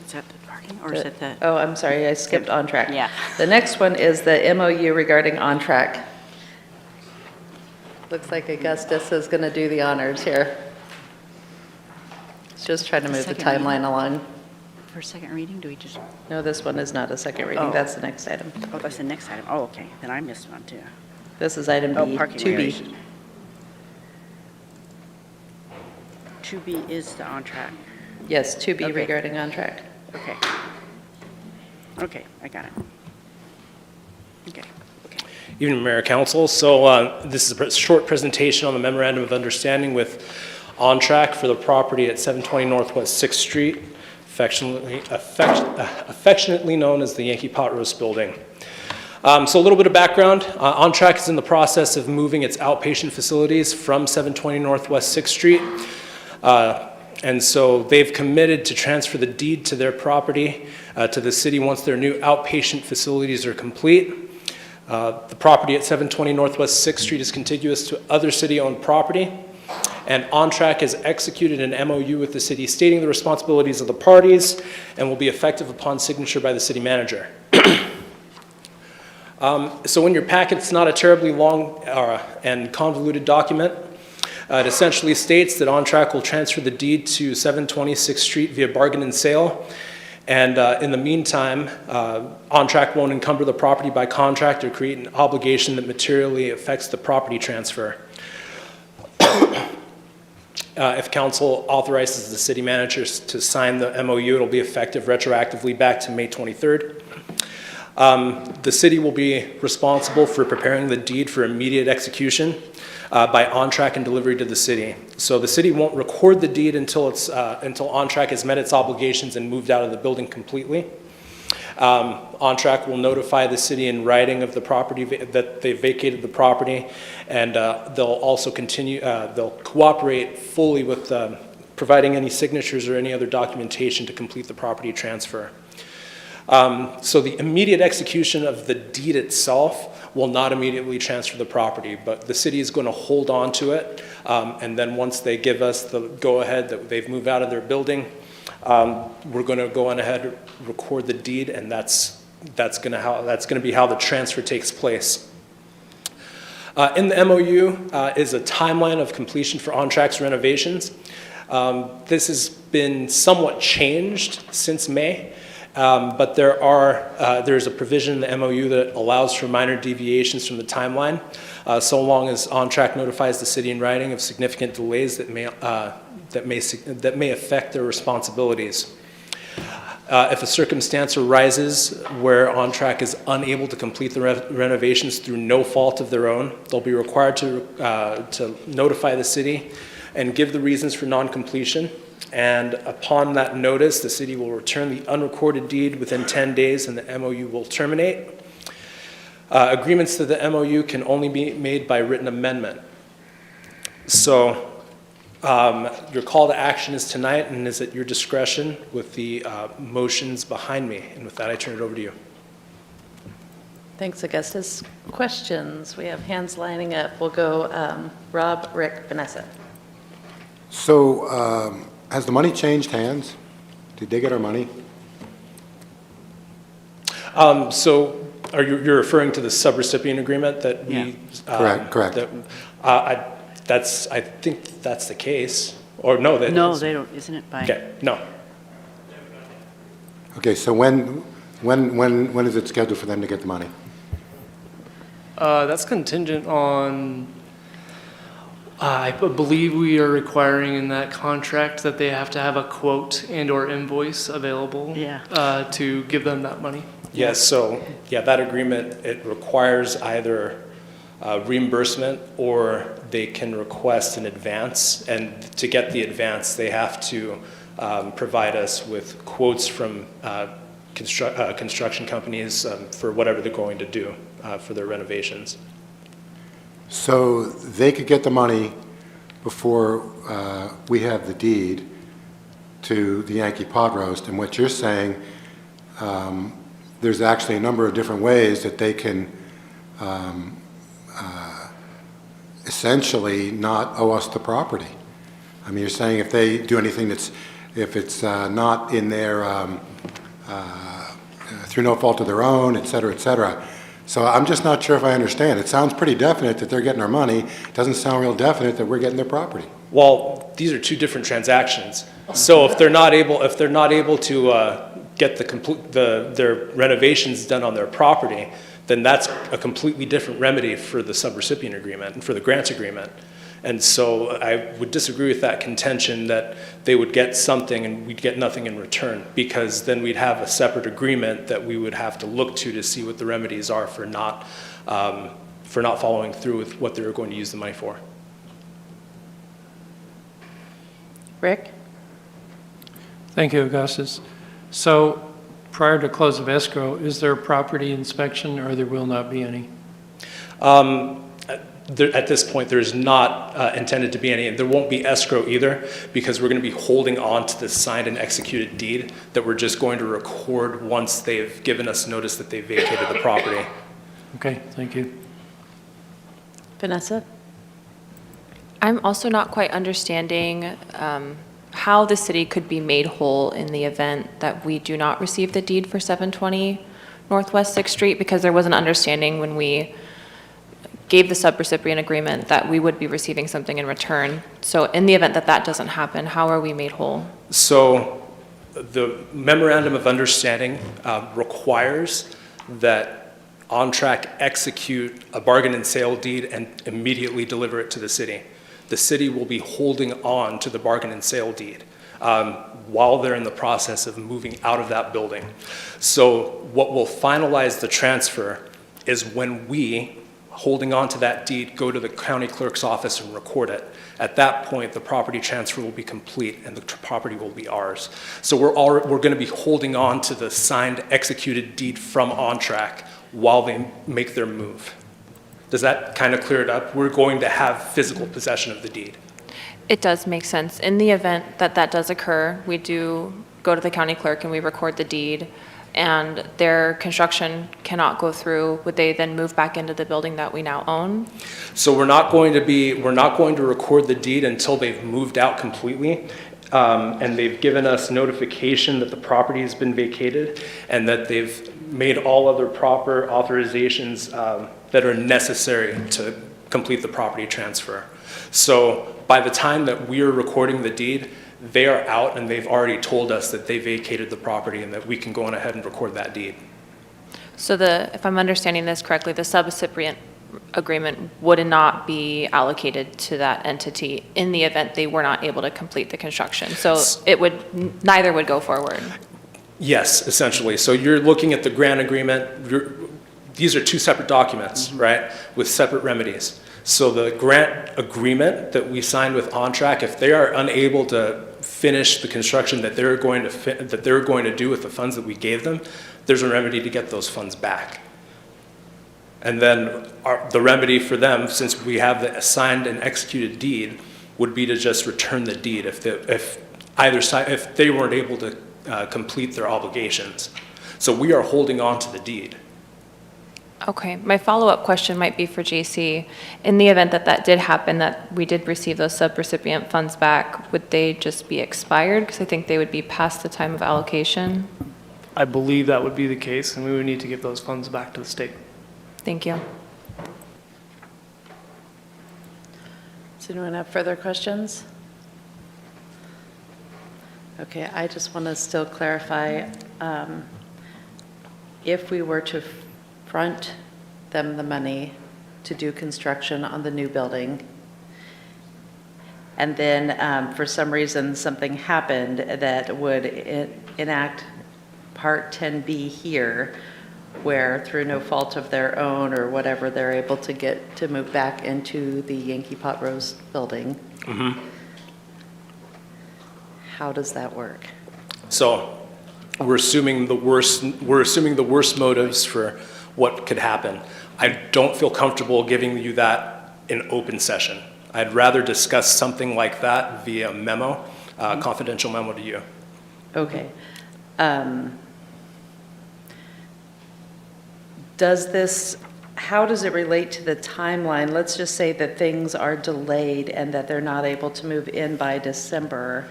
Is that the parking or is it the? Oh, I'm sorry, I skipped OnTrack. Yeah. The next one is the MOU regarding OnTrack. Looks like Augustus is going to do the honors here. Just trying to move the Second timeline reading? along. For second reading, do we just? No, this one is not a second reading. Oh. That's the next item. Oh, that's the next item. Oh, okay. Then I missed one too. This is item Oh, B, parking 2B. regulations. 2B is the OnTrack. Yes, 2B Okay. regarding OnTrack. Okay. Okay, I got it. Evening, Mayor Council. So this is a short presentation on the Memorandum of Understanding with OnTrack for the property at 720 Northwest 6th Street, affectionately known as the Yankee Pot Roast Building. So a little bit of background. OnTrack is in the process of moving its outpatient facilities from 720 Northwest 6th Street. And so they've committed to transfer the deed to their property to the city once their new outpatient facilities are complete. The property at 720 Northwest 6th Street is contiguous to other city-owned property, and OnTrack has executed an MOU with the city stating the responsibilities of the parties and will be effective upon signature by the city manager. So in your packet, it's not a terribly long and convoluted document. It essentially states that OnTrack will transfer the deed to 726th Street via bargain and sale. And in the meantime, OnTrack won't encumber the property by contract or create an obligation that materially affects the property transfer. If council authorizes the city managers to sign the MOU, it'll be effective retroactively back to May 23rd. The city will be responsible for preparing the deed for immediate execution by OnTrack and delivery to the city. So the city won't record the deed until OnTrack has met its obligations and moved out of the building completely. OnTrack will notify the city in writing of the property that they vacated the property, and they'll also continue. They'll cooperate fully with providing any signatures or any other documentation to complete the property transfer. So the immediate execution of the deed itself will not immediately transfer the property, but the city is going to hold on to it, and then once they give us the go-ahead that they've moved out of their building, we're going to go on ahead, record the deed, and that's going to be how the transfer takes place. In the MOU is a timeline of completion for OnTrack's renovations. This has been somewhat changed since May. But there's a provision in the MOU that allows for minor deviations from the timeline, so long as OnTrack notifies the city in writing of significant delays that may affect their responsibilities. If a circumstance arises where OnTrack is unable to complete the renovations through no fault of their own, they'll be required to notify the city and give the reasons for non-completion. And upon that notice, the city will return the unrecorded deed within 10 days and the MOU will terminate. Agreements to the MOU can only be made by written amendment. So your call to action is tonight and is at your discretion with the motions behind me. And with that, I turn it over to you. Thanks, Augustus. Questions? We have hands lining up. We'll go Rob, Rick, Vanessa. So has the money changed hands? Did they get our money? So you're referring to the subrecipient agreement that we... Correct. That, I think that's the case. Or no, No, they don't, isn't it by? Okay, no. Okay, so when is it scheduled for them to get the money? That's contingent on, I believe we are requiring in that contract that they have to have a quote and/or invoice available to give them that money. Yes, so that agreement, it requires either reimbursement or they can request an advance. And to get the advance, they have to provide us with quotes from construction companies for whatever they're going to do for their renovations. So they could get the money before we have the deed to the Yankee Pot Roast, and what you're saying, there's actually a number of different ways that they can essentially not owe us the property. I mean, you're saying if they do anything if it's not in their, through no fault of their own, et cetera, et cetera. So I'm just not sure if I understand. It sounds pretty definite that they're getting our money. It doesn't sound real definite that we're getting their property. Well, these are two different transactions. So if they're not able to get their renovations done on their property, then that's a completely different remedy for the subrecipient agreement and for the grants agreement. And so I would disagree with that contention that they would get something and we'd get nothing in return, because then we'd have a separate agreement that we would have to look to see what the remedies are for not following through with what they were going to use the money for. Rick? Thank you, Augustus. So prior to close of escrow, is there a property inspection or there will not be any? At this point, there's not intended to be any, and there won't be escrow either, because we're going to be holding on to the signed and executed deed that we're just going to record once they've given us notice that they vacated the property. Okay, thank you. Vanessa? I'm also not quite understanding how the city could be made whole in the event that we do not receive the deed for 720 Northwest 6th Street, because there was an understanding when we gave the subrecipient agreement that we would be receiving something in return. So in the event that that doesn't happen, how are we made whole? So the Memorandum of Understanding requires that OnTrack execute a bargain and sale deed and immediately deliver it to the city. The city will be holding on to the bargain and sale deed while they're in the process of moving out of that building. So what will finalize the transfer is when we, holding on to that deed, go to the county clerk's office and record it. At that point, the property transfer will be complete and the property will be ours. So we're going to be holding on to the signed, executed deed from OnTrack while they make their move. Does that kind of clear it up? We're going to have physical possession of the deed. It does make sense. In the event that that does occur, we do go to the county clerk and we record the deed, and their construction cannot go through. Would they then move back into the building that we now own? So we're not going to record the deed until they've moved out completely, and they've given us notification that the property has been vacated and that they've made all other proper authorizations that are necessary to complete the property transfer. So by the time that we're recording the deed, they are out and they've already told us that they vacated the property and that we can go on ahead and record that deed. So if I'm understanding this correctly, the subrecipient agreement would not be allocated to that entity in the event they were not able to complete the construction. So neither would go forward. Yes, essentially. So you're looking at the grant agreement. These are two separate documents, right, with separate remedies. So the grant agreement that we signed with OnTrack, if they are unable to finish the construction that they're going to do with the funds that we gave them, there's a remedy to get those funds back. And then the remedy for them, since we have the signed and executed deed, would be to just return the deed if they weren't able to complete their obligations. So we are holding on to the deed. Okay, my follow-up question might be for JC. In the event that that did happen, that we did receive those subrecipient funds back, would they just be expired? Because I think they would be past the time of allocation. I believe that would be the case, and we would need to give those funds back to the state. Thank you. Does anyone have further questions? Okay, I just want to still clarify, if we were to front them the money to do construction on the new building, and then for some reason something happened that would enact Part 10B here, where through no fault of their own or whatever, they're able to get to move back into the Yankee Pot Rose building. Mm-hmm. How does that work? So we're assuming the worst motives for what could happen. I don't feel comfortable giving you that in open session. I'd rather discuss something like that via memo, confidential memo to you. Okay. How does it relate to the timeline? Let's just say that things are delayed and that they're not able to move in by December.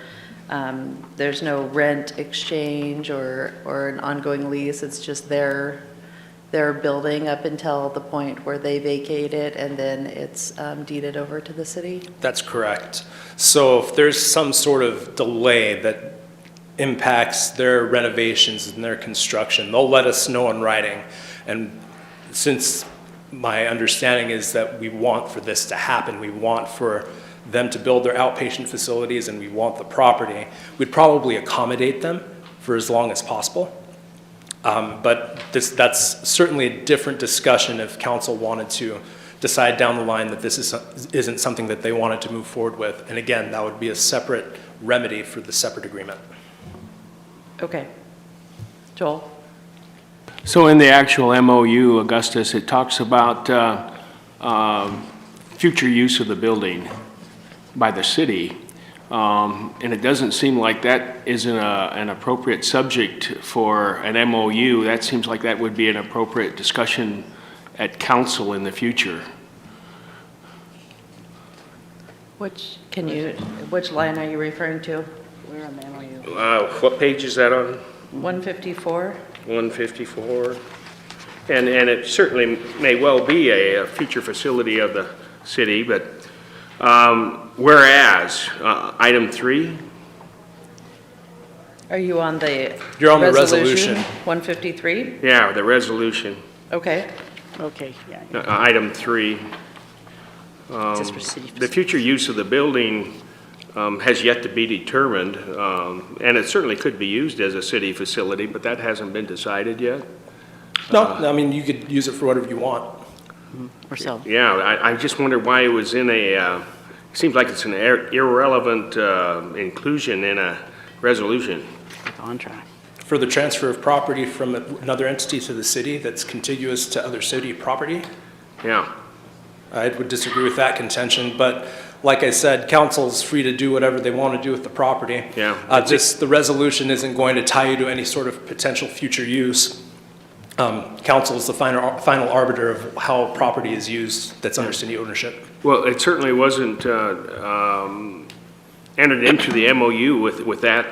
There's no rent exchange or an ongoing lease. It's just their building up until the point where they vacate it, and then it's deeded over to the city? That's correct. So if there's some sort of delay that impacts their renovations and their construction, they'll let us know in writing. And since my understanding is that we want for this to happen. We want for them to build their outpatient facilities, and we want the property. We'd probably accommodate them for as long as possible. But that's certainly a different discussion if council wanted to decide down the line that this isn't something that they wanted to move forward with. And again, that would be a separate remedy for the separate agreement. Okay. Joel? So in the actual MOU, Augustus, it talks about future use of the building by the city. And it doesn't seem like that is an appropriate subject for an MOU. That seems like that would be an appropriate discussion at council in the future. Which line are you referring to? We're on the MOU. What page is that on? 154? 154. And it certainly may well be a future facility of the city, but whereas, item 3? Are you on the You're on the resolution. 153? Yeah, the resolution, Okay. Okay, yeah. item 3. Just for city The future use of the building has yet to be determined, and it certainly could be used as a city facility, but that hasn't been decided yet. No, I mean, you could use it for whatever you want. Or so. Yeah, I just wonder why it was in a, seems like it's an irrelevant inclusion in a resolution. OnTrack. For the transfer of property from another entity to the city that's contiguous to other city property, Yeah, I would disagree with that contention, but like I said, council's free to do whatever they want to do with the property. Yeah. Just the resolution isn't going to tie you to any sort of potential future use. Council is the final arbiter of how property is used that's under city ownership. well, it certainly wasn't entered into the MOU with that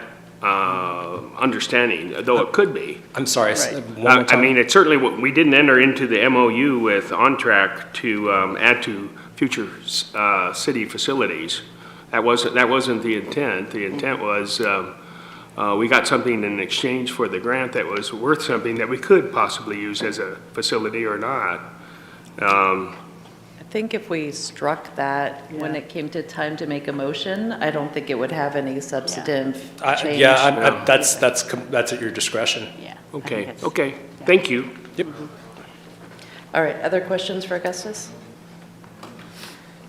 understanding, though it could be. I'm sorry, Right. one more I time. mean, it certainly, we didn't enter into the MOU with OnTrack to add to future city facilities. That wasn't the intent. The intent was we got something in exchange for the grant that was worth something that we could possibly use as a facility or not. I think if we struck that when it came to time to make a motion, I don't think it would have any substantive change. That's at your discretion. Yeah. Okay, okay, thank you. Yep. All right, other questions for Augustus?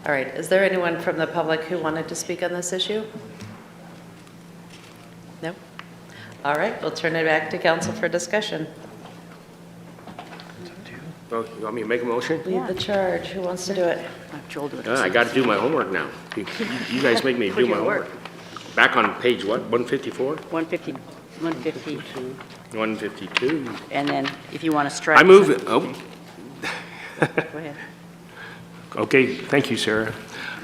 All right, is there anyone from the public who wanted to speak on this issue? No? All right, we'll turn it back to council for discussion. Oh, you want me to make a motion? Lead the charge. Who wants to do it? Joel do it. I got to do my homework now. You guys make me do my homework. Back on page what, 154? 150, 152. 152. And then if you want to strike. I move it, oh, Go ahead. okay, thank you, Sarah.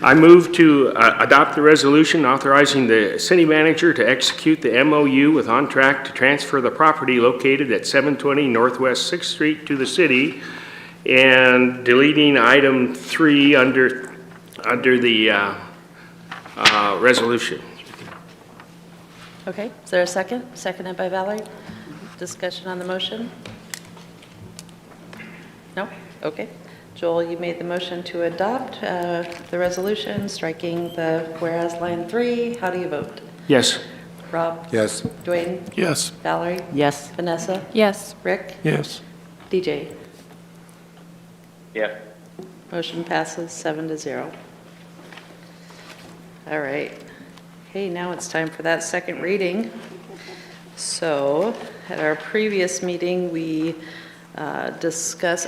I move to adopt the resolution authorizing the city manager to execute the MOU with OnTrack to transfer the property located at 720 Northwest 6th Street to the city, and deleting item 3 under the resolution. Okay, is there a second? Seconded by Valerie. Discussion on the motion? No? Okay. Joel, you made the motion to adopt the resolution, striking the whereas line 3. How do you vote? Yes. Rob? Yes. Dwayne? Yes. Valerie? Yes. Vanessa? Yes. Rick? Yes. DJ? Yeah. Motion passes 7-0. All right. Okay, now it's time for that second reading. So at our previous meeting, we discussed,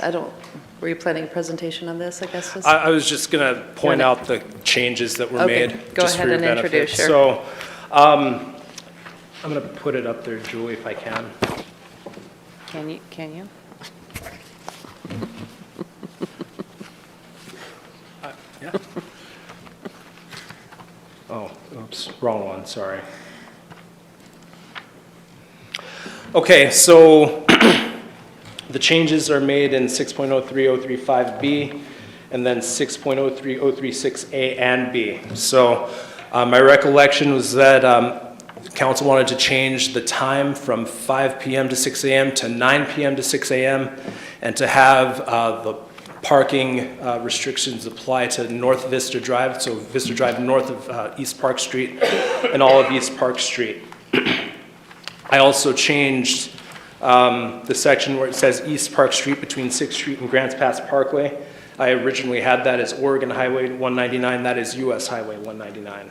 were you planning a presentation on this, Augustus? I was just going to point wanna- out the changes that were Okay, made. go just for ahead your and benefit. introduce, sure. So, I'm going to put it up there, Julie, if I can. Can you? Yeah. Oh, oops, wrong one, sorry. Okay, so the changes are made in 6.03035B and then 6.03036A and B. So my recollection was that council wanted to change the time from 5 p.m. to 6 a.m. to 9 p.m. to 6 a.m. and to have the parking restrictions apply to North Vista Drive, so Vista Drive north of East Park Street and all of East Park Street. I also changed the section where it says East Park Street between 6th Street and Grants Pass Parkway. I originally had that as Oregon Highway 199, that is US Highway 199.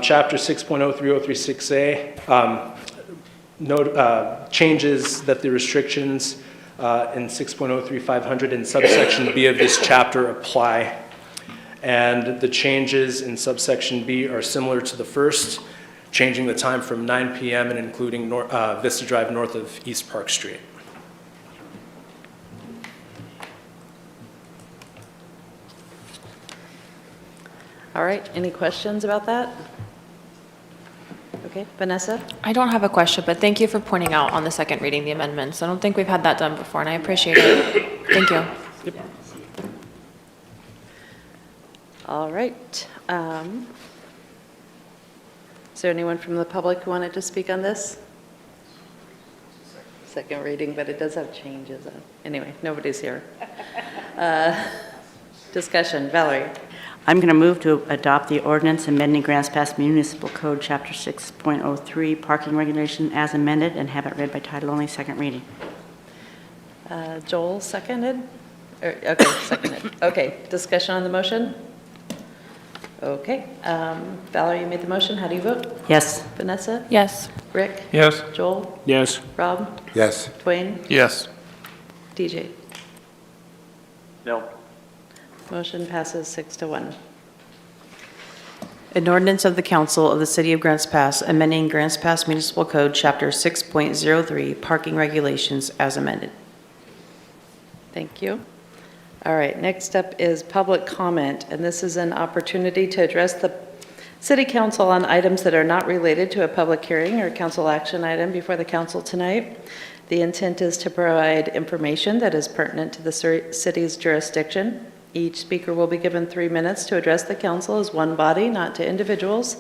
Chapter 6.03036A changes that the restrictions in 6.03500 and subsection B of this chapter apply. And the changes in subsection B are similar to the first, changing the time from 9 p.m. and including Vista Drive north of East Park Street. All right, any questions about that? Okay, Vanessa? I don't have a question, but thank you for pointing out on the second reading the amendments. I don't think we've had that done before, and I appreciate it. Thank you. All right. Is there anyone from the public who wanted to speak on this? Second reading, but it does have changes. Anyway, nobody's here. Discussion, Valerie. I'm going to move to adopt the ordinance amending Grants Pass Municipal Code, Chapter 6.03, parking regulation as amended, and have it read by title only, second reading. Joel seconded? Okay, seconded. Okay, discussion on the motion? Okay. Valerie, you made the motion. How do you vote? Yes. Vanessa? Yes. Rick? Yes. Joel? Yes. Rob? Yes. Dwayne? Yes. DJ? No. Motion passes 6-1. An ordinance of the Council of the City of Grants Pass amending Grants Pass Municipal Code, Chapter 6.03, parking regulations as amended. Thank you. All right, next up is public comment, and this is an opportunity to address the City Council on items that are not related to a public hearing or council action item before the council tonight. The intent is to provide information that is pertinent to the city's jurisdiction. Each speaker will be given 3 minutes to address the council as one body, not to individuals.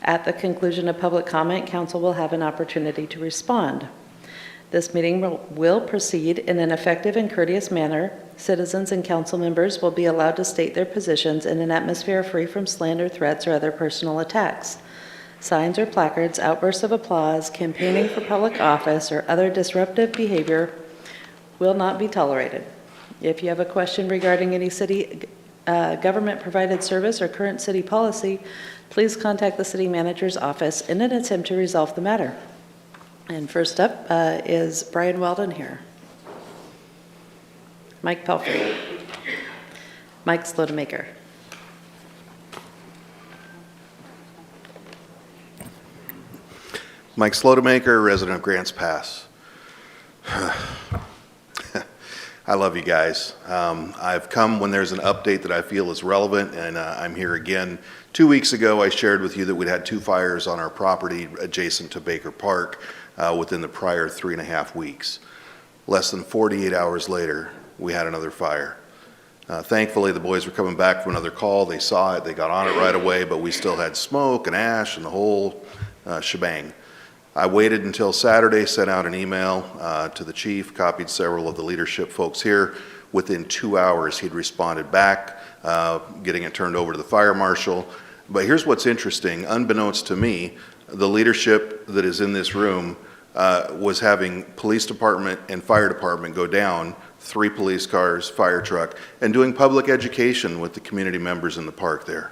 At the conclusion of public comment, council will have an opportunity to respond. This meeting will proceed in an effective and courteous manner. Citizens and council members will be allowed to state their positions in an atmosphere free from slander, threats, or other personal attacks. Signs or placards, outbursts of applause, campaigning for public office, or other disruptive behavior will not be tolerated. If you have a question regarding any city government-provided service or current city policy, please contact the city manager's office in an attempt to resolve the matter. And first up is Brian Weldon here. Mike Pelfrey. Mike Slotemaker. Mike Slotemaker, resident of Grants Pass. I love you guys. I've come when there's an update that I feel is relevant, and I'm here again. 2 weeks ago, I shared with you that we'd had 2 fires on our property adjacent to Baker Park within the prior 3.5 weeks. Less than 48 hours later, we had another fire. Thankfully, the boys were coming back from another call. They saw it, they got on it right away, but we still had smoke and ash and the whole shebang. I waited until Saturday, sent out an email to the chief, copied several of the leadership folks here. Within 2 hours, he'd responded back, getting it turned over to the fire marshal. But here's what's interesting. Unbeknownst to me, the leadership that is in this room was having police department and fire department go down, 3 police cars, fire truck, and doing public education with the community members in the park there.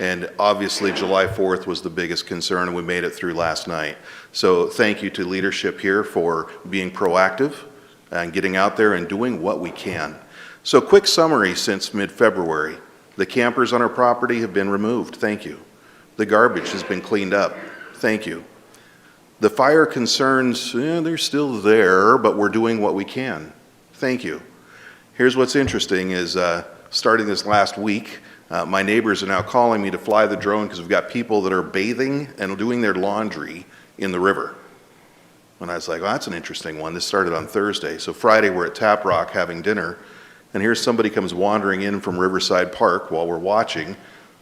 And obviously, July 4th was the biggest concern, and we made it through last night. So thank you to leadership here for being proactive and getting out there and doing what we can. So quick summary since mid-February. The campers on our property have been removed. Thank you. The garbage has been cleaned up. Thank you. The fire concerns, they're still there, but we're doing what we can. Thank you. Here's what's interesting is starting this last week, my neighbors are now calling me to fly the drone because we've got people that are bathing and doing their laundry in the river. And I was like, well, that's an interesting one. This started on Thursday. So Friday we're at Tap Rock having dinner, and here's somebody comes wandering in from Riverside Park while we're watching,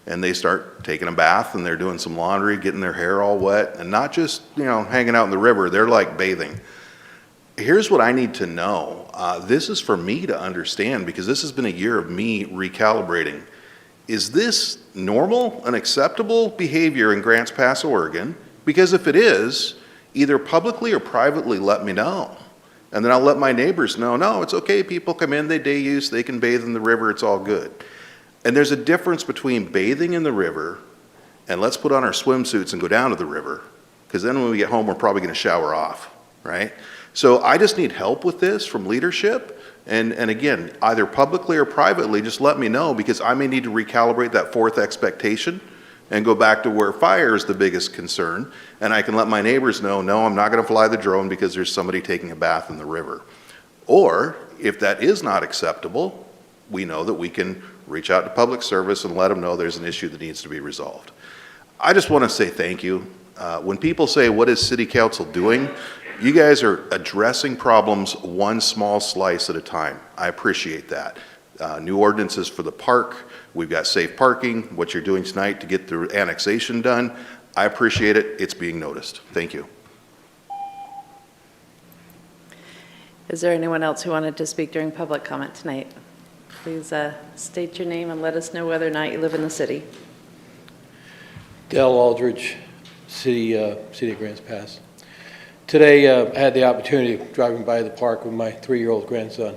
and they start taking a bath, and they're doing some laundry, getting their hair all wet, and not just, hanging out in the river. They're like bathing. here's what I need to know. This is for me to understand because this has been a year of me recalibrating. Is this normal and acceptable behavior in Grants Pass, Oregon? Because if it is, either publicly or privately let me know. And then I'll let my neighbors know, no, it's okay, people come in, they day use, they can bathe in the river, it's all good. And there's a difference between bathing in the river and let's put on our swimsuits and go down to the river, because then when we get home, we're probably gonna shower off, right? So I just need help with this from leadership. And again, either publicly or privately, just let me know, because I may need to recalibrate that fourth expectation and go back to where fire is the biggest concern. And I can let my neighbors know, no, I'm not gonna fly the drone because there's somebody taking a bath in the river. Or if that is not acceptable, we know that we can reach out to public service and let them know there's an issue that needs to be resolved. I just wanna say thank you. When people say, what is City Council doing? You guys are addressing problems one small slice at a time. I appreciate that. New ordinances for the park. We've got safe parking. What you're doing tonight to get the annexation done. I appreciate it. It's being noticed. Thank you. Is there anyone else who wanted to speak during public comment tonight? Please state your name and let us know whether or not you live in the city. Dale Aldridge, City of Grants Pass. Today, I had the opportunity of driving by the park with my 3-year-old grandson,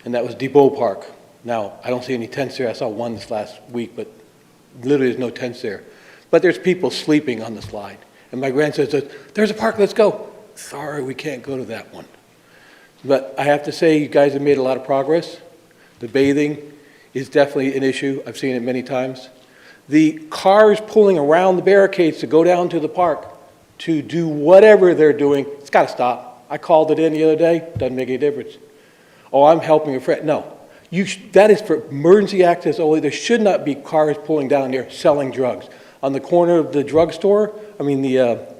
and that was Depot Park. Now, I don't see any tents there. I saw one this last week, but literally there's no tents there. But there's people sleeping on the slide. And my grandson says, there's a park, let's go. Sorry, we can't go to that one. But I have to say, you guys have made a lot of progress. The bathing is definitely an issue. I've seen it many times. The cars pulling around the barricades to go down to the park to do whatever they're doing, it's got to stop. I called it in the other day, doesn't make any difference. Oh, I'm helping a friend. No, that is for emergency access only. There should not be cars pulling down there selling drugs. On the corner of the drugstore,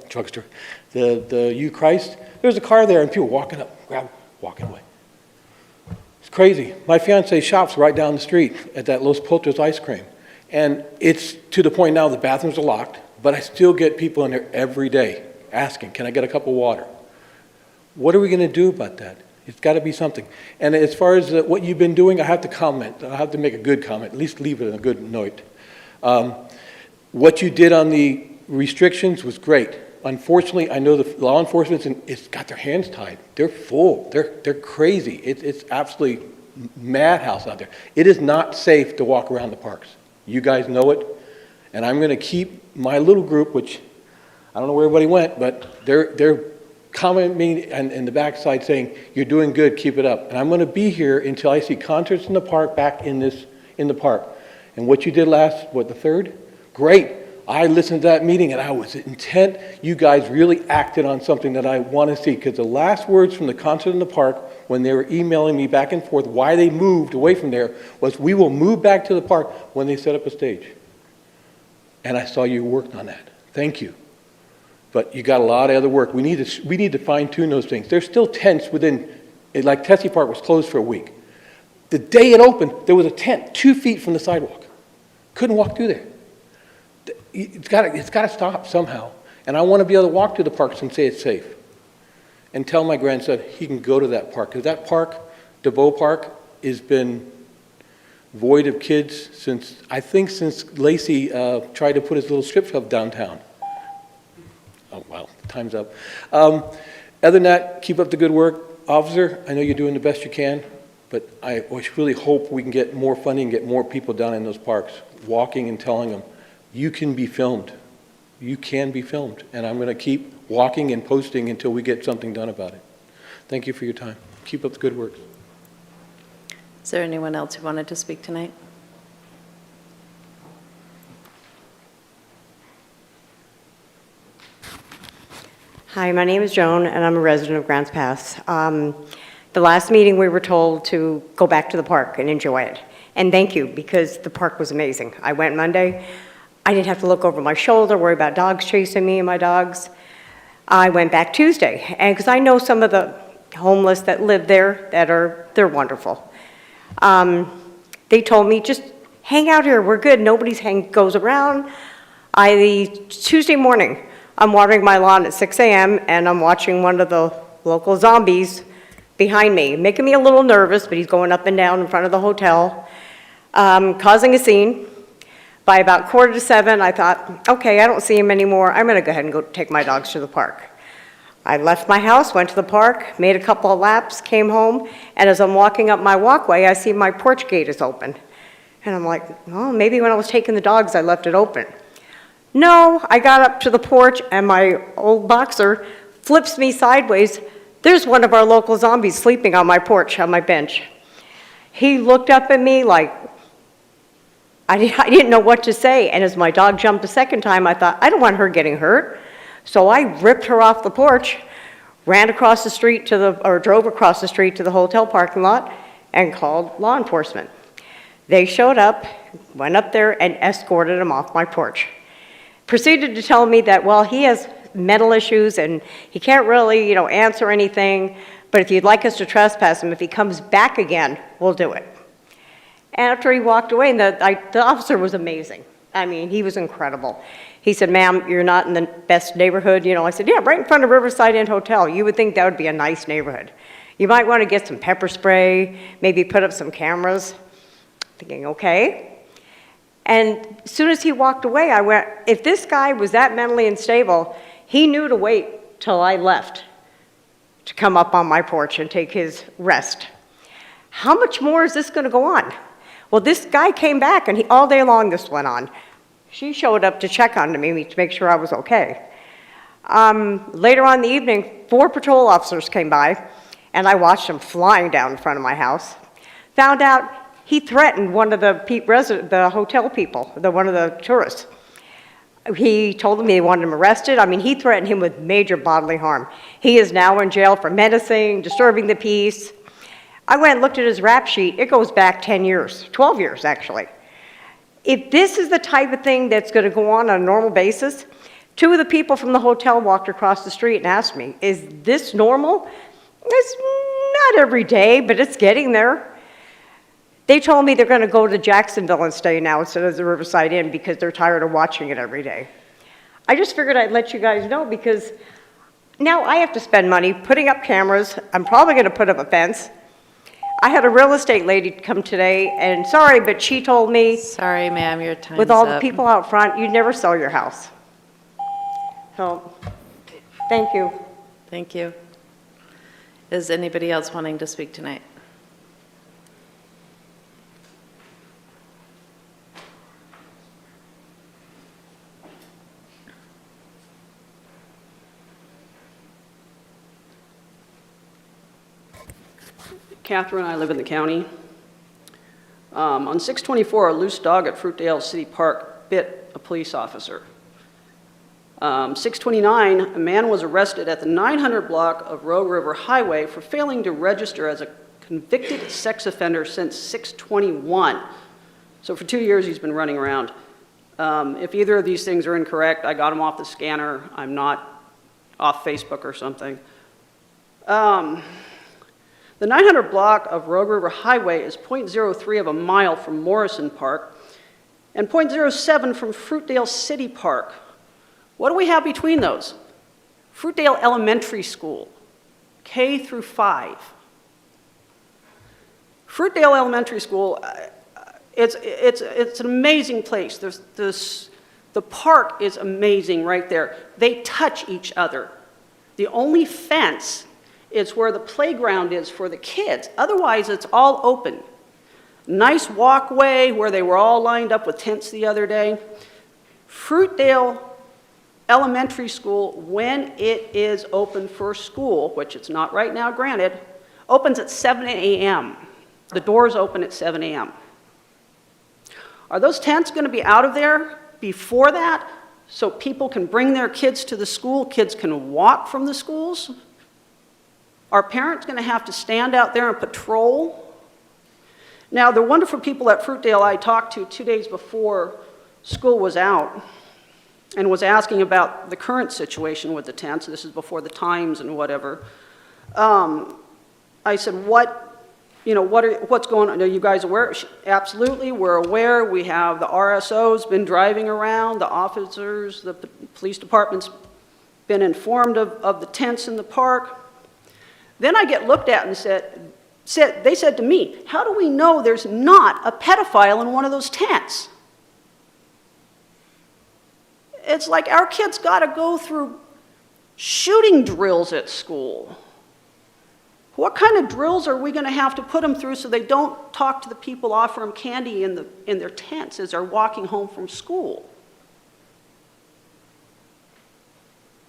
drugstore, the U Christ, there's a car there and people walking up, walking away. It's crazy. My fiance shops right down the street at that Los Potros ice cream. And it's to the point now the bathrooms are locked, but I still get people in there every day asking, can I get a cup of water? What are we going to do about that? It's got to be something. And as far as what you've been doing, I have to comment. I have to make a good comment, at least leave it on a good note. What you did on the restrictions was great. Unfortunately, I know the law enforcement it's got their hands tied. They're full. They're crazy. It's absolutely madhouse out there. It is not safe to walk around the parks. You guys know it. And I'm going to keep my little group, which I don't know where everybody went, but they're commenting me in the backside saying, you're doing good, keep it up. And I'm going to be here until I see concerts in the park back in the park. And what you did last, the 3rd? Great. I listened to that meeting and I was intent. You guys really acted on something that I want to see, because the last words from the concert in the park when they were emailing me back and forth why they moved away from there was, we will move back to the park when they set up a stage. And I saw you worked on that. Thank you. But you got a lot of other work. We need to fine-tune those things. There's still tents within, like Tessie Park was closed for a week. The day it opened, there was a tent 2 feet from the sidewalk. Couldn't walk through there. It's got to stop somehow. And I want to be able to walk through the parks and say it's safe. And tell my grandson he can go to that park. Because that park, DeVoe Park, has been void of kids since Lacey tried to put his little strip club downtown. Oh, wow, time's up. Other than that, keep up the good work. Officer, I know you're doing the best you can, but I really hope we can get more funding, get more people down in those parks, walking and telling them, you can be filmed. You can be filmed. And I'm going to keep walking and posting until we get something done about it. Thank you for your time. Keep up the good work. Is there anyone else who wanted to speak tonight? Hi, my name is Joan, and I'm a resident of Grants Pass. The last meeting, we were told to go back to the park and enjoy it. And thank you, because the park was amazing. I went Monday. I didn't have to look over my shoulder, worry about dogs chasing me and my dogs. I went back Tuesday, and because I know some of the homeless that live there they're wonderful. They told me, just hang out here, we're good, nobody goes around. Tuesday morning, I'm watering my lawn at 6 a.m. and I'm watching one of the local zombies behind me, making me a little nervous, but he's going up and down in front of the hotel, causing a scene. By about 6:45, I thought, okay, I don't see him anymore. I'm gonna go ahead and go take my dogs to the park. I left my house, went to the park, made a couple of laps, came home, and as I'm walking up my walkway, I see my porch gate is open. And I'm like, oh, maybe when I was taking the dogs, I left it open. No, I got up to the porch and my old boxer flips me sideways. There's one of our local zombies sleeping on my porch, on my bench. He looked up at me like, I didn't know what to say, and as my dog jumped the second time, I thought, I don't want her getting hurt. So I ripped her off the porch, ran across the street or drove across the street to the hotel parking lot and called law enforcement. They showed up, went up there and escorted him off my porch. Proceeded to tell me that, well, he has mental issues and he can't really, answer anything, but if you'd like us to trespass him, if he comes back again, we'll do it. After he walked away, the officer was amazing. I mean, he was incredible. He said, ma'am, you're not in the best neighborhood. I said, yeah, right in front of Riverside Inn Hotel. You would think that would be a nice neighborhood. You might want to get some pepper spray, maybe put up some cameras. Thinking, okay. And as soon as he walked away, I went, if this guy was that mentally unstable, he knew to wait till I left to come up on my porch and take his rest. How much more is this going to go on? Well, this guy came back, and all day long this went on. She showed up to check on me to make sure I was okay. Later on in the evening, 4 patrol officers came by, and I watched them flying down in front of my house. Found out he threatened one of the hotel people, one of the tourists. He told them he wanted him arrested. I mean, he threatened him with major bodily harm. He is now in jail for menacing, disturbing the peace. I went and looked at his rap sheet. It goes back 10 years, 12 years actually. If this is the type of thing that's going to go on a normal basis, 2 of the people from the hotel walked across the street and asked me, is this normal? It's not every day, but it's getting there. They told me they're going to go to Jacksonville and stay now instead of the Riverside Inn because they're tired of watching it every day. I just figured I'd let you guys know because now I have to spend money putting up cameras. I'm probably going to put up a fence. I had a real estate lady come today, and sorry, but she told me, Sorry, ma'am, your time's up. with all the people out front, you'd never sell your house. So, thank you. Thank you. Is anybody else wanting to speak tonight? Catherine, I live in the county. On 6/24, a loose dog at Fruitdale City Park bit a police officer. 6/29, a man was arrested at the 900 block of Rogue River Highway for failing to register as a convicted sex offender since 6/21. So for 2 years, he's been running around. If either of these things are incorrect, I got him off the scanner. I'm not off Facebook or something. The 900 block of Rogue River Highway is 0.03 of a mile from Morrison Park and 0.07 from Fruitdale City Park. What do we have between those? Fruitdale Elementary School, K through 5. Fruitdale Elementary School, it's an amazing place. The park is amazing right there. They touch each other. The only fence is where the playground is for the kids. Otherwise, it's all open. Nice walkway where they were all lined up with tents the other day. Fruitdale Elementary School, when it is open for school, which it's not right now, granted, opens at 7 a.m. The doors open at 7 a.m. Are those tents going to be out of there before that so people can bring their kids to the school, kids can walk from the schools? Are parents going to have to stand out there and patrol? Now, the wonderful people at Fruitdale I talked to 2 days before school was out and was asking about the current situation with the tents. This is before the times and whatever. I said, what's going on? Are you guys aware? Absolutely, we're aware. We have the RSO's been driving around, the officers, the police department's been informed of the tents in the park. Then I get looked at and they said to me, how do we know there's not a pedophile in one of those tents? It's like our kids got to go through shooting drills at school. What kind of drills are we going to have to put them through so they don't talk to the people offering them candy in their tents as they're walking home from school?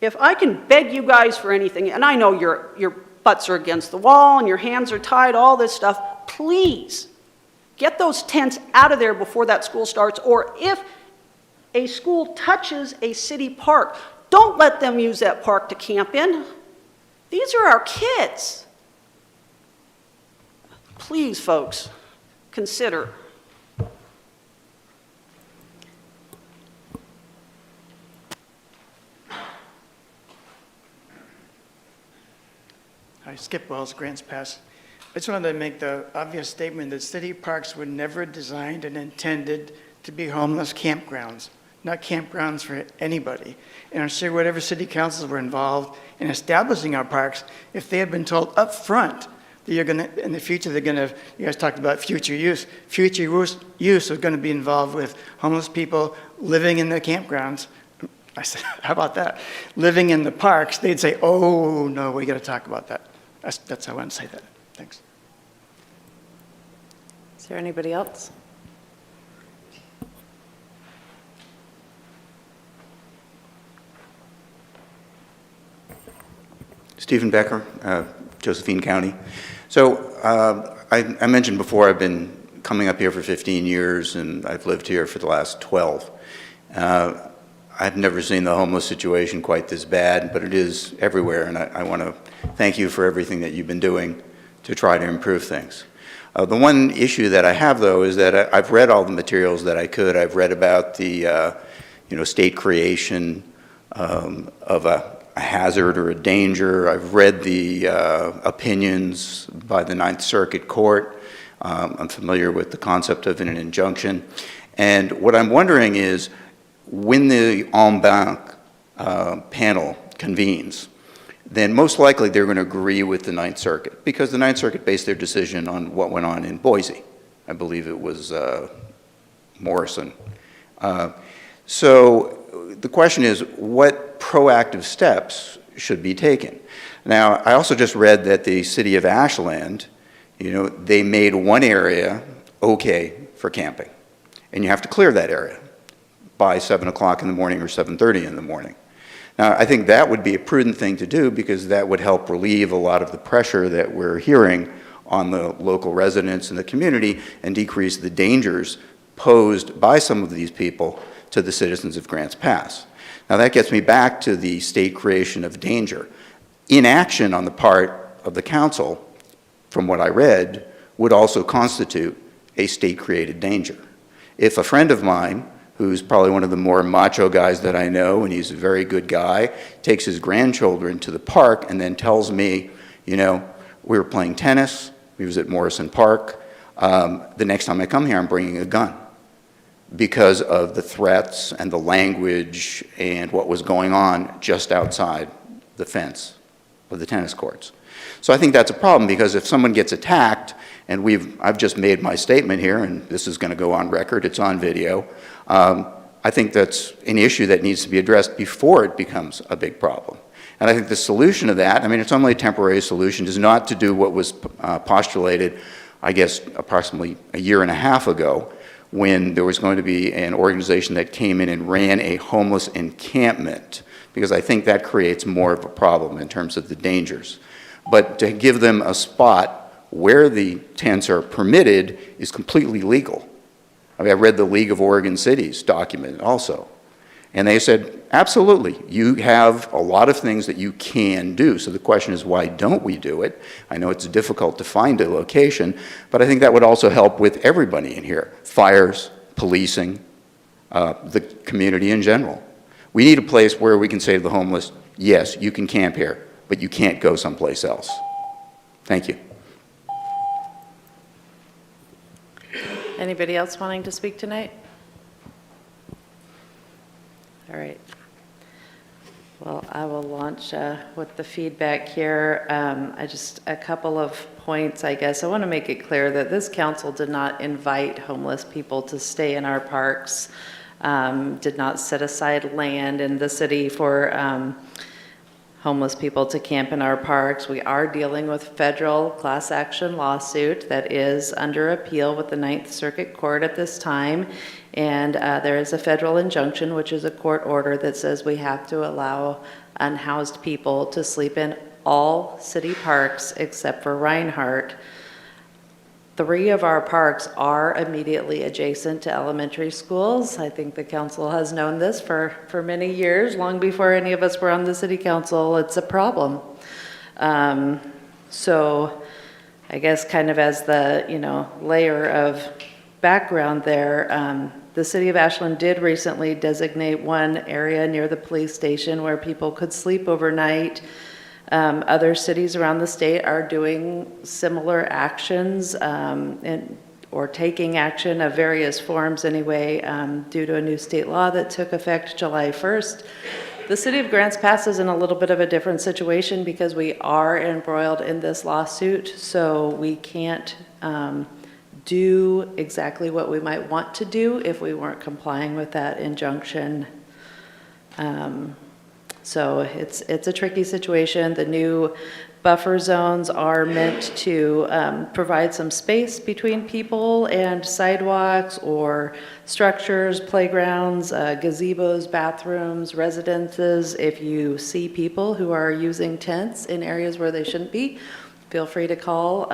If I can beg you guys for anything, and I know your butts are against the wall and your hands are tied, all this stuff, please get those tents out of there before that school starts, or if a school touches a city park, don't let them use that park to camp in. These are our kids. Please, folks, consider. Hi, Skip Wells, Grants Pass. I just wanted to make the obvious statement that city parks were never designed and intended to be homeless campgrounds, not campgrounds for anybody. And I'm sure whatever city councils were involved in establishing our parks, if they had been told up front that you're going to, in the future, they're going to, you guys talked about future use is going to be involved with homeless people living in the campgrounds. I said, how about that? Living in the parks, they'd say, oh, no, we got to talk about that. That's how I want to say that. Thanks. Is there anybody else? Stephen Becker, Josephine County. So I mentioned before I've been coming up here for 15 years and I've lived here for the last 12. I've never seen the homeless situation quite this bad, but it is everywhere, and I want to thank you for everything that you've been doing to try to improve things. The one issue that I have, though, is that I've read all the materials that I could. I've read about the state creation of a hazard or a danger. I've read the opinions by the Ninth Circuit Court. I'm familiar with the concept of an injunction. And what I'm wondering is, when the en banc panel convenes, then most likely they're going to agree with the Ninth Circuit, because the Ninth Circuit based their decision on what went on in Boise. I believe it was Morrison. So the question is, what proactive steps should be taken? Now, I also just read that the city of Ashland, they made one area okay for camping, and you have to clear that area by 7 o'clock in the morning or 7:30 in the morning. Now, I think that would be a prudent thing to do, because that would help relieve a lot of the pressure that we're hearing on the local residents and the community, and decrease the dangers posed by some of these people to the citizens of Grants Pass. Now, that gets me back to the state creation of danger. Inaction on the part of the council, from what I read, would also constitute a state-created danger. If a friend of mine, who's probably one of the more macho guys that I know, and he's a very good guy, takes his grandchildren to the park and then tells me, we were playing tennis, we was at Morrison Park, the next time I come here I'm bringing a gun, because of the threats and the language and what was going on just outside the fence of the tennis courts. So I think that's a problem, because if someone gets attacked, and I've just made my statement here, and this is going to go on record, it's on video, I think that's an issue that needs to be addressed before it becomes a big problem. And I think the solution to that, it's only a temporary solution, is not to do what was postulated, I guess, approximately a year and a half ago, when there was going to be an organization that came in and ran a homeless encampment, because I think that creates more of a problem in terms of the dangers. But to give them a spot where the tents are permitted is completely legal. I read the League of Oregon Cities document also, and they said, absolutely, you have a lot of things that you can do. So the question is, why don't we do it? I know it's difficult to find a location, but I think that would also help with everybody in here. Fires, policing, the community in general. We need a place where we can say to the homeless, yes, you can camp here, but you can't go someplace else. Thank you. Anybody else wanting to speak tonight? All right. Well, I will launch with the feedback here. A couple of points, I guess. I want to make it clear that this council did not invite homeless people to stay in our parks, did not set aside land in the city for homeless people to camp in our parks. We are dealing with federal class action lawsuit that is under appeal with the Ninth Circuit Court at this time. And there is a federal injunction, which is a court order that says we have to allow unhoused people to sleep in all city parks except for Reinhardt. 3 of our parks are immediately adjacent to elementary schools. I think the council has known this for many years, long before any of us were on the city council. It's a problem. So I guess kind of as the, layer of background there, the city of Ashland did recently designate one area near the police station where people could sleep overnight. Other cities around the state are doing similar actions or taking action of various forms anyway, due to a new state law that took effect July 1st. The city of Grants Pass is in a little bit of a different situation because we are embroiled in this lawsuit, so we can't do exactly what we might want to do if we weren't complying with that injunction. So it's a tricky situation. The new buffer zones are meant to provide some space between people and sidewalks or structures, playgrounds, gazebos, bathrooms, residences. If you see people who are using tents in areas where they shouldn't be, feel free to call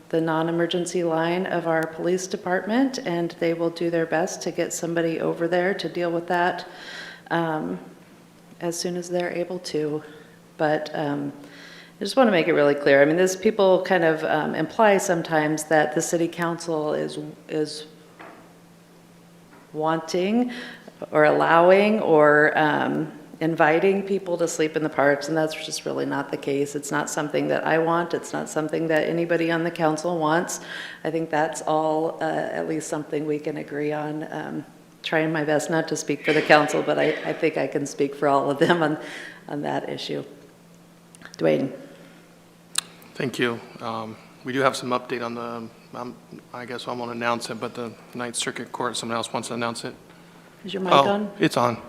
the non-emergency line of our police department, and they will do their best to get somebody over there to deal with that as soon as they're able to. But I just want to make it really clear. I mean, this people kind of imply sometimes that the city council is wanting or allowing or inviting people to sleep in the parks, and that's just really not the case. It's not something that I want. It's not something that anybody on the council wants. I think that's all at least something we can agree on. Trying my best not to speak for the council, but I think I can speak for all of them on that issue. Dwayne. Thank you. We do have some update on the, I guess I won't announce it, but the Ninth Circuit Court, someone else wants to announce it? Is your mic on? It's on.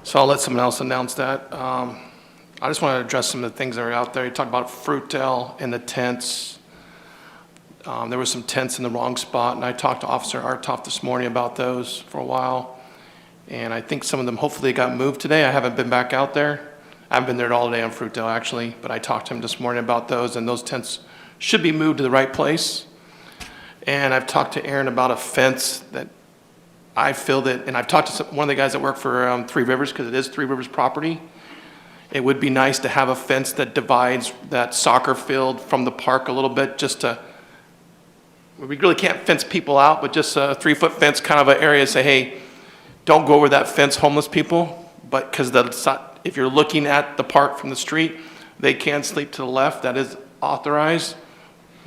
So I'll let someone else announce that. I just want to address some of the things that are out there. You talked about Fruitel and the tents. There were some tents in the wrong spot, and I talked to Officer Artoff this morning about those for a while. And I think some of them hopefully got moved today. I haven't been back out there. I haven't been there all day on Fruitel, actually, but I talked to him this morning about those, and those tents should be moved to the right place. And I've talked to Aaron about a fence that I feel that, and I've talked to one of the guys that work for Three Rivers, because it is Three Rivers property. It would be nice to have a fence that divides that soccer field from the park a little bit, just to, we really can't fence people out, but just a 3-foot fence, kind of an area, say, hey, don't go over that fence, homeless people. But because if you're looking at the park from the street, they can sleep to the left, that is authorized,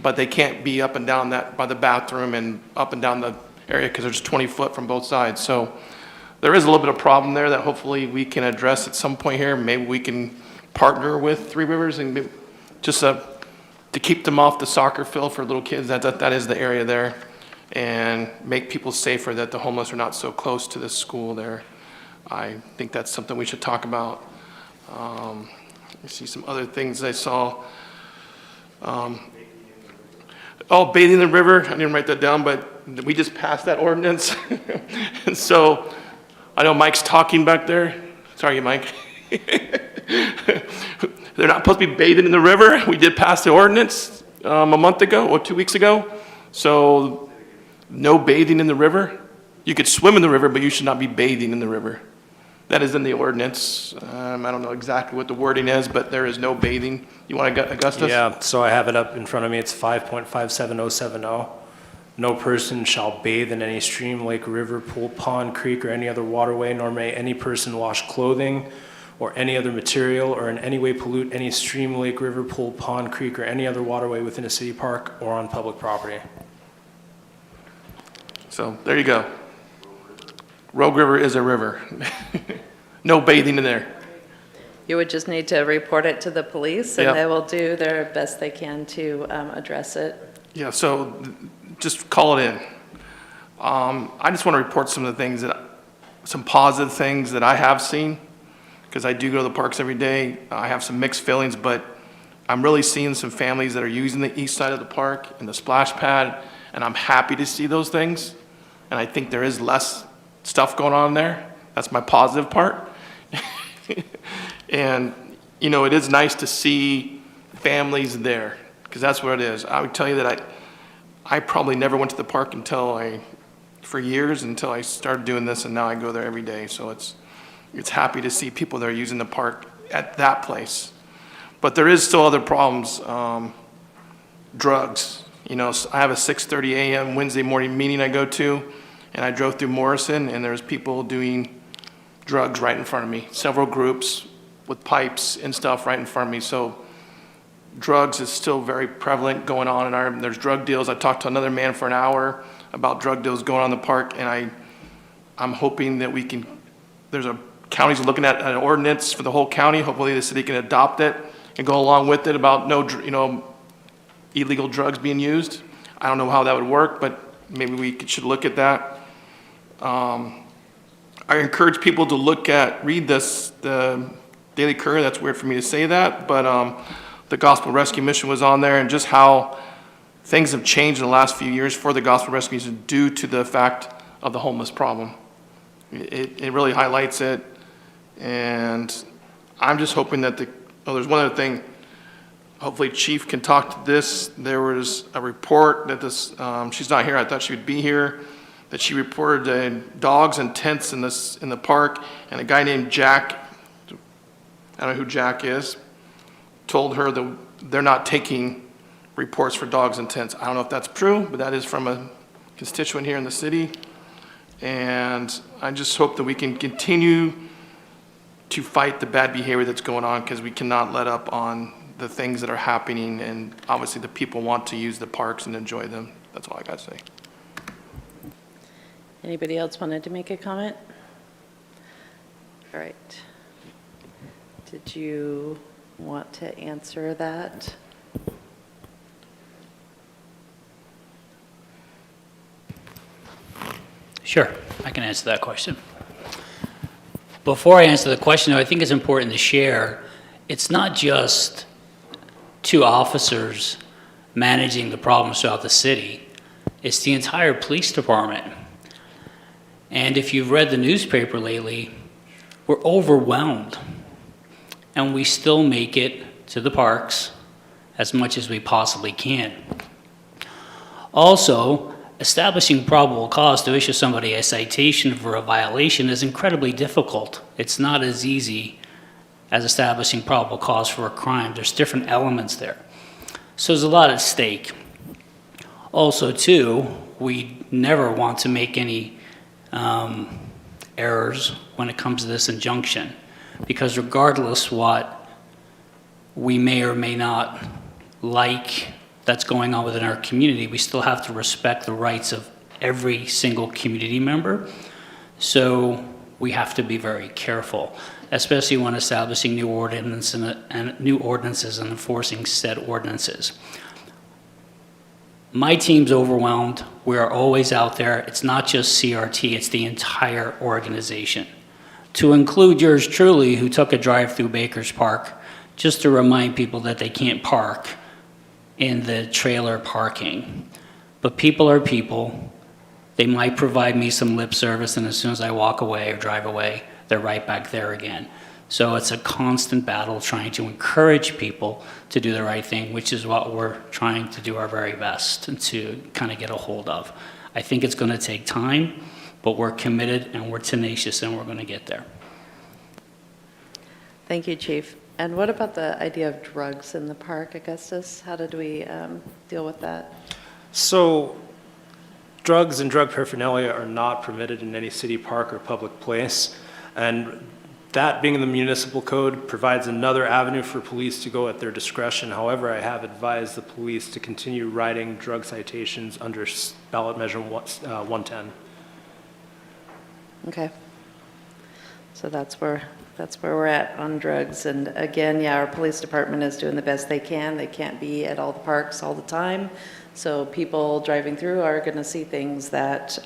but they can't be up and down that by the bathroom and up and down the area because there's 20 foot from both sides. So there is a little bit of problem there that hopefully we can address at some point here. Maybe we can partner with Three Rivers and just to keep them off the soccer field for little kids. That is the area there, and make people safer, that the homeless are not so close to this school there. I think that's something we should talk about. Let me see some other things I saw. Bathing in the river. I didn't write that down, but we just passed that ordinance. And so I know Mike's talking back there. Sorry, Mike. They're not supposed to be bathing in the river. We did pass the ordinance a month ago or 2 weeks ago. So no bathing in the river. You could swim in the river, but you should not be bathing in the river. That is in the ordinance. I don't know exactly what the wording is, but there is no bathing. You want to, Augustus? Yeah, so I have it up in front of me. It's 5.57070. No person shall bathe in any stream, lake, river, pool, pond, creek, or any other waterway, nor may any person wash clothing or any other material or in any way pollute any stream, lake, river, pool, pond, creek, or any other waterway within a city park or on public property. So there you go. Rogue River is a river. No bathing in there. You would just need to report it to the police, and Yep. they will do their best they can to address it. Yeah, so just call it in. I just want to report some of the things some positive things that I have seen, because I do go to the parks every day. I have some mixed feelings, but I'm really seeing some families that are using the east side of the park and the splash pad, and I'm happy to see those things. And I think there is less stuff going on there. That's my positive part. And, you know, it is nice to see families there, because that's what it is. I would tell you that I probably never went to the park for years until I started doing this, and now I go there every day. So it's happy to see people that are using the park at that place. But there is still other problems. Drugs. You know, I have a 6:30 a.m. Wednesday morning meeting I go to, and I drove through Morrison, and there's people doing drugs right in front of me. Several groups with pipes and stuff right in front of me. So drugs is still very prevalent going on in there's drug deals. I talked to another man for an hour about drug deals going on in the park, and I'm hoping that there's a county's looking at an ordinance for the whole county. Hopefully the city can adopt it and go along with it about no illegal drugs being used. I don't know how that would work, but maybe we should look at that. I encourage people to read the Daily Courier. That's weird for me to say that, but the Gospel Rescue Mission was on there, and just how things have changed in the last few years for the Gospel Rescue Mission due to the fact of the homeless problem. It really highlights it, and I'm just hoping that there's one other thing. Hopefully Chief can talk to this. There was a report that she's not here, I thought she would be here, that she reported dogs and tents in the park, and a guy named Jack, I don't know who Jack is, told her that they're not taking reports for dogs and tents. I don't know if that's true, but that is from a constituent here in the city. And I just hope that we can continue to fight the bad behavior that's going on, because we cannot let up on the things that are happening, and obviously the people want to use the parks and enjoy them. That's all I got to say. Anybody else wanted to make a comment? All right. Did you want to answer that? Sure, I can answer that question. Before I answer the question, though, I think it's important to share, it's not just two officers managing the problems throughout the city. It's the entire police department. And if you've read the newspaper lately, we're overwhelmed. And we still make it to the parks as much as we possibly can. Also, establishing probable cause to issue somebody a citation for a violation is incredibly difficult. It's not as easy as establishing probable cause for a crime. There's different elements there. So there's a lot at stake. Also, too, we never want to make any errors when it comes to this injunction, because regardless what we may or may not like that's going on within our community, we still have to respect the rights of every single community member. So we have to be very careful, especially when establishing new ordinances and enforcing said ordinances. My team's overwhelmed. We are always out there. It's not just CRT, it's the entire organization. To include yours truly, who took a drive through Baker's Park, just to remind people that they can't park in the trailer parking. But people are people. They might provide me some lip service, and as soon as I walk away or drive away, they're right back there again. So it's a constant battle trying to encourage people to do the right thing, which is what we're trying to do our very best to kind of get a hold of. I think it's going to take time, but we're committed and we're tenacious and we're going to get there. Thank you, Chief. And what about the idea of drugs in the park, Augustus? How did we deal with that? So drugs and drug paraphernalia are not permitted in any city park or public place. And that being in the municipal code provides another avenue for police to go at their discretion. However, I have advised the police to continue writing drug citations under ballot measure 110. Okay. So that's where we're at on drugs. And again, yeah, our police department is doing the best they can. They can't be at all the parks all the time. So people driving through are going to see things that,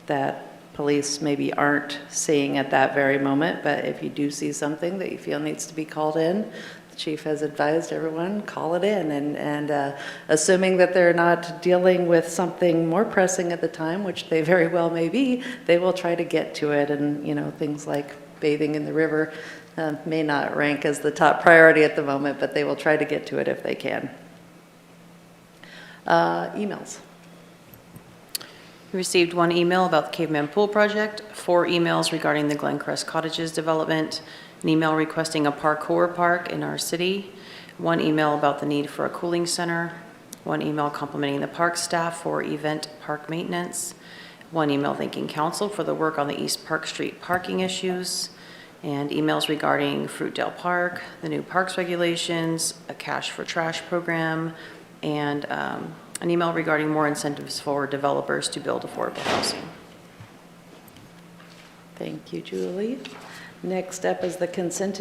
that police maybe aren't seeing at that very moment. But if you do see something that you feel needs to be called in, the chief has advised everyone, call it in. And assuming that they're not dealing with something more pressing at the time, which they very well may be, they will try to get to it. And, you know, things like bathing in the river may not rank as the top priority at the moment, but they will try to get to it if they can. Emails. We received 1 email about the Caveman Pool project, 4 emails regarding the Glencrest Cottages development, an email requesting a parkour park in our city, 1 email about the need for a cooling center, 1 email complimenting the park staff for event park maintenance, 1 email thanking council for the work on the East Park Street parking issues, and emails regarding Fruitdale Park, the new parks regulations, a cash for trash program, and an email regarding more incentives for developers to build affordable housing. Thank you, Julie. Next up is the consent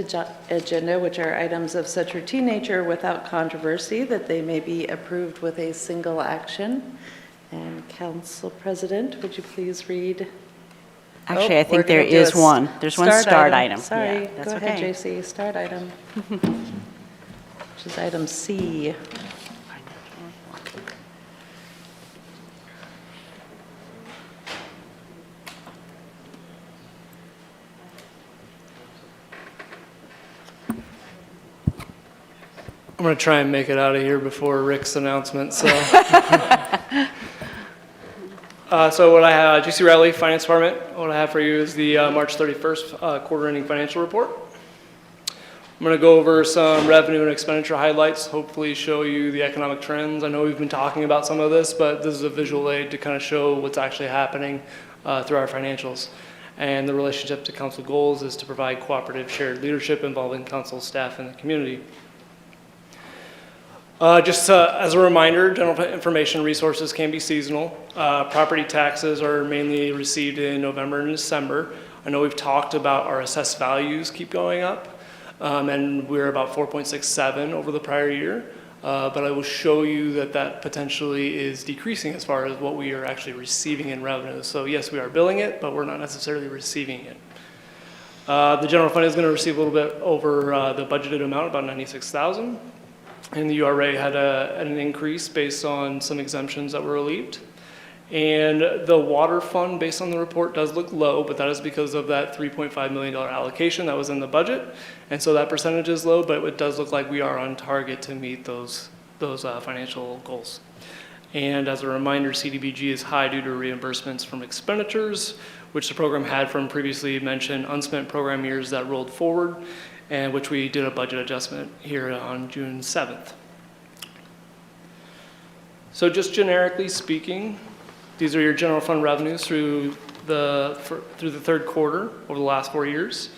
agenda, which are items of such routine nature without controversy that they may be approved with a single action. And Council President, would you please read? Actually, I we're think there gonna do is a one. There's one start item. Sorry, Yeah, that's go ahead, okay. JC, start item. Which is item C. I'm going to try and make it out of here before Rick's announcement, so. So what I have, GC Riley, Finance Department, what I have for you is the March 31st quarter-ending financial report. I'm going to go over some revenue and expenditure highlights, hopefully show you the economic trends. I know we've been talking about some of this, but this is a visual aid to kind of show what's actually happening through our financials. And the relationship to council goals is to provide cooperative shared leadership involving council staff and the community. Just as a reminder, general information resources can be seasonal. Property taxes are mainly received in November and December. I know we've talked about our assessed values keep going up, and we're about 4.67 over the prior year. But I will show you that that potentially is decreasing as far as what we are actually receiving in revenue. So yes, we are billing it, but we're not necessarily receiving it. The general fund is going to receive a little bit over the budgeted amount, about $96,000. And the URA had an increase based on some exemptions that were relieved. And the water fund, based on the report, does look low, but that is because of that $3.5 million allocation that was in the budget. And so that percentage is low, but it does look like we are on target to meet those financial goals. And as a reminder, CDBG is high due to reimbursements from expenditures, which the program had from previously mentioned unspent program years that rolled forward, and which we did a budget adjustment here on June 7th. So just generically speaking, these are your general fund revenues through the third quarter over the last 4 years.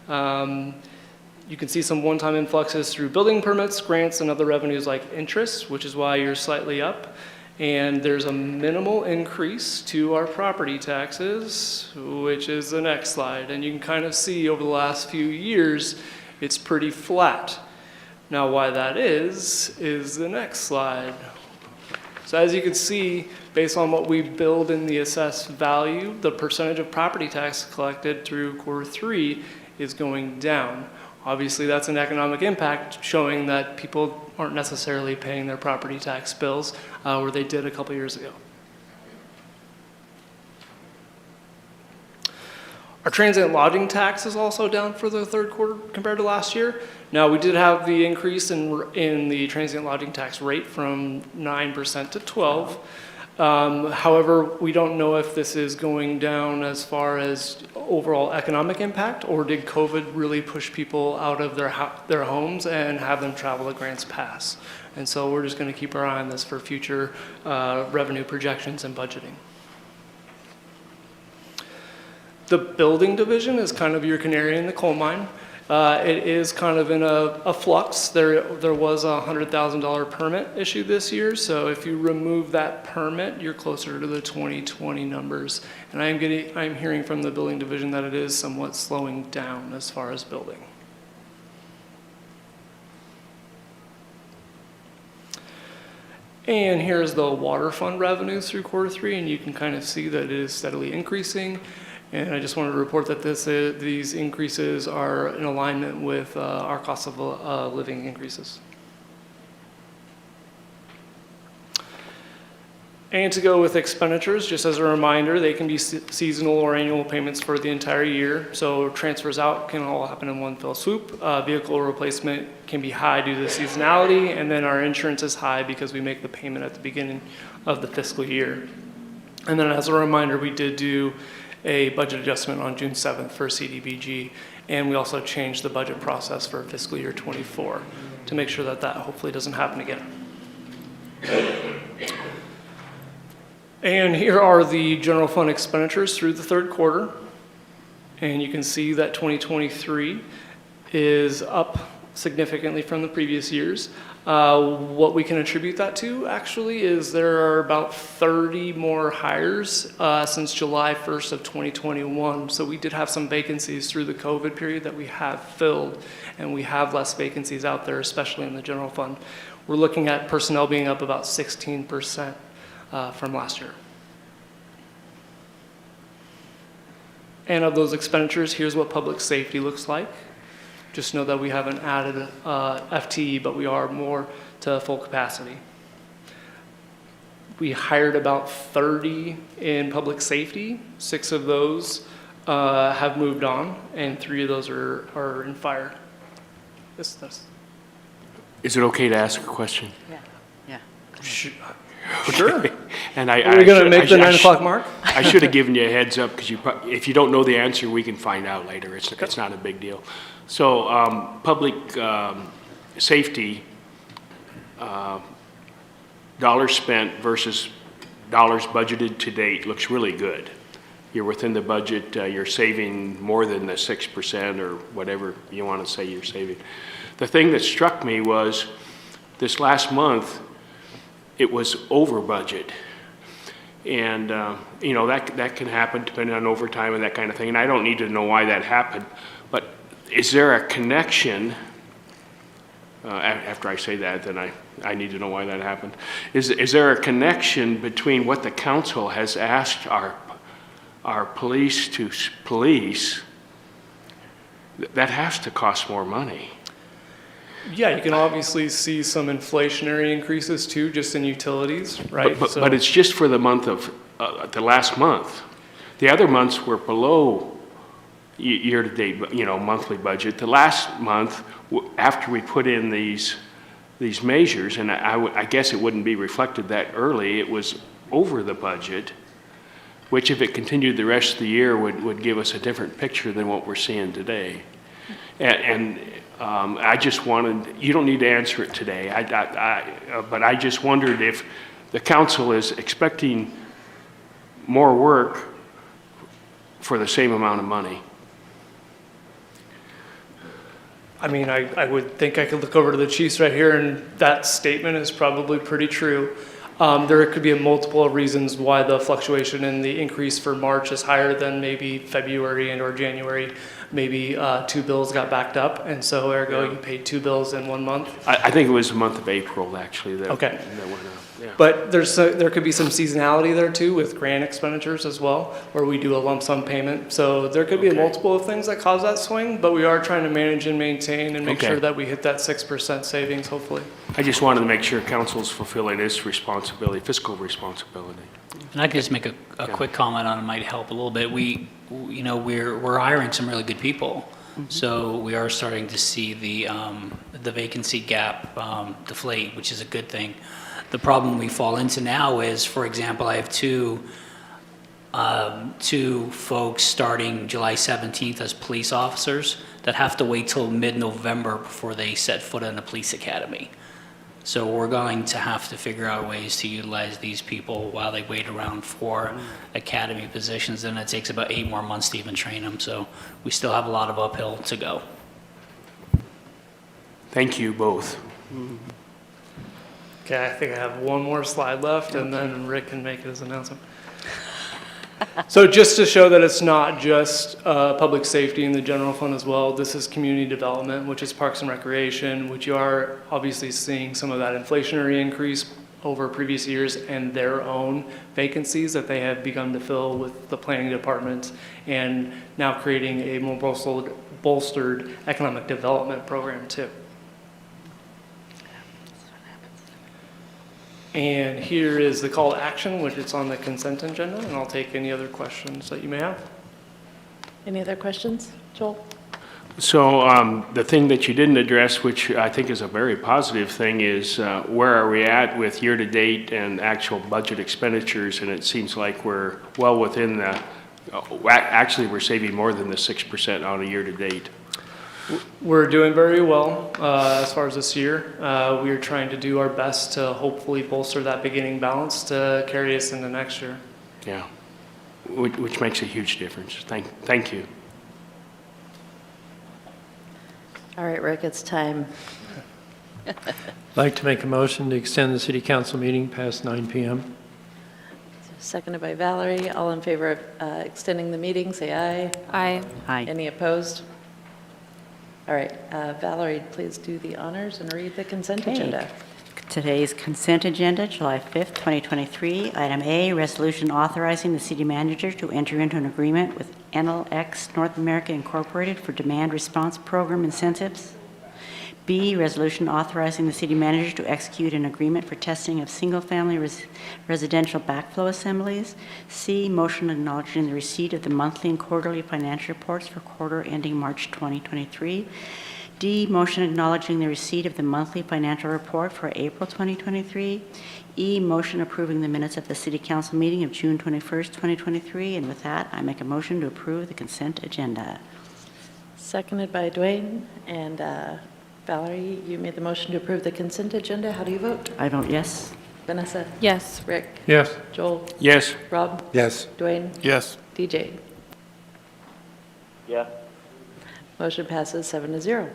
You can see some one-time influxes through building permits, grants, and other revenues like interest, which is why you're slightly up. And there's a minimal increase to our property taxes, which is the next slide. And you can kind of see over the last few years, it's pretty flat. Now why that is the next slide. So as you can see, based on what we build in the assessed value, the percentage of property tax collected through quarter 3 is going down. Obviously, that's an economic impact showing that people aren't necessarily paying their property tax bills where they did a couple years ago. Our transient lodging tax is also down for the third quarter compared to last year. Now, we did have the increase in the transient lodging tax rate from 9% to 12%. However, we don't know if this is going down as far as overall economic impact, or did COVID really push people out of their homes and have them travel to Grants Pass? And so we're just going to keep our eye on this for future revenue projections and budgeting. The building division is kind of your canary in the coal mine. It is kind of in a flux. There was a $100,000 permit issued this year, so if you remove that permit, you're closer to the 2020 numbers. And I'm hearing from the building division that it is somewhat slowing down as far as building. And here's the water fund revenue through Q3, and you can kind of see that it is steadily increasing. And I just wanted to report that these increases are in alignment with our cost of living increases. And to go with expenditures, just as a reminder, they can be seasonal or annual payments for the entire year. So transfers out can all happen in one fell swoop. Vehicle replacement can be high due to the seasonality, and then our insurance is high because we make the payment at the beginning of the fiscal year. And then as a reminder, we did do a budget adjustment on June 7th for CDBG, and we also changed the budget process for fiscal year 24 to make sure that that hopefully doesn't happen again. And here are the general fund expenditures through the Q3. And you can see that 2023 is up significantly from the previous years. What we can attribute that to actually is there are about 30 more hires since July 1st of 2021. So we did have some vacancies through the COVID period that we have filled, and we have less vacancies out there, especially in the general fund. We're looking at personnel being up about 16% from last year. And of those expenditures, here's what public safety looks like. Just know that we haven't added FTE, but we are more to full capacity. We hired about 30 in public safety. 6 of those have moved on, and 3 of those are in fire. Is Is it okay to ask a question? Yeah. Sure. And Are we going to make the 9 o'clock mark? I should have given you a heads up, because if you don't know the answer, we can find out later. It's not a big deal. So public safety, dollars spent versus dollars budgeted to date looks really good. You're within the budget, you're saving more than the 6% or whatever you want to say you're saving. The thing that struck me was this last month, it was over budget. And, you know, that can happen depending on overtime and that kind of thing. And I don't need to know why that happened. But is there a connection, after I say that, then I need to know why that happened. Is there a connection between what the council has asked our police to police? That has to cost more money. Yeah, you can obviously see some inflationary increases too, just in utilities, right? But it's just for the month of, the last month. The other months were below year-to-date, monthly budget. The last month, after we put in these measures, and I guess it wouldn't be reflected that early, it was over the budget, which if it continued the rest of the year would give us a different picture than what we're seeing today. And I just wanted, you don't need to answer it today, but I just wondered if the council is expecting more work for the same amount of money. I mean, I would think I could look over to the chiefs right here, and that statement is probably pretty true. There could be a multiple of reasons why the fluctuation in the increase for March is higher than maybe February and or January. Maybe 2 bills got backed up, and so ergo you paid 2 bills in 1 month. I think it was the month of April, actually, that okay. That went up. Yeah. But there could be some seasonality there too with grant expenditures as well, where we do a lump sum payment. So there could be a multiple of things that cause that swing, but we are trying to manage and maintain and make sure that we hit that 6% savings, hopefully. I just wanted to make sure council's fulfilling its responsibility, fiscal responsibility. And I can just make a quick comment on it, might help a little bit. We're hiring some really good people. Mm-hmm. So we are starting to see the vacancy gap deflate, which is a good thing. The problem we fall into now is, for example, I have two folks starting July 17th as police officers that have to wait till mid-November before they set foot in the police academy. So we're going to have to figure out ways to utilize these people while they wait around for academy positions, and it takes about 8 more months to even train them. So we still have a lot of uphill to go. Thank you both. Okay, I think I have one more slide left, and then Rick can make his announcement. So just to show that it's not just public safety in the general fund as well, this is community development, which is parks and recreation, which you are obviously seeing some of that inflationary increase over previous years and their own vacancies that they have begun to fill with the planning department, and now creating a more bolstered economic development program too. And here is the call to action, which is on the consent agenda, and I'll take any other questions that you may have. Any other questions? Joel? So the thing that you didn't address, which I think is a very positive thing, is where are we at with year-to-date and actual budget expenditures? And it seems like we're well within the, actually we're saving more than the 6% on a year-to-date. We're doing very well as far as this year. We are trying to do our best to hopefully bolster that beginning balance to carry us into next year. Yeah, which makes a huge difference. Thank you. All right, Rick, it's time. I'd like to make a motion to extend the city council meeting past 9 p.m. Seconded by Valerie. All in favor of extending the meeting, say aye. Aye. Aye. Any opposed? All right, Valerie, please do the honors and read the consent Okay. agenda. Today's consent agenda, July 5th, 2023. Item A, resolution authorizing the city manager to enter into an agreement with NLX North America Incorporated for demand response program incentives. B, resolution authorizing the city manager to execute an agreement for testing of single-family residential backflow assemblies. C, motion acknowledging the receipt of the monthly and quarterly financial reports for quarter ending March 2023. D, motion acknowledging the receipt of the monthly financial report for April 2023. E, motion approving the minutes of the City Council meeting of June 21st, 2023. And with that, I make a motion to approve the consent agenda. Seconded by Dwayne. And Valerie, you made the motion to approve the consent agenda. How do you vote? I vote yes. Vanessa? Yes. Rick? Yes. Joel? Yes. Rob? Yes. Dwayne? Yes. DJ? Yeah. Motion passes 7-0.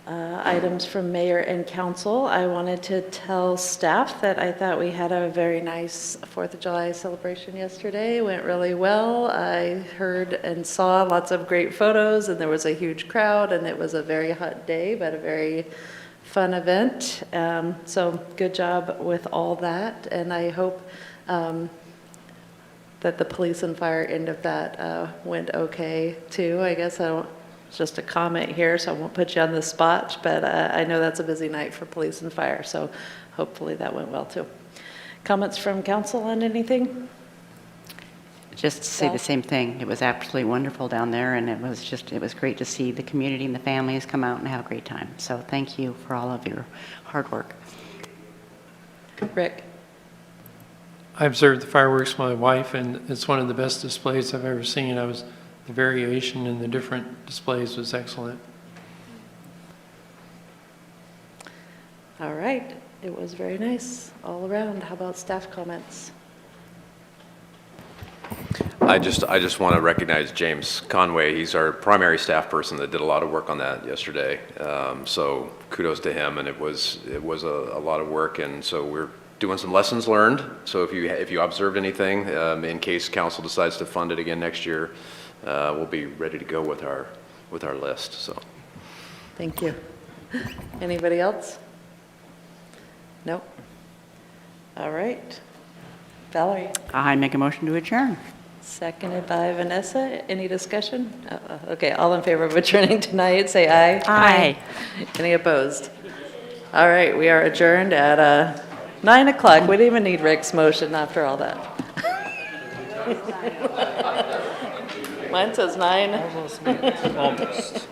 Items from mayor and council. I wanted to tell staff that I thought we had a very nice 4th of July celebration yesterday. It went really well. I heard and saw lots of great photos, and there was a huge crowd, and it was a very hot day, but a very fun event. So good job with all that, and I hope that the police and fire end of that went okay too. I guess it's just a comment here, so I won't put you on the spot, but I know that's a busy night for police and fire, so hopefully that went well too. Comments from council on anything? Just to say Val? the same thing. It was absolutely wonderful down there, and it was great to see the community and the families come out and have a great time. So thank you for all of your hard work. Rick? I observed the fireworks with my wife, and it's one of the best displays I've ever seen. The variation in the different displays was excellent. All right, it was very nice all around. How about staff comments? I just want to recognize James Conway. He's our primary staff person that did a lot of work on that yesterday. So kudos to him, and it was a lot of work, and so we're doing some lessons learned. So if you observed anything, in case council decides to fund it again next year, we'll be ready to go with our list. So Thank you. Anybody else? Nope. All right. Valerie? I make a motion to adjourn. Seconded by Vanessa. Any discussion? Okay, all in favor of adjourning tonight, say aye. Aye. Any opposed? All right, we are adjourned at 9 o'clock. We didn't even need Rick's motion after all that. Mine says 9. Almost.